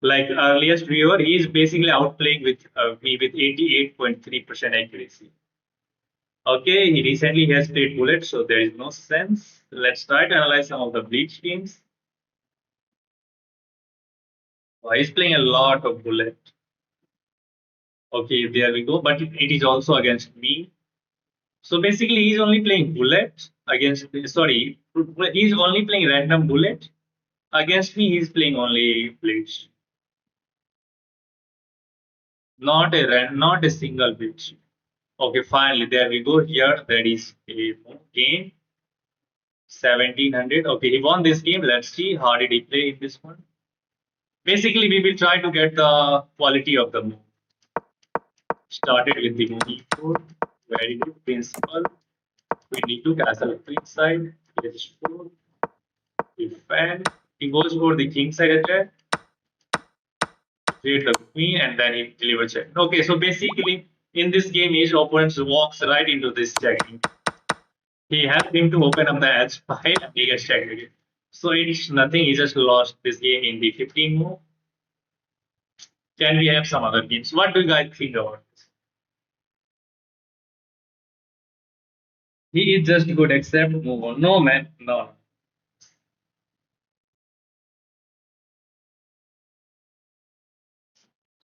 like earliest viewer, he is basically outplaying with me with 88.3% accuracy. Okay, he recently has played Bullet, so there is no sense. Let's try to analyze some of the Bleach games. He's playing a lot of bullet. Okay, there we go. But it is also against me. So basically, he's only playing bullet against. Sorry, he's only playing random bullet against me. He's playing only blitz, not a single blitz. Okay, finally, there we go. Here, that is a game 1700. Okay, he won this game. Let's see how did he play in this one. Basically, we will try to get the quality of the move. Started with the move e4. Very good principle. We need to castle queen side. H4. Defend. He goes for the king side attack. Create the queen and then he delivers check. Okay, so basically in this game, his opponent walks right into this checking. He helped him to open up the edge file and he gets checked again. So it's nothing. He just lost this game in the 15 move. Can we have some other games? What do you guys think about this? He is just good, except move on. No, man, no.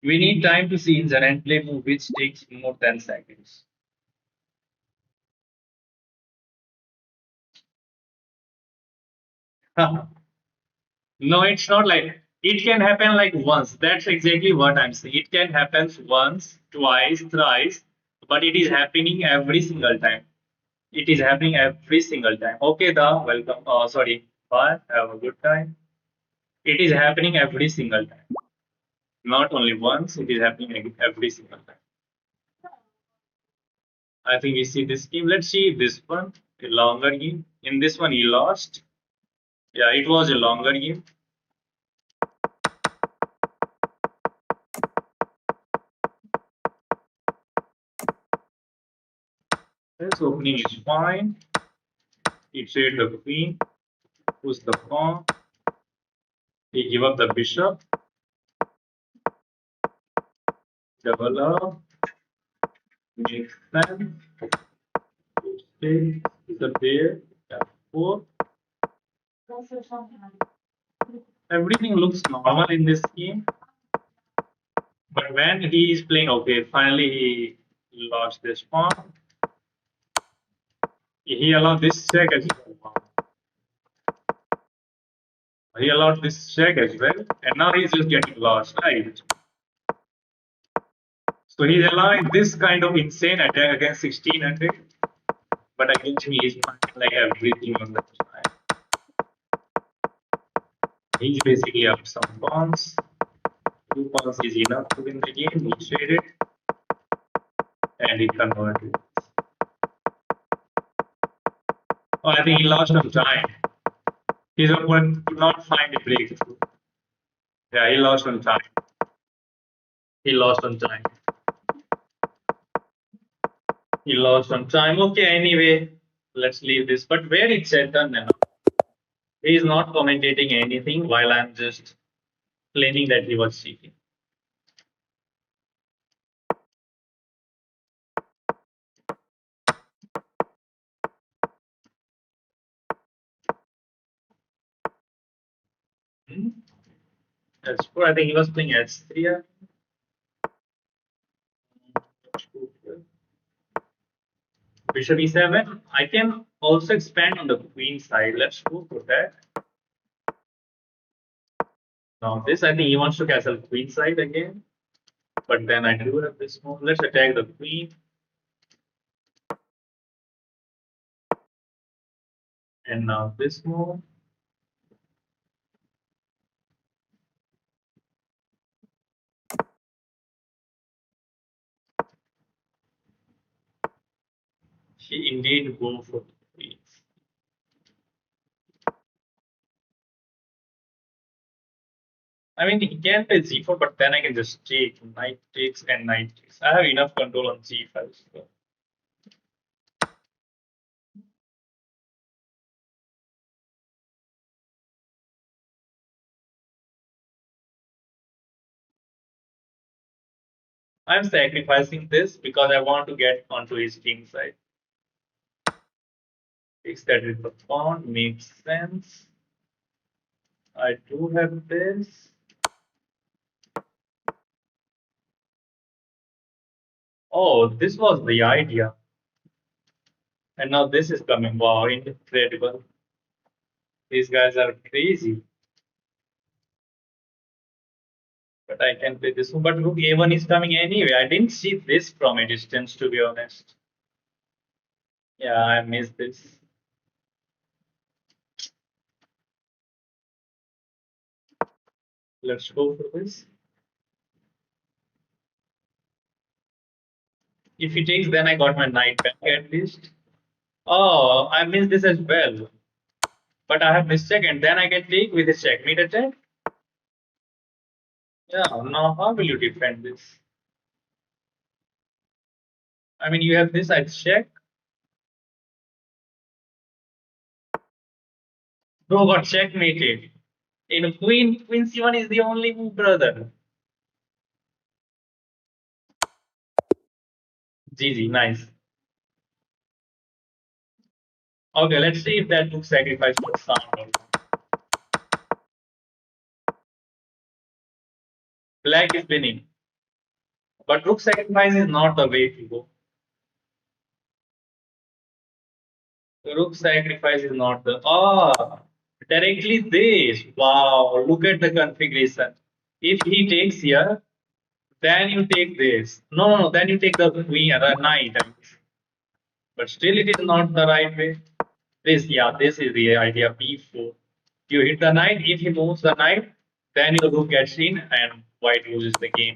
We need time to see the and play move, which takes more than seconds. No, it's not like it can happen like once. That's exactly what I'm saying. It can happen once, twice, thrice, but it is happening every single time. It is happening every single time. Okay, the welcome. Sorry. Bye. Have a good time. It is happening every single time. Not only once, it is happening every single time. I think we see this game. Let's see this one, a longer game. In this one, he lost. Yeah, it was a longer game. This opening is fine. He traded the queen, push the pawn. He give up the bishop. Double up. Makes sense. Okay, the pair. F4. Everything looks normal in this game. But when he is playing, okay, finally he lost this pawn. He allowed this check as well. He allowed this check as well, and now he's just getting lost, right? So he's allowing this kind of insane attack against 1600, but against me, he's finding like everything on the side. He's basically up some pawns. 2 pawns is enough to win the game. He traded, and he converted. Oh, I think he lost some time. His opponent could not find a breakthrough. Yeah, he lost on time. He lost on time. He lost on time. Okay, anyway, let's leave this. But where is Chetan now? He is not commentating anything while I'm just claiming that he was cheating. Hmm? That's true. I think he was playing S3. Bishop E7. I can also expand on the queen side. Let's go for that. Now this, I think he wants to castle queen side again. But then I do have this move. Let's attack the queen. And now this move. He indeed go for the queen. I mean, he can play g4, but then I can just take knight takes and knight takes. I have enough control on g5. So. I'm sacrificing this because I want to get onto his king side. Takes that with the pawn makes sense. I do have this. Oh, this was the idea. And now this is coming. Wow, incredible. These guys are crazy. But I can play this one. But rook a1 is coming anyway. I didn't see this from a distance, to be honest. Yeah, I missed this. Let's go for this. If he takes, then I got my knight back at least. Oh, I missed this as well. But I have missed check, and then I can take with a checkmate attack. Yeah, now how will you defend this? I mean, you have this, I check. Bro got checkmated. In Queen C1 is the only move, brother. GG, nice. Okay, let's see if that took sacrifice for sound or not. Black is winning. But rook sacrifice is not the way to go. Rook sacrifice is not the directly this. Wow, look at the configuration. If he takes here, then you take this. No, then you take the queen or the knight. But still it is not the right way. This is the idea. B4. You hit the knight. If he moves the knight, then your rook gets in and white loses the game.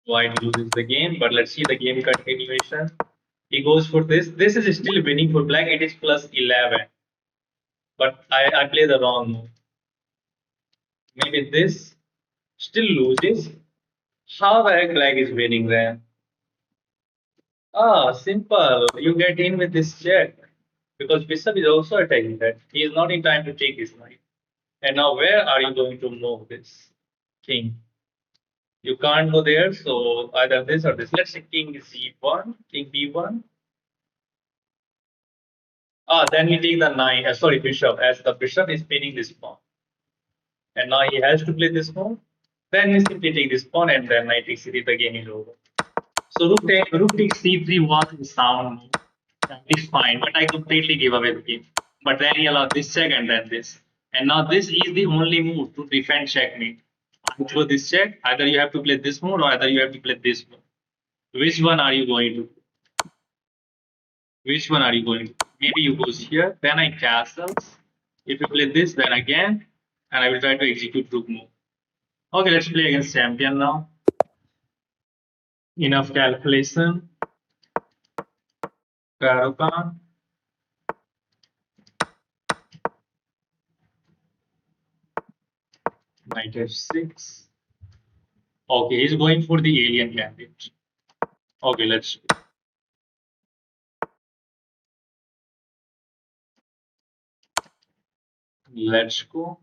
White loses the game, but let's see the game continuation. He goes for this. This is still winning for black. It is plus 11. But I play the wrong move. Maybe this still loses. How the heck black is winning then? Ah, simple. You get in with this check. Because bishop is also attacking that. He is not in time to take his knight. And now where are you going to move this king? You can't go there, so either this or this. Let's say king c1, king b1. Ah, then we take the knight, sorry, bishop, as the bishop is pinning this pawn. And now he has to play this pawn. Then we simply take this pawn and then knight takes c3, the game is over. So rook takes c3 was a sound move. It's fine, but I completely give away the game. But then he allowed this check and then this. And now this is the only move to defend checkmate. After this check, either you have to play this move or either you have to play this move. Which one are you going to? Which one are you going to? Maybe you goes here, then I castles. If you play this, then again, and I will try to execute rook move. Okay, let's play against champion now. Enough calculation. Karukan. Knight f6. Okay, he's going for the alien candidate. Okay, let's go.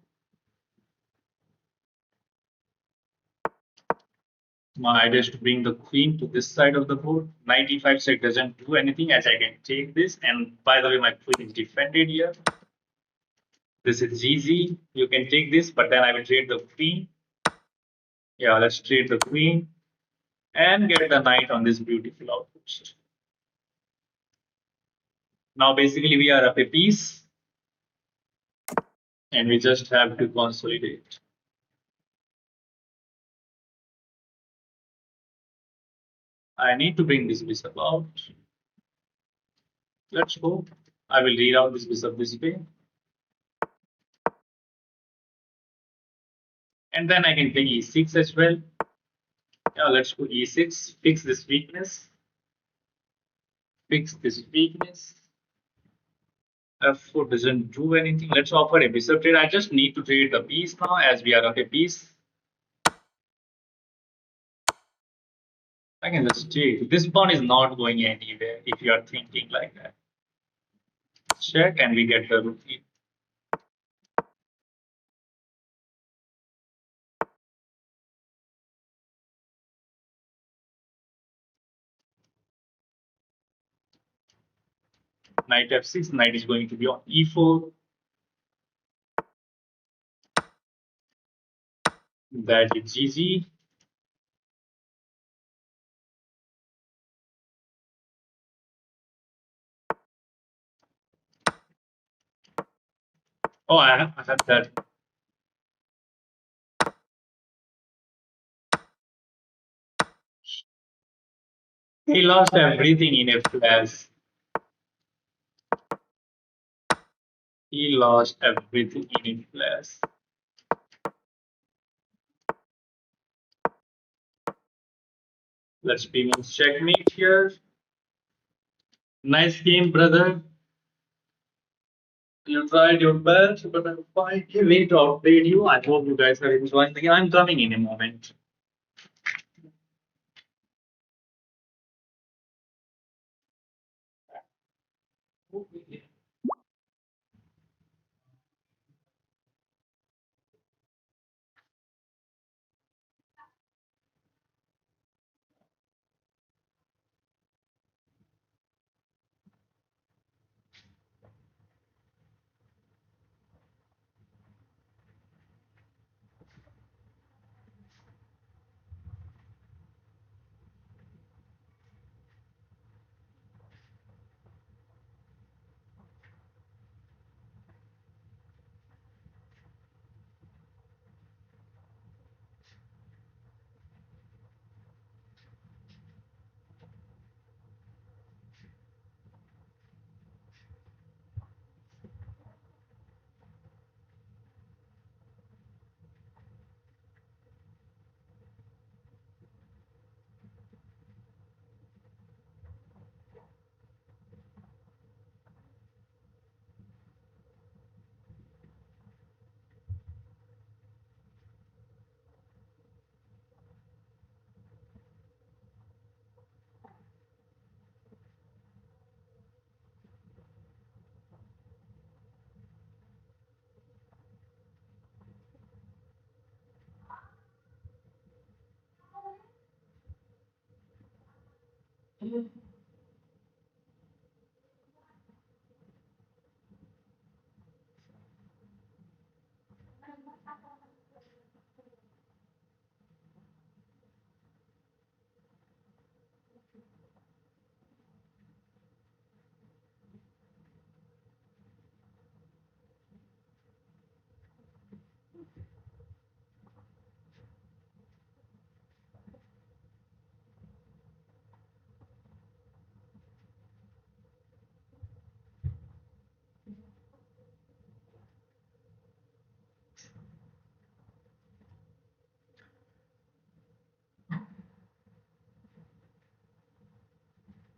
My idea is to bring the queen to this side of the board. Knight e5 check doesn't do anything as I can take this. And by the way, my queen is defended here. This is easy. You can take this, but then I will trade the queen. Yeah, let's trade the queen and get the knight on this beautiful outpost. Now, basically, we are up a piece and we just have to consolidate. I need to bring this bishop out. Let's go. I will reroute this bishop this way. And then I can play e6 as well. Yeah, let's go e6. Fix this weakness. Fix this weakness. F4 doesn't do anything. Let's offer a bishop trade. I just need to trade the piece now as we are up a piece. I can just take. This pawn is not going anywhere if you are thinking like that. Check and we get the rook. Knight f6. Knight is going to be on e4. That is GG. Oh, I have that. He lost everything in a flash. He lost everything in a flash. Let's be more checkmate here. Nice game, brother. You tried your best, but I'm fine. Way to outplayed you. I hope you guys are enjoying the game. I'm coming in a moment.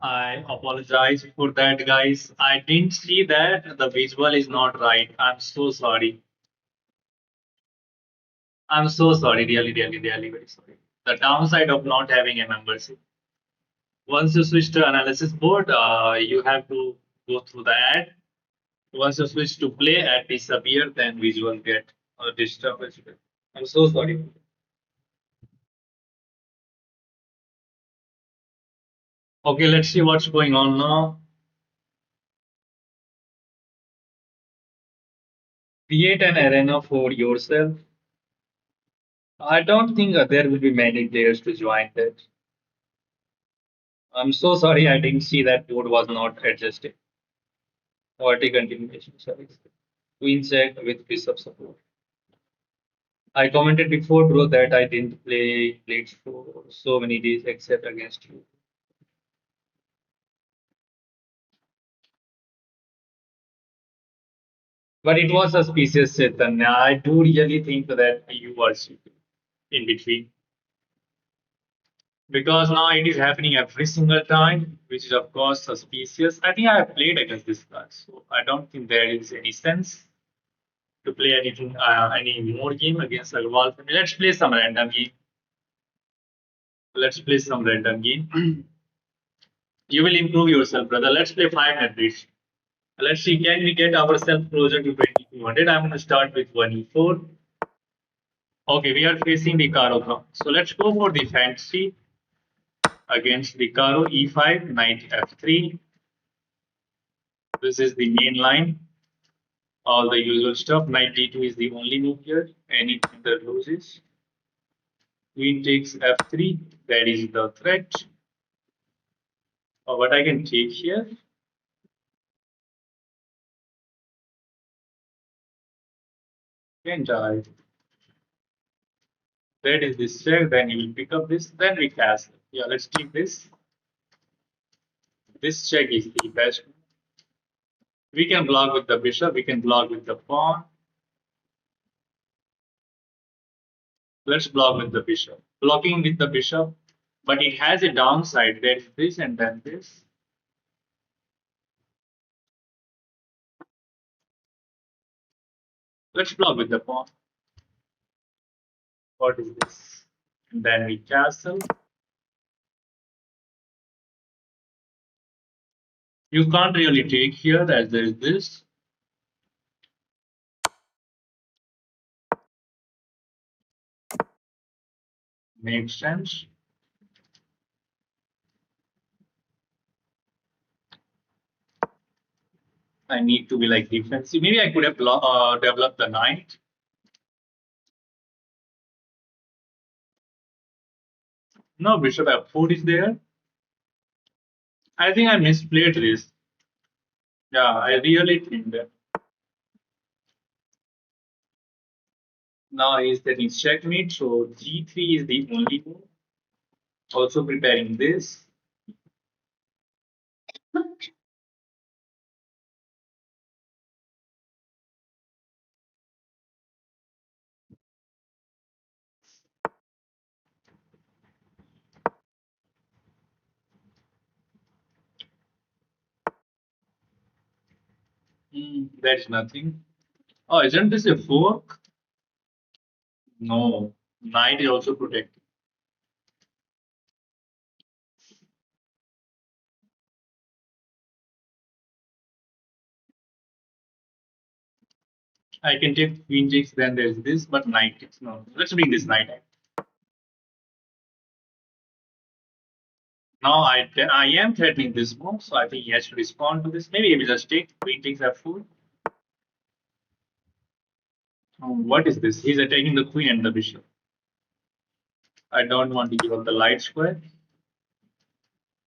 I apologize for that, guys. I didn't see that the visual is not right. I'm so sorry. I'm so sorry. Really, really, really very sorry. The downside of not having a membership. Once you switch to analysis board, you have to go through the ad. Once you switch to play, ad disappear, then visual get disturbed as well. I'm so sorry. Okay, let's see what's going on now. Create an arena for yourself. I don't think there will be many players to join that. I'm so sorry I didn't see that board was not adjusted. Forty continuation, sorry. Queen check with bishop support. I commented before, bro, that I didn't play blitz for so many days except against you. But it was suspicious, Chaitanya. I do really think that you were cheating in between. Because now it is happening every single time, which is of course suspicious. I think I have played against this guy, so I don't think there is any sense to play anything, any more game against Agarwal. Let's play some random game. Let's play some random game. You will improve yourself, brother. Let's play 5 minutes. Let's see, can we get ourselves closer to 2200? I'm going to start with 1e4. Okay, we are facing the Caro pawn. So let's go for the fantasy against the Caro e5, knight f3. This is the main line. All the usual stuff. Knight d2 is the only move here. Anything that loses. Queen takes f3. That is the threat. What I can take here. And that is this check, then you will pick up this, then we castle. Yeah, let's take this. This check is the best. We can block with the bishop, we can block with the pawn. Let's block with the bishop. Blocking with the bishop, but it has a downside. There's this and then this. Let's block with the pawn. What is this? And then we castle. You can't really take here as there is this. Makes sense. I need to be like defensive. Maybe I could have developed the knight. No, bishop f4 is there. I think I misplayed this. Yeah, I really think that. Now he's taking checkmate, so g3 is the only move. Also preparing this. That is nothing. Oh, isn't this a fork? No, knight is also protected. I can take queen takes, then there's this, but knight takes. No, let's bring this knight. Now I am threatening this move, so I think he has to respond to this. Maybe he will just take queen takes f4. What is this? He's attacking the queen and the bishop. I don't want to give up the light square.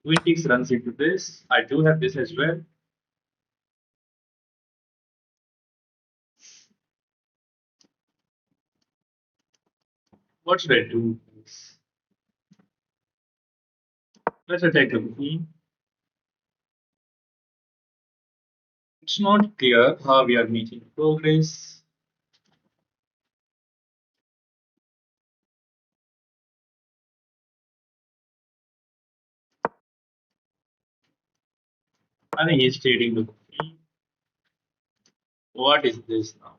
Queen takes runs into this. I do have this as well. What should I do? Let's attack the queen. It's not clear how we are making progress. I think he's trading the queen. What is this now?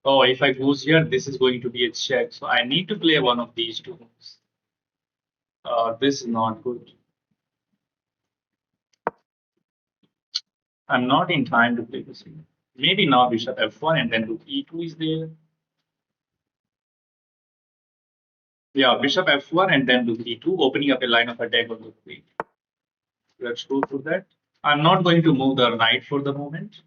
Oh, if I goes here, this is going to be a check. So I need to play one of these two moves. This is not good. I'm not in time to play this game. Maybe now bishop f1 and then rook e2 is there. Yeah, bishop f1 and then rook e2, opening up a line of attack on the queen. Let's go through that. I'm not going to move the knight for the moment.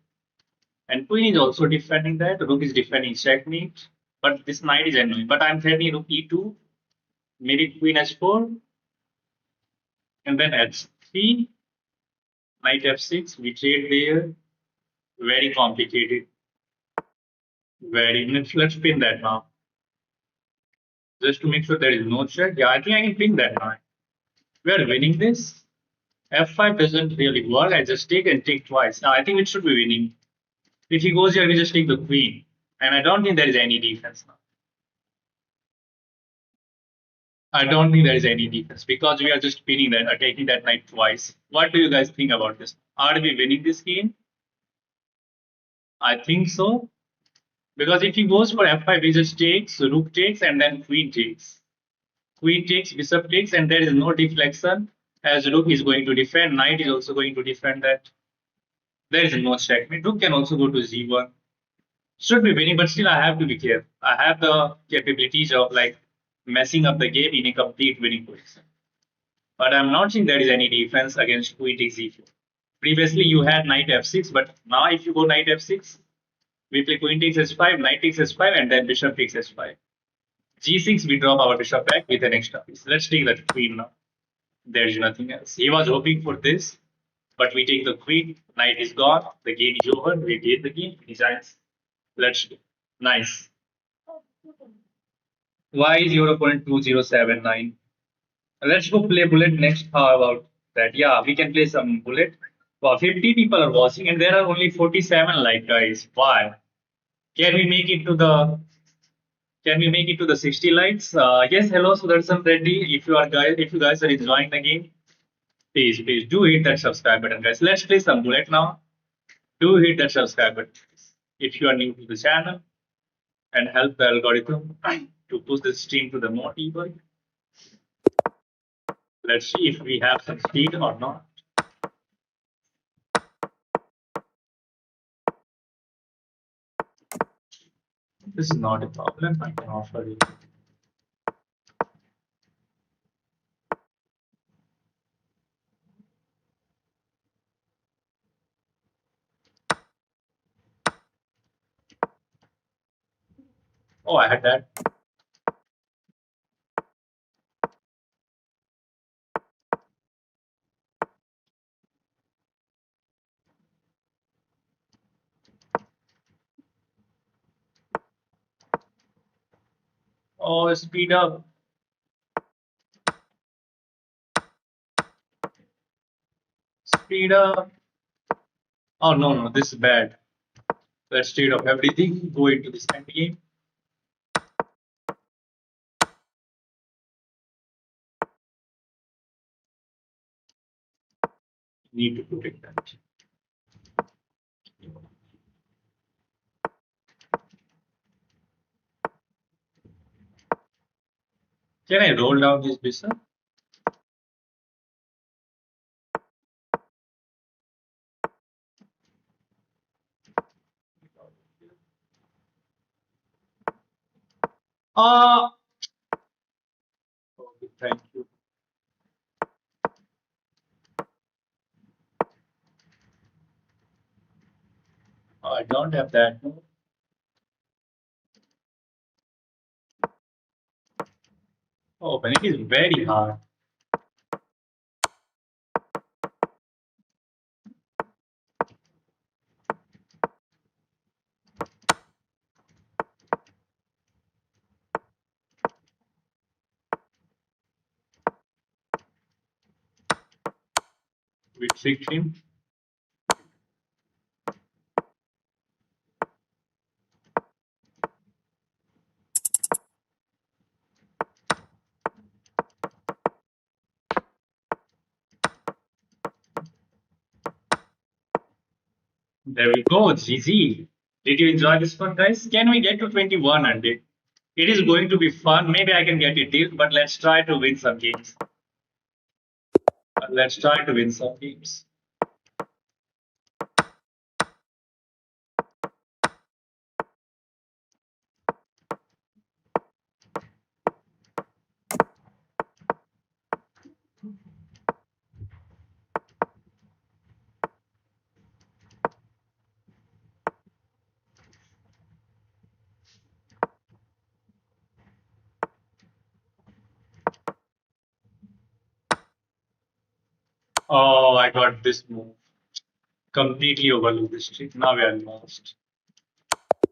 And queen is also defending that. Rook is defending checkmate. But this knight is annoying. But I'm threatening rook e2. Maybe queen h4. And then h3. Knight f6. We trade there. Very complicated. Very. Let's pin that now. Just to make sure there is no check. Yeah, I think I can pin that now. We are winning this. f5 doesn't really work. I just take and take twice. Now I think it should be winning. If he goes here, we just take the queen. And I don't think there is any defense now. I don't think there is any defense because we are just pinning that, taking that knight twice. What do you guys think about this? Are we winning this game? I think so. Because if he goes for f5, he just takes, rook takes, and then queen takes. Queen takes, bishop takes, and there is no deflection. As rook is going to defend, knight is also going to defend that. There is no checkmate. Rook can also go to z1. Should be winning, but still I have to be careful. I have the capabilities of like messing up the game in a complete winning position. But I'm not seeing there is any defense against queen takes e4. Previously you had knight f6, but now if you go knight f6, we play queen takes h5, knight takes h5, and then bishop takes h5. g6, we drop our bishop back with an extra piece. Let's take that queen now. There's nothing else. He was hoping for this, but we take the queen. Knight is gone. The game is over. We get the game. Designs. Let's do. Nice. Why is your opponent 2079? Let's go play bullet next. How about that? Yeah, we can play some bullet. Wow, 50 people are watching and there are only 47 like guys. Why? Can we make it to the can we make it to the 60 likes? Yes, hello Sudarshan Reddy. If you guys are enjoying the game, please do hit that subscribe button, guys. Let's play some bullet now. Do hit that subscribe button if you are new to the channel and help the algorithm to push the stream to the more people. Let's see if we have some speed or not. This is not a problem. I can offer you. Oh, I had that. Oh, speed up. Speed up. Oh, no, this is bad. Let's trade off everything. Go into this end game. Need to protect that. Can I roll down this bishop? Ah, okay, thank you. I don't have that. No. Oh, but it is very hard. We tricked him. There we go, GG. Did you enjoy this one, guys? Can we get to 2100? It is going to be fun. Maybe I can get it deal, but let's try to win some games. Let's try to win some games. Oh, I got this move. Completely overlooked this trick. Now we are lost.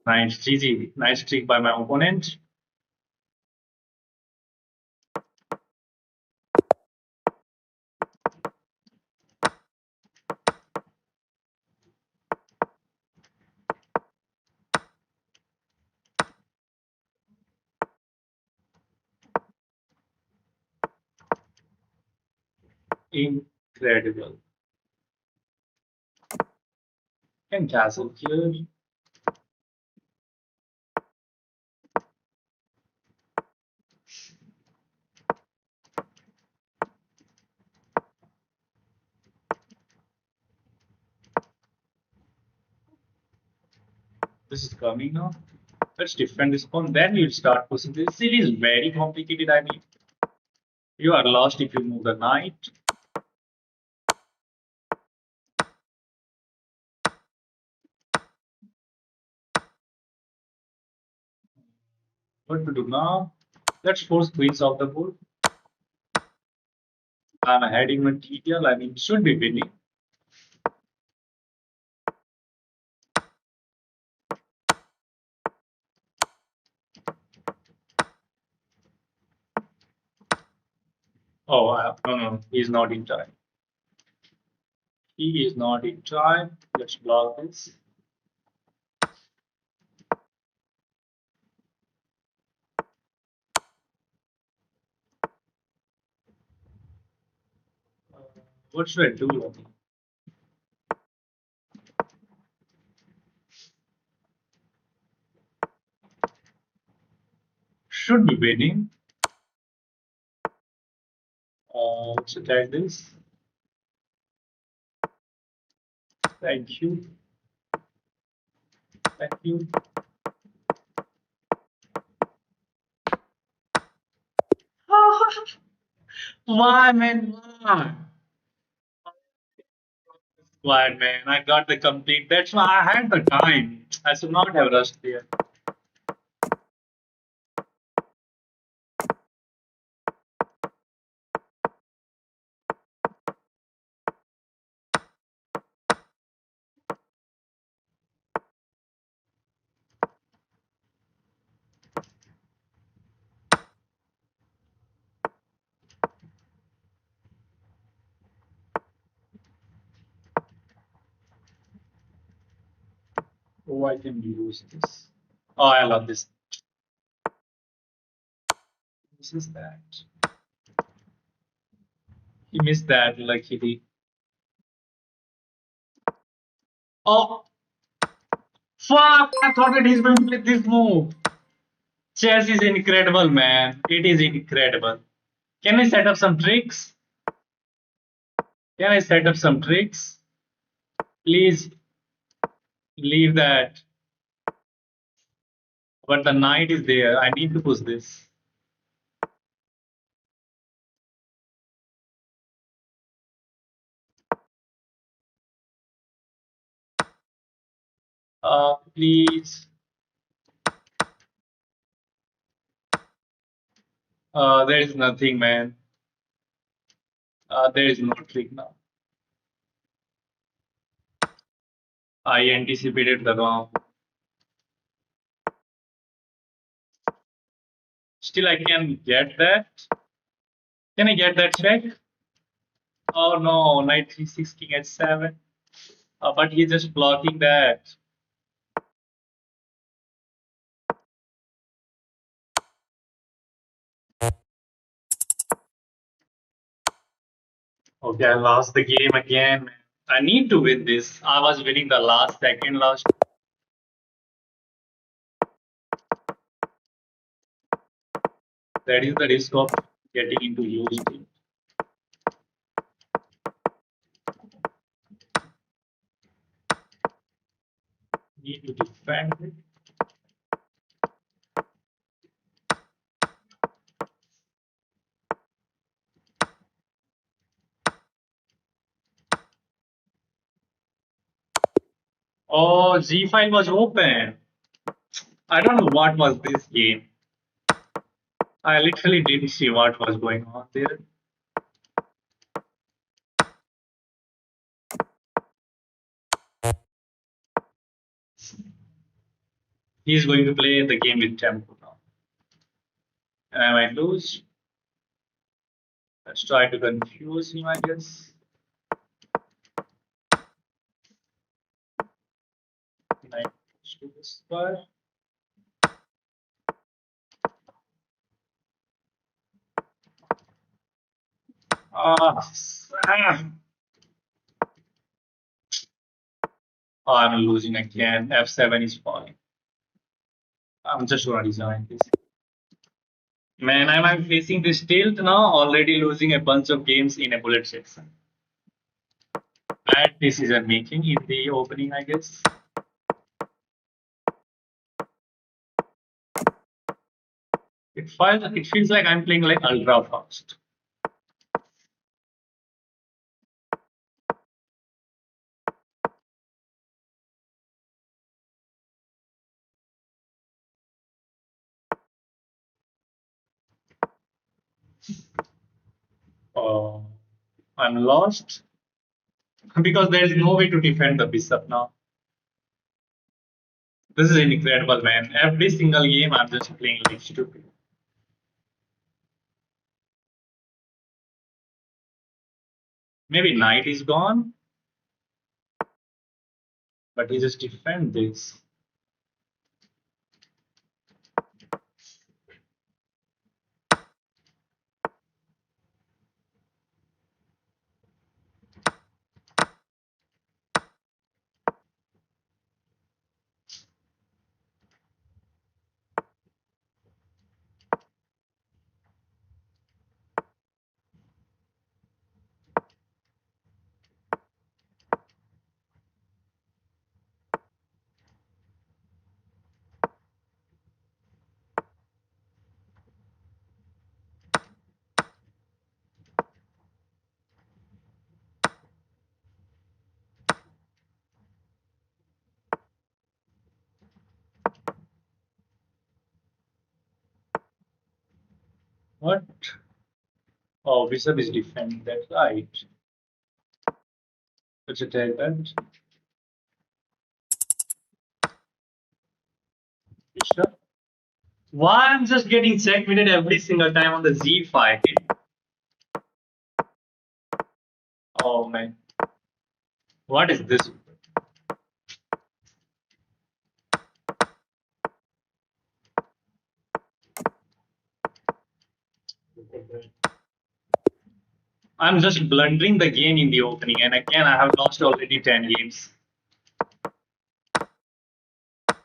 Nice, GG. Nice trick by my opponent. Incredible. Can castle here. This is coming now. Let's defend this pawn. Then you'll start pushing this. It is very complicated. I mean, you are lost if you move the knight. What to do now? Let's force queens off the board. I'm heading material. I mean, should be winning. Oh, no, no, he's not in time. He is not in time. Let's block this. What should I do? Should be winning. Let's attack this. Thank you. Thank you. Why, man? Why? Squad, man. I got the complete. That's why I had the time. I should not have rushed there. Oh, I can use this. Oh, I love this. This is that. He missed that luckily. Oh, fuck! I thought that he's going to play this move. Chess is incredible, man. It is incredible. Can I set up some tricks? Can I set up some tricks? Please leave that. But the knight is there. I need to push this. Please. There is nothing, man. There is no trick now. I anticipated the wrong. Still, I can get that. Can I get that check? Oh no, knight 3-6, king h7. But he's just blocking that. Okay, I lost the game again. I need to win this. I was winning the last second last. That is the risk of getting into huge team. Need to defend it. Oh, G file was open. I don't know what was this game. I literally didn't see what was going on there. He's going to play the game with tempo now. And I might lose. Let's try to confuse him, I guess. Knight to this guy. Ah, oh, I'm losing again. F7 is falling. I'm just gonna resign this. Man, I'm facing this tilt now, already losing a bunch of games in a bullet section. Bad decision making in the opening, I guess. It feels like I'm playing like ultra fast. Oh. I'm lost because there is no way to defend the bishop now. This is incredible, man. Every single game I'm just playing like stupid. Maybe knight is gone, but he just defend this. What? Oh, bishop is defending that right. Let's attack that. Bishop. Why I'm just getting checkmated every single time on the z5? Oh man, what is this? I'm just blundering the game in the opening, and again I have lost already 10 games.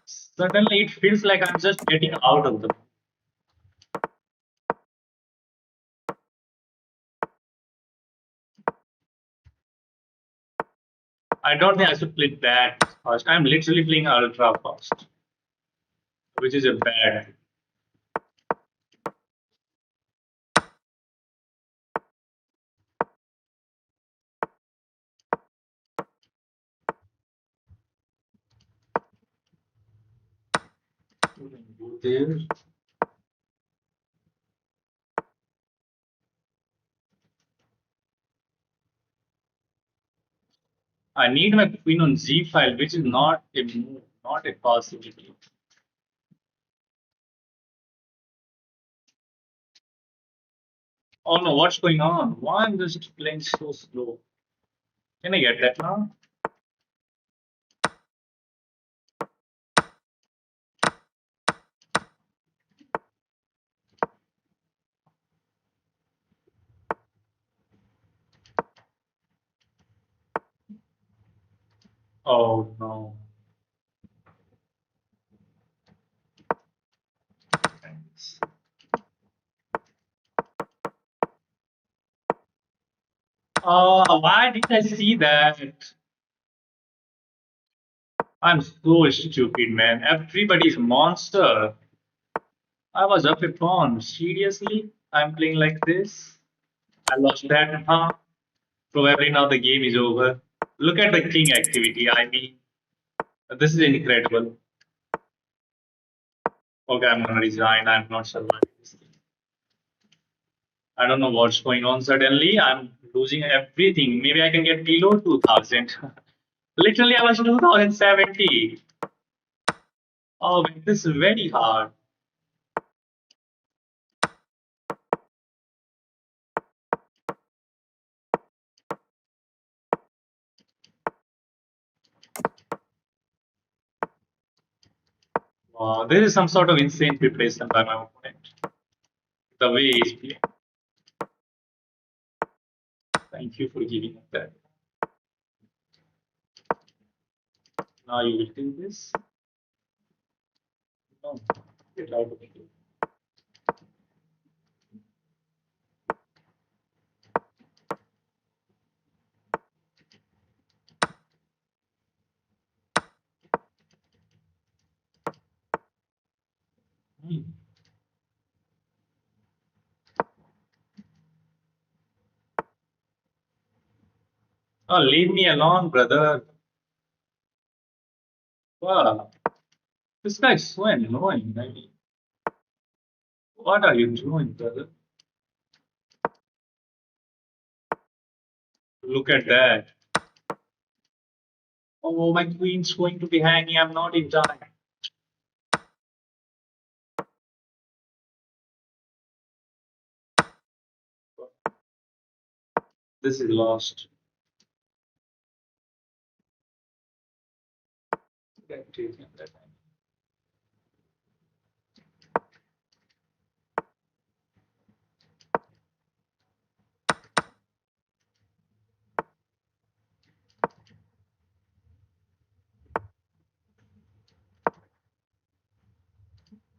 Suddenly it feels like I'm just getting out of the. I don't think I should play that fast. I'm literally playing ultra fast, which is a bad. There. I need my queen on z5, which is not a move, not a possibility. Oh no, what's going on? Why I'm just playing so slow? Can I get that now? Oh no. Thanks. Oh, why did I see that? I'm so stupid, man. Everybody's monster. I was up a pawn. Seriously? I'm playing like this? I lost that, huh? Probably now the game is over. Look at the king activity. I mean, this is incredible. Okay, I'm gonna resign. I'm not surviving this thing. I don't know what's going on suddenly. I'm losing everything. Maybe I can get below 2000. Literally, I was 2070. Oh, man, this is very hard. Wow, there is some sort of insane preparation by my opponent. The way he's playing. Thank you for giving up that. Now you will do this. No, get out of it. Hmm. Oh, leave me alone, brother. Wow, this guy is so annoying. I mean, what are you doing, brother? Look at that. Oh, my queen's going to be hanging. I'm not in time. This is lost. That is that.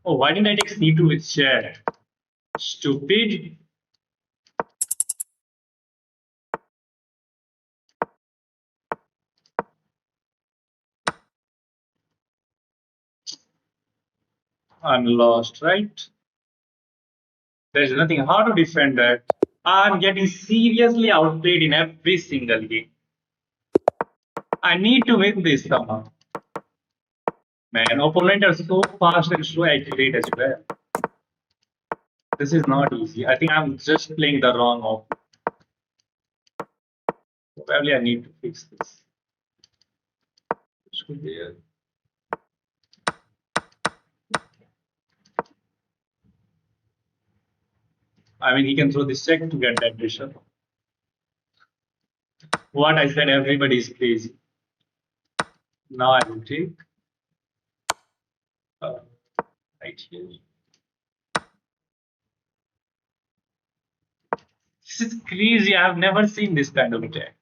Oh, why didn't I take C2 with share? Stupid. I'm lost, right? There's nothing hard to defend that. I'm getting seriously outplayed in every single game. I need to win this somehow. Man, opponents are so fast and so accurate as well. This is not easy. I think I'm just playing the wrong op. Probably I need to fix this. Should be, I mean, he can throw this check to get that bishop. What I said, everybody is crazy. Now I will take uh, right here. This is crazy. I have never seen this kind of attack.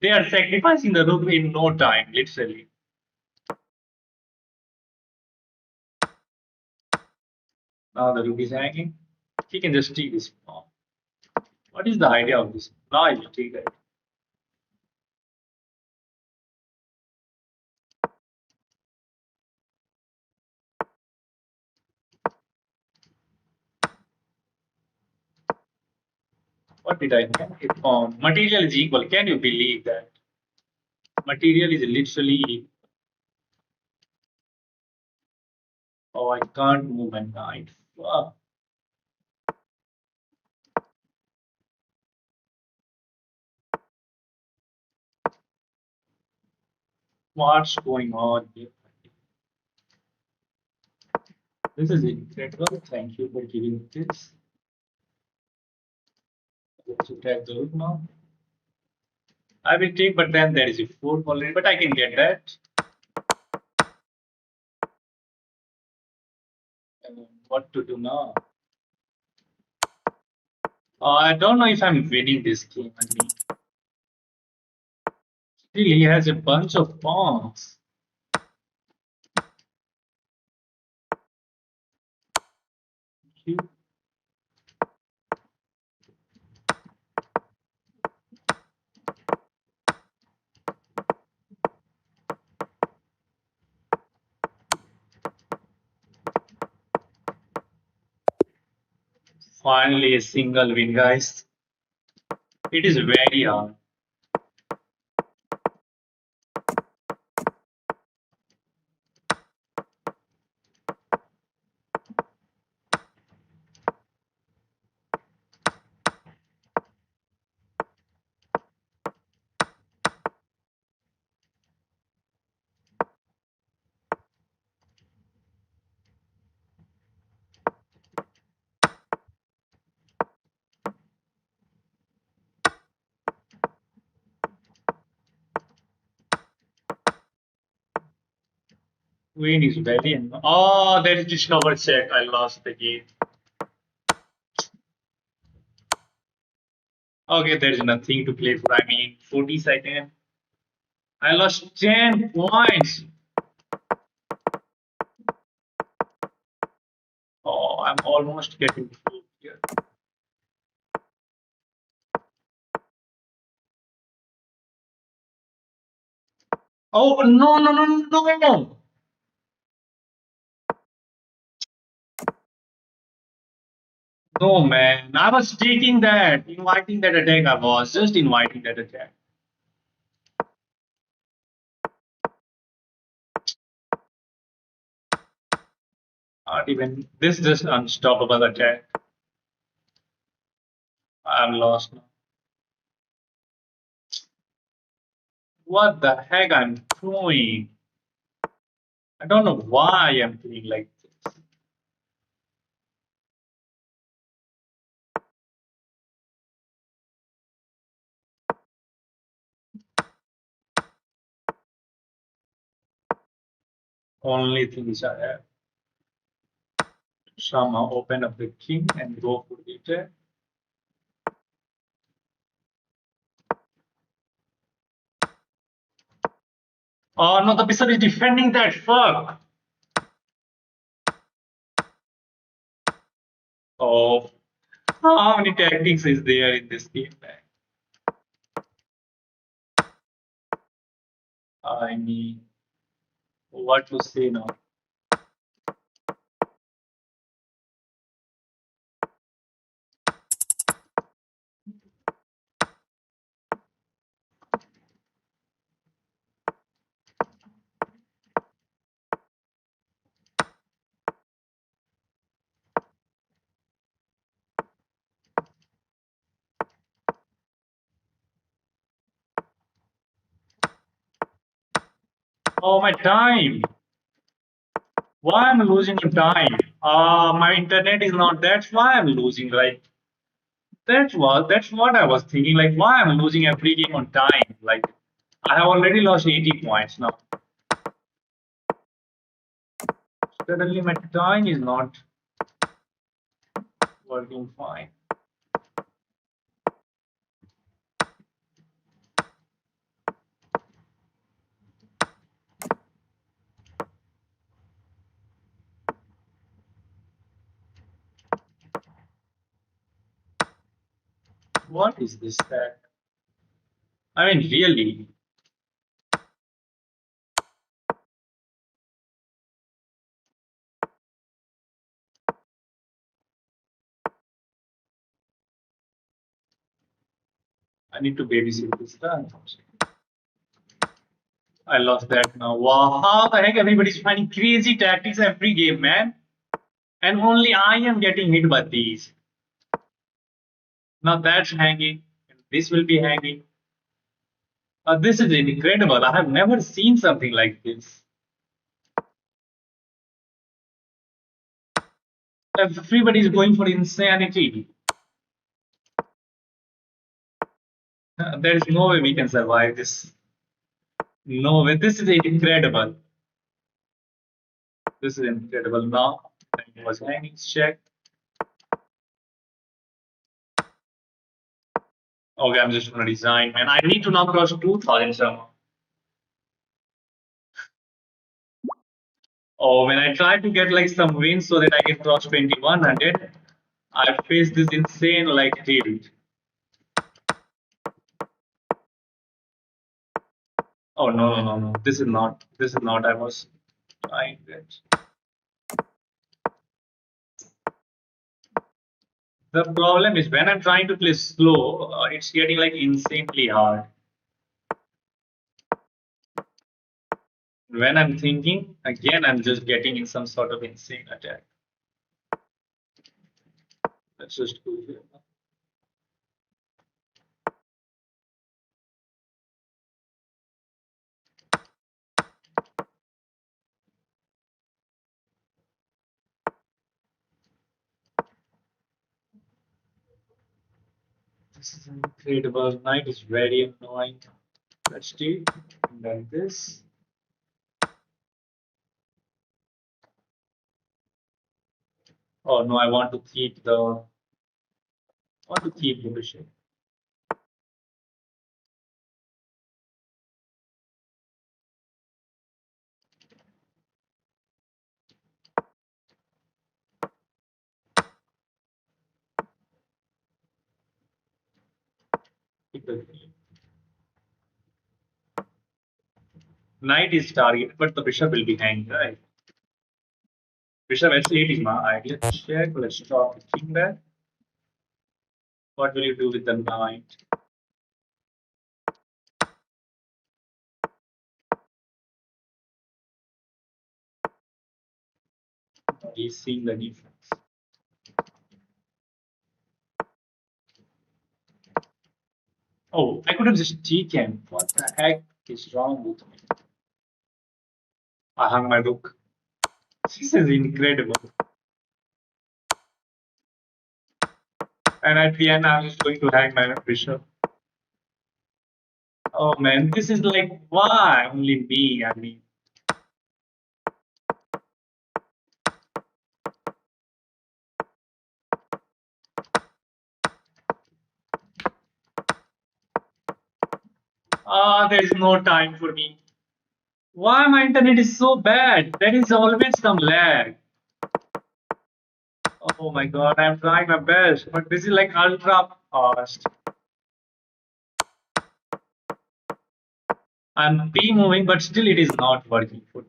They are sacrificing the rook in no time, literally. Now the rook is hanging. He can just take this pawn. What is the idea of this? Now I will take that. What did I think? Material is equal. Can you believe that? Material is literally. Oh, I can't move my knight. Fuck. What's going on here? This is incredible. Thank you for giving this. Let's attack the rook now. I will take, but then there is a four already. But I can get that. What to do now? I don't know if I'm winning this game. I mean, still he has a bunch of pawns. Finally, a single win, guys. It is very hard. Queen is very. Oh, there is discovered check. I lost the game. Okay, there is nothing to play for. I mean, 40 seconds. I lost 10 points. Oh, I'm almost getting full here. Oh, no, no, no, no, no. No, man. I was taking that, inviting that attack. I was just inviting that attack. Not even this, just unstoppable attack. I'm lost now. What the heck I'm doing? I don't know why I'm doing like this. Only thing is I have somehow open up the king and go for it. Oh no, the bishop is defending that. Fuck. Oh, how many tactics is there in this game, man? I mean, what to say now? Oh, my time. Why I'm losing time? My internet is not. That's why I'm losing. Like that's what I was thinking. Like why I'm losing every game on time. Like I have already lost 80 points now. Suddenly my time is not working fine. What is this that? I mean, really, I need to babysit this guy. I lost that now. Wow, how the heck everybody's finding crazy tactics every game, man? And only I am getting hit by these. Now that's hanging. This will be hanging. This is incredible. I have never seen something like this. Everybody is going for insanity. There is no way we can survive this. No way. This is incredible. This is incredible. Now, it was hanging. Check. Okay, I'm just gonna resign, man. I need to now cross 2000 somehow. Oh, when I try to get like some wins so that I can cross 2100, I face this insane like tilt. Oh no no no no! This is not. This is not. I was trying that. The problem is when I'm trying to play slow, it's getting like insanely hard. When I'm thinking, again, I'm just getting in some sort of insane attack. Let's just go here. This is incredible. Knight is very annoying. Let's do. And then this. Oh no, I want to keep the. I want to keep the bishop. Keep the knight is target, but the bishop will be hanged, right? Bishop h8 is my idea. Check. Let's drop the king there. What will you do with the knight? He's seeing the defense. Oh, I could have just taken. What the heck? It's wrong with me. I hung my rook. This is incredible. And at the end, I'm just going to hang my bishop. Oh man, this is like, why only me? I mean, there is no time for me. Why my internet is so bad? There is always some lag. Oh my god, I'm trying my best, but this is like ultra fast. I'm P moving, but still it is not working for me.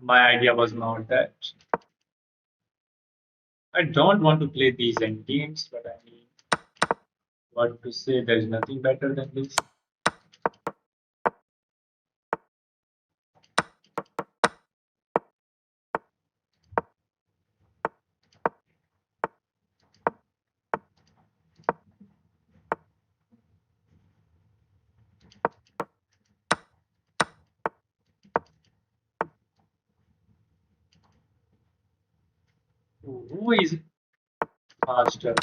My idea was not that. I don't want to play these end games, but I mean, what to say? There is nothing better than this. Who is faster?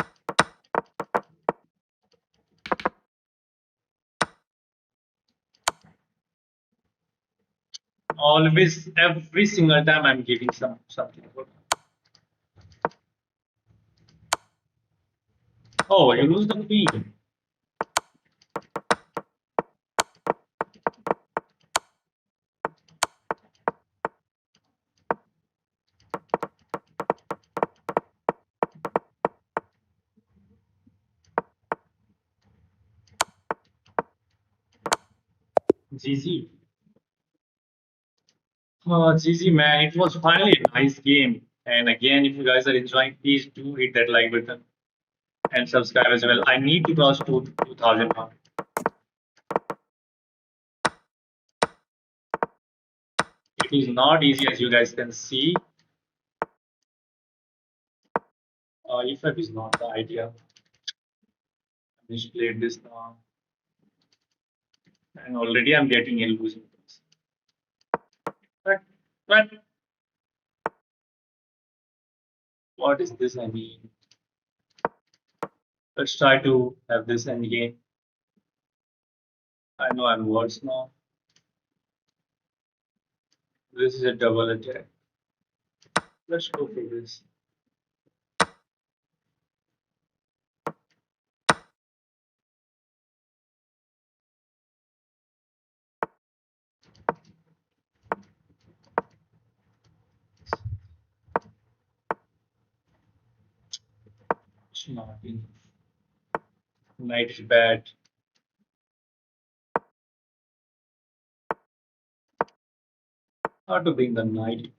Always, every single time, I'm giving something good. Oh, you lose the queen. GG. Oh, GG, man. It was finally a nice game. And again, if you guys are enjoying, please do hit that like button and subscribe as well. I need to cross to 2000 now. It is not easy, as you guys can see. If is not the idea. I just played this now. And already I'm getting a losing. But, but what is this? I mean, let's try to have this end game. I know I'm worse now. This is a double attack. Let's go for this. It's not enough. Knight is bad. How to bring the knight?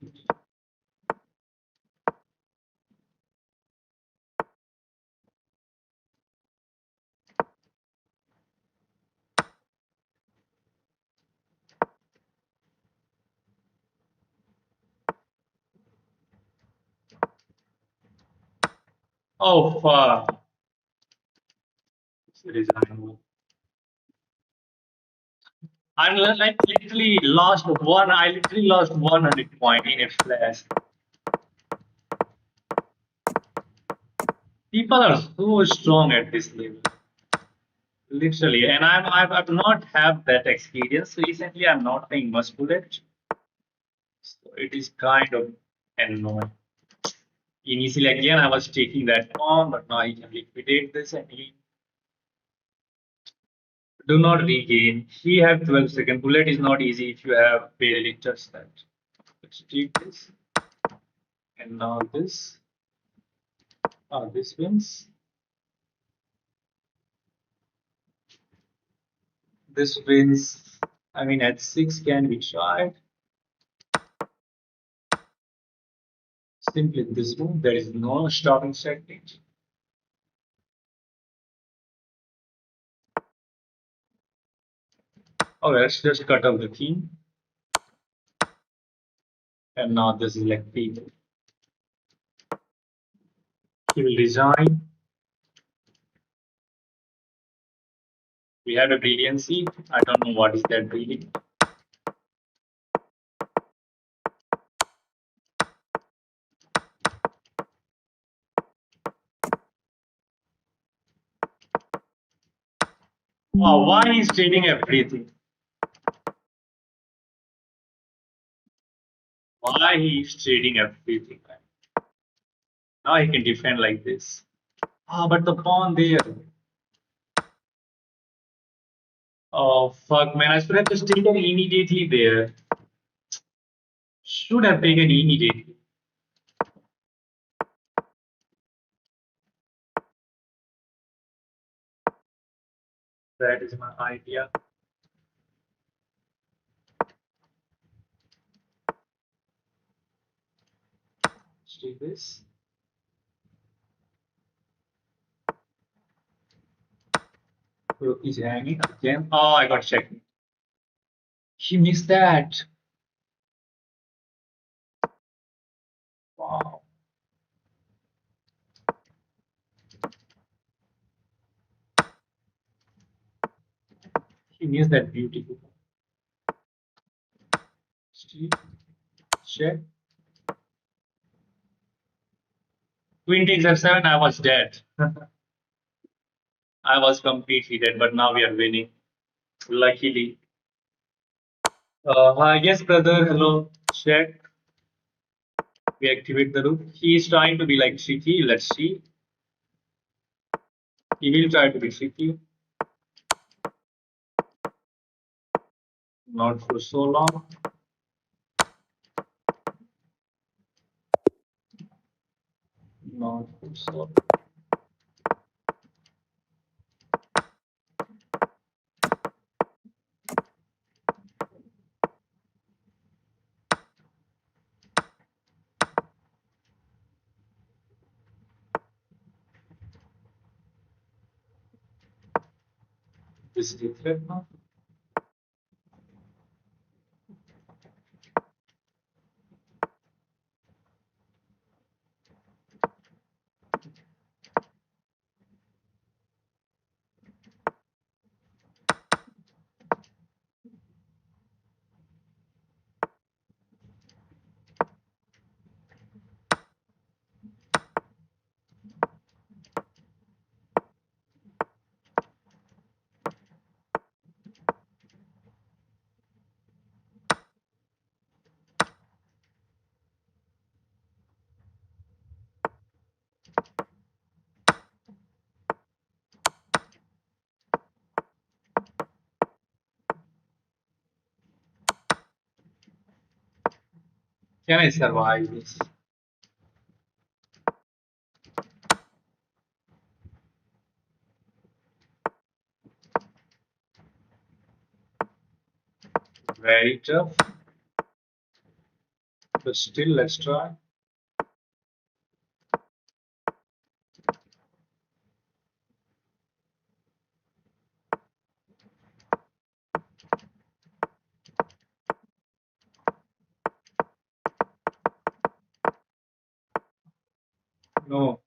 Oh fuck! Resign. Like literally lost one. I literally lost 100 point in a flash. People are so strong at this level. Literally, and I've not had that experience recently. I'm not playing much bullet, so it is kind of annoying. Initially, again, I was taking that pawn, but now I can liquidate this and he do not regain. We have 12 seconds. Bullet is not easy if you have barely touched that. Let's take this, and now this. This wins. This wins. I mean, at 6 can be tried. Simply this move. There is no stopping strategy. Oh, let's just cut off the king. And now this is like people. He will resign. We have a brilliancy. I don't know what is that brilliant. Wow, why is trading everything? Why he is trading everything? Now he can defend like this. Ah, but the pawn there. Oh fuck, man! I should have just taken immediately there. Should have taken immediately. That is my idea. Let's do this. Rook is hanging again. Oh, I got checked. He missed that. Wow. He missed that beautiful. Still, check. Queen takes f7. I was dead. I was completely dead, but now we are winning. Luckily. Yes, brother. Hello. Check. We activate the rook. He is trying to be like tricky. Let's see. He will try to be tricky. Not for so long. Not for so long. This is the threat now. Can I survive this? Very tough. But still, let's try. No.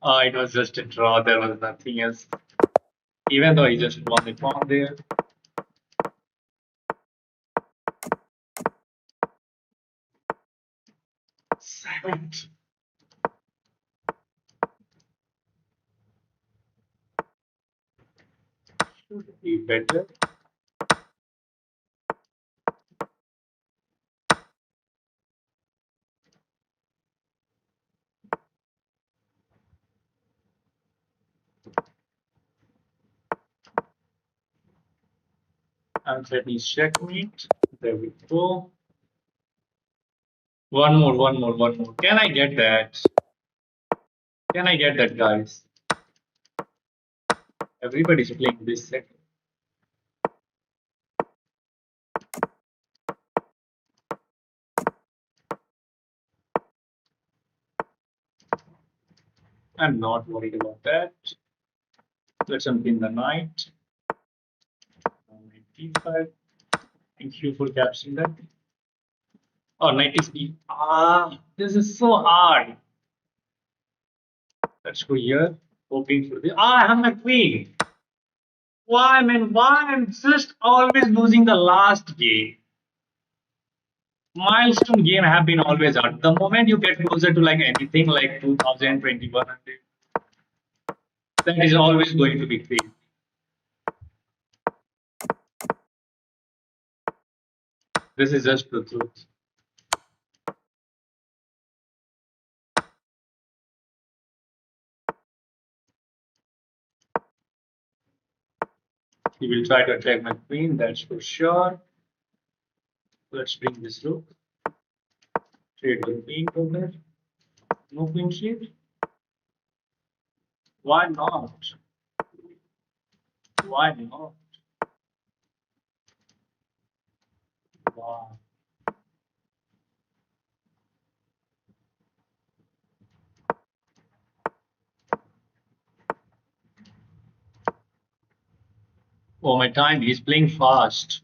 It was just a draw. There was nothing else. Even though he just won the pawn there. Seventh. Should be better. And let me checkmate. There we go. One more, one more, one more. Can I get that? Can I get that, guys? Everybody's playing this set. I'm not worried about that. Let's unpin the knight. Knight d5. Thank you for capturing that. Oh, knight is b. Ah, this is so hard. Let's go here. Hoping for this. Ah, I have my queen. Why, man? Why I'm just always losing the last game? Milestone game have been always hard. The moment you get closer to like anything like 2021, that is always going to be great. This is just the truth. He will try to attack my queen, that's for sure. Let's bring this rook. Trade the queen from there. No queen shield. Why not? Why not? Wow. Oh, my time. He's playing fast.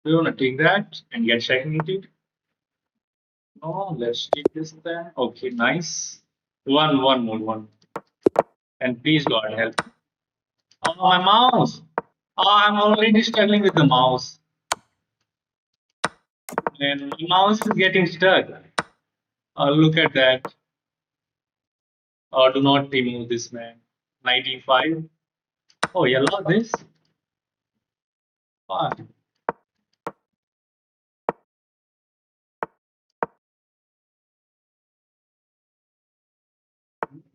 Do you want to take that and get checkmated? No, let's take this then. Okay, nice. One more, one. And please, God, help. Oh, my mouse. Oh, I'm already struggling with the mouse. And my mouse is getting stuck. Look at that. Do not remove this, man. 95. Oh, you love this? Fine.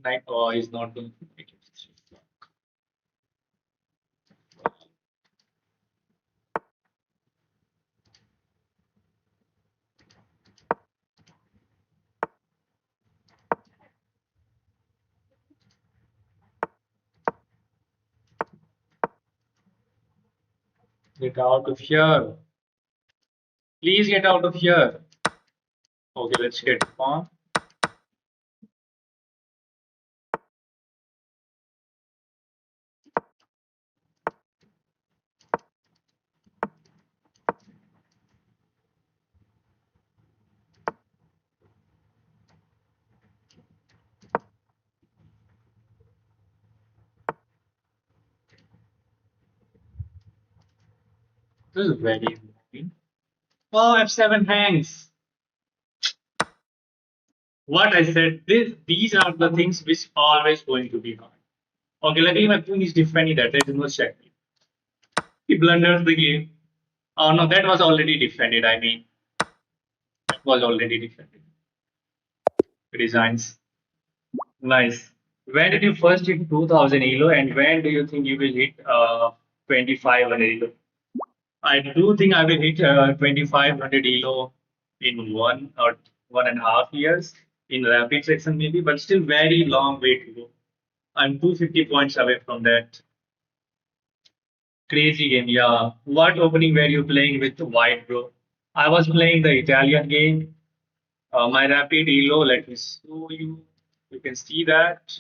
Night. Oh, he's not going to make it. Get out of here. Please get out of here. Okay, let's get on. This is very annoying. Oh, F7 hangs. What I said, these are the things which always going to be hard. Okay, luckily my queen is defending that. There is no check. He blunders the game. Oh no, that was already defended. I mean, that was already defended. Resigns. Nice. When did you first hit 2000 ELO and when do you think you will hit 2500 ELO? I do think I will hit 2500 ELO in 1.5 years in rapid section maybe, but still very long way to go. I'm 250 points away from that. Crazy game, yeah. What opening were you playing with white, bro? I was playing the Italian game. My rapid elo, let me show you. You can see that.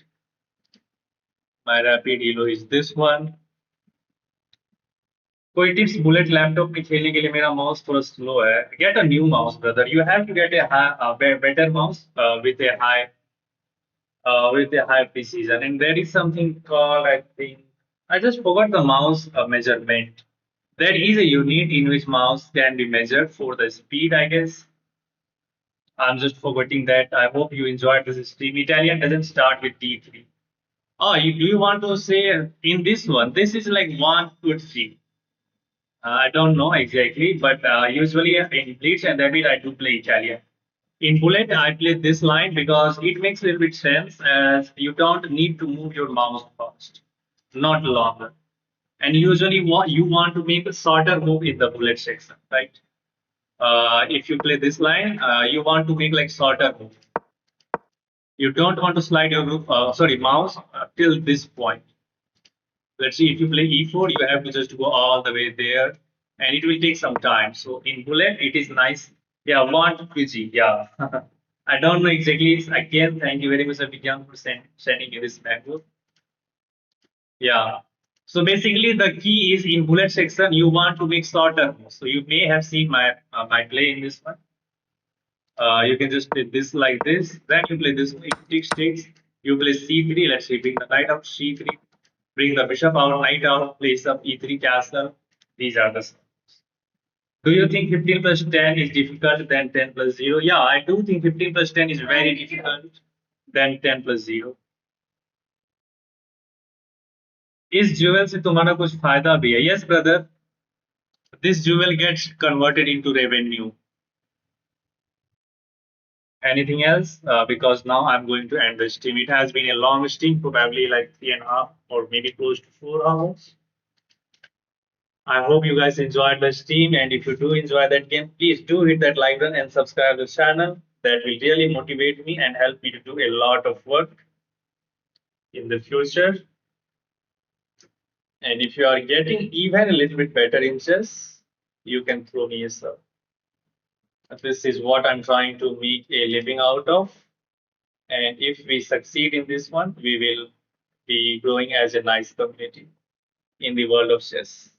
My rapid elo is this one. कोई tips bullet laptop में खेलने के लिए मेरा mouse थोड़ा slow है get a new mouse brother you have to get a better mouse with a high precision and there is something called I think I just forgot the mouse measurement. There is a unit in which mouse can be measured for the speed, I guess. I'm just forgetting that. I hope you enjoyed this stream. Italian doesn't start with D3. Oh, do you want to say in this one? This is like 1, 2, 3. I don't know exactly, but usually in Blitz and Rapid, I do play Italian. In Bullet, I play this line because it makes a little bit sense as you don't need to move your mouse fast, not longer. And usually you want to make a shorter move in the bullet section, right? If you play this line, you want to make like shorter move. You don't want to slide your mouse till this point. Let's see if you play e4, you have to just go all the way there, and it will take some time. So in bullet, it is nice Yeah, want PG. Yeah. I don't know exactly. Again, thank you very much, Abhijam, for sending me this macro. Yeah. So basically, the key is in bullet section, you want to make shorter moves. So you may have seen my play in this one. You can just play this like this. Then you play this if it takes. You play c3. Let's say bring the knight out c3. Bring the bishop out, knight out, place up e3 castle. These are the. Do you think 15 plus 10 is difficult than 10 plus 0? Yeah, I do think 15 plus 10 is very difficult than 10 plus 0. इस jewel से तुम्हारा कुछ फायदा भी है? Yes, brother. This jewel gets converted into revenue. Anything else? Because now I'm going to end the stream. It has been a long stream, probably like 3.5 or maybe close to 4 hours. I hope you guys enjoyed the stream, and if you do enjoy that game, please do hit that like button and subscribe to the channel. That will really motivate me and help me to do a lot of work in the future. And if you are getting even a little bit better in chess, you can throw me a sub. This is what I'm trying to make a living out of. And if we succeed in this one, we will be growing as a nice community in the world of chess.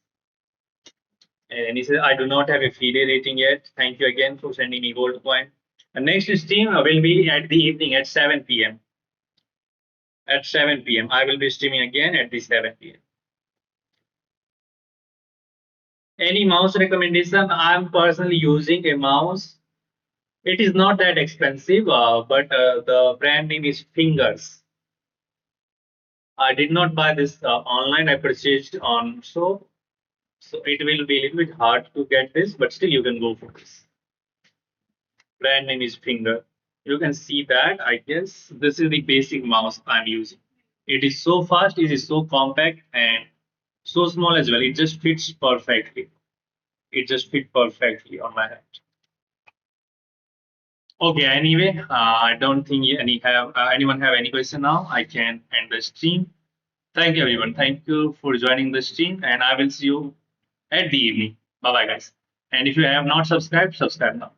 And he said, I do not have a FIDE rating yet. Thank you again for sending me gold coin. The next stream will be at the evening at 7 p.m. At 7 p.m. I will be streaming again at the 7 p.m. Any mouse recommendation? I'm personally using a mouse. It is not that expensive, but the brand name is Fingers. I did not buy this online. I purchased on so it will be a little bit hard to get this, but still you can go for this. Brand name is Finger. You can see that. I guess this is the basic mouse I'm using. It is so fast. It is so compact and so small as well. It just fits perfectly. It just fit perfectly on my hand. Okay. Anyway, I don't think anyone have any question now. I can end the stream. Thank you, everyone. Thank you for joining the stream, and I will see you at the evening. Bye bye, guys. And if you have not subscribed, subscribe now.